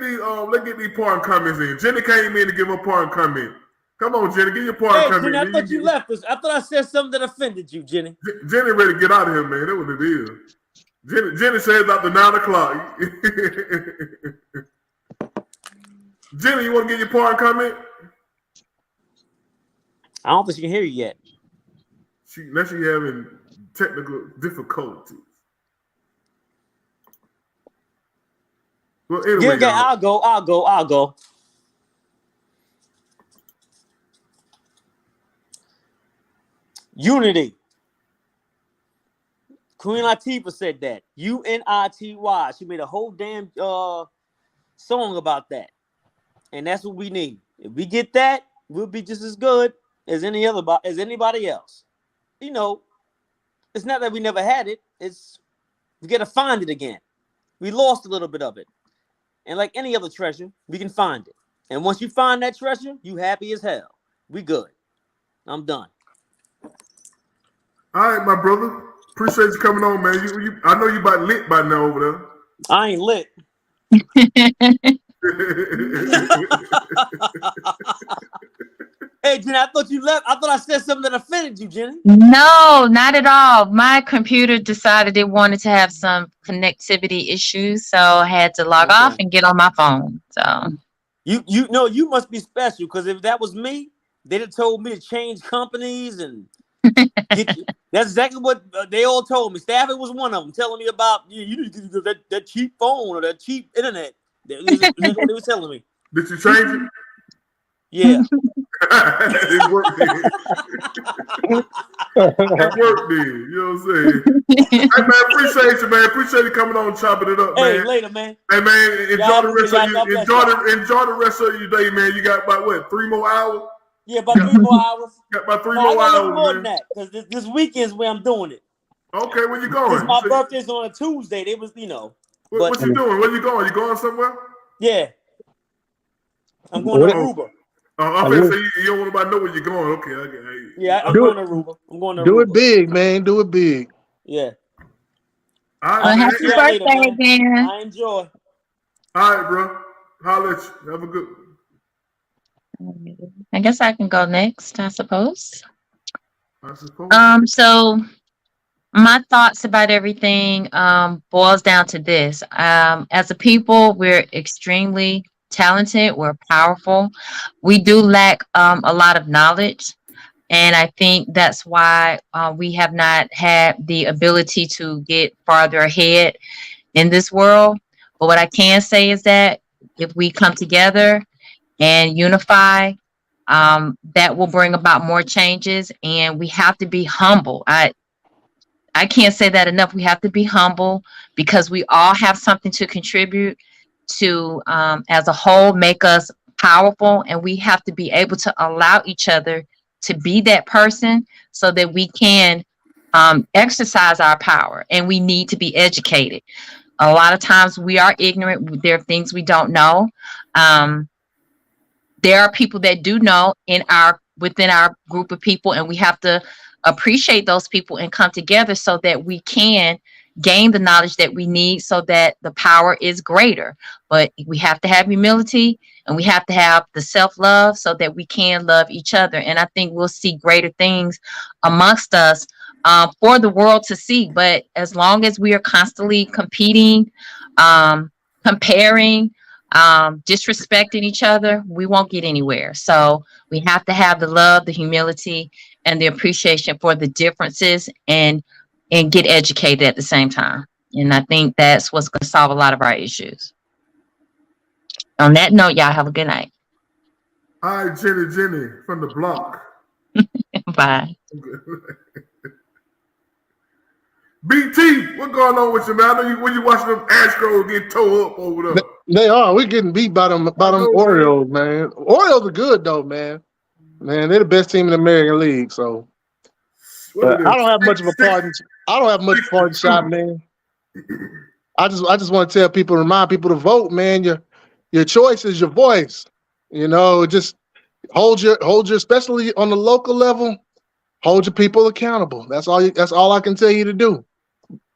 these parting comments in. Jenny came in to give her parting comment. Come on, Jenny, get your part. Hey, Come Jenny, in. I thought you left us. I thought I said something that offended you, Jenny. Jenny ready to get out of here, man. That's what it is. Jenny says after 9 o'clock. Jenny, you want to get your part and comment? I don't think she can hear you yet. Unless she having technical difficulties. Well, anyway, yeah, I'll go. Unity. Queen Latifah said that. UNITY. She made a whole damn song about that. And that's what we need. If we get that, we'll be just as good as anybody else. You know, it's not that we never had it. It's we got to find it again. We lost a little bit of it. And like any other treasure, we can find it. And once you find that treasure, you happy as hell. We good. I'm done. All right, my brother. Appreciate you coming on, man. I know you about lit by now over there. I ain't lit. Hey, Jenny, I thought you left. I thought I said something that offended you, Jenny. No, not at all. My computer decided it wanted to have some connectivity issues, so I had to log off and get on my phone. So you know you must be special, because if that was me, they'd have told me to change companies and that's exactly what they all told me. Stafford was one of them, telling me about you need to get that cheap phone or that cheap internet. That's what they were telling me. Did you change it? Yeah. It worked then. It worked then. You know what I'm saying? Hey, man, appreciate you, man. Appreciate you coming on and chopping it up, man. Hey, later, man. Hey, man, enjoy the rest of your day, man. You got about, what, 3 more hours? Yeah, about 3 more hours. Got about 3 more hours, more man. than that, because this weekend's where I'm doing it. Okay, where you going? Because my birthday's on a Tuesday. They was, What you doing? Where you going? You going somewhere? Yeah. I'm going to Aruba. I'm going to say you don't want nobody to know where you're going. Okay. Yeah, I'm going to Aruba. Do it big, man. Do it big. Yeah. All right, happy birthday again. I enjoy. All right, bro. Holla at you. Have a good one. I guess I can go next, I suppose. So my thoughts about everything boils down to this. As a people, we're extremely talented, we're powerful. We do lack a lot of knowledge. And I think that's why we have not had the ability to get farther ahead in this world. But what I can say is that if we come together and unify, that will bring about more changes. And we have to be humble. I can't say that enough. We have to be humble because we all have something to contribute to, as a whole, make us powerful. And we have to be able to allow each other to be that person so that we can exercise our power. And we need to be educated. A lot of times we are ignorant. There are things we don't know. There are people that do know within our group of people, and we have to appreciate those people and come together so that we can gain the knowledge that we need so that the power is greater. But we have to have humility and we have to have the self-love so that we can love each other. And I think we'll see greater things amongst us for the world to see. But as long as we are constantly competing, comparing, disrespecting each other, we won't get anywhere. So we have to have the love, the humility, and the appreciation for the differences and get educated at the same time. And I think that's what's going to solve a lot of our issues. On that note, y'all have a good night. All right, Jenny from the block. Bye. BT, what's going on with you, man? I know when you watching them Astros get tore up over there. They are. We're getting beat by them Orioles, man. Orioles are good though, man. Man, they're the best team in the American League. So I don't have much of a part. I don't have much part in shot, man. I just want to tell people, remind people to vote, man. Your choice is your voice. You know, just hold your, especially on the local level, hold your people accountable. That's all I can tell you to do.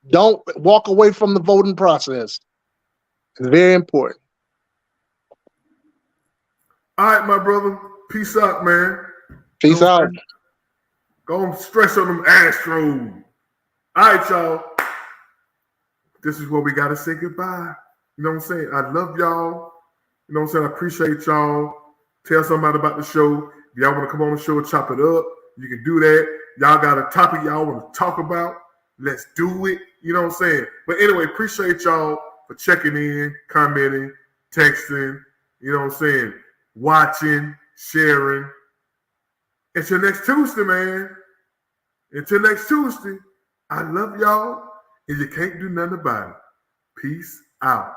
Don't walk away from the voting process. It's very important. All right, my brother. Peace out, man. Peace out. Go and stress on them Astros. All right, y'all. This is where we got to say goodbye. You know what I'm saying? I love y'all. You know what I'm saying? I appreciate y'all. Tell somebody about the show. If y'all want to come on the show and chop it up, you can do that. Y'all got a topic y'all want to talk about. Let's do it. You know what I'm saying? But anyway, appreciate y'all for checking in, commenting, texting, you know what I'm saying? Watching, sharing. Until next Tuesday, man. Until next Tuesday, I love y'all, and you can't do nothing about it. Peace out.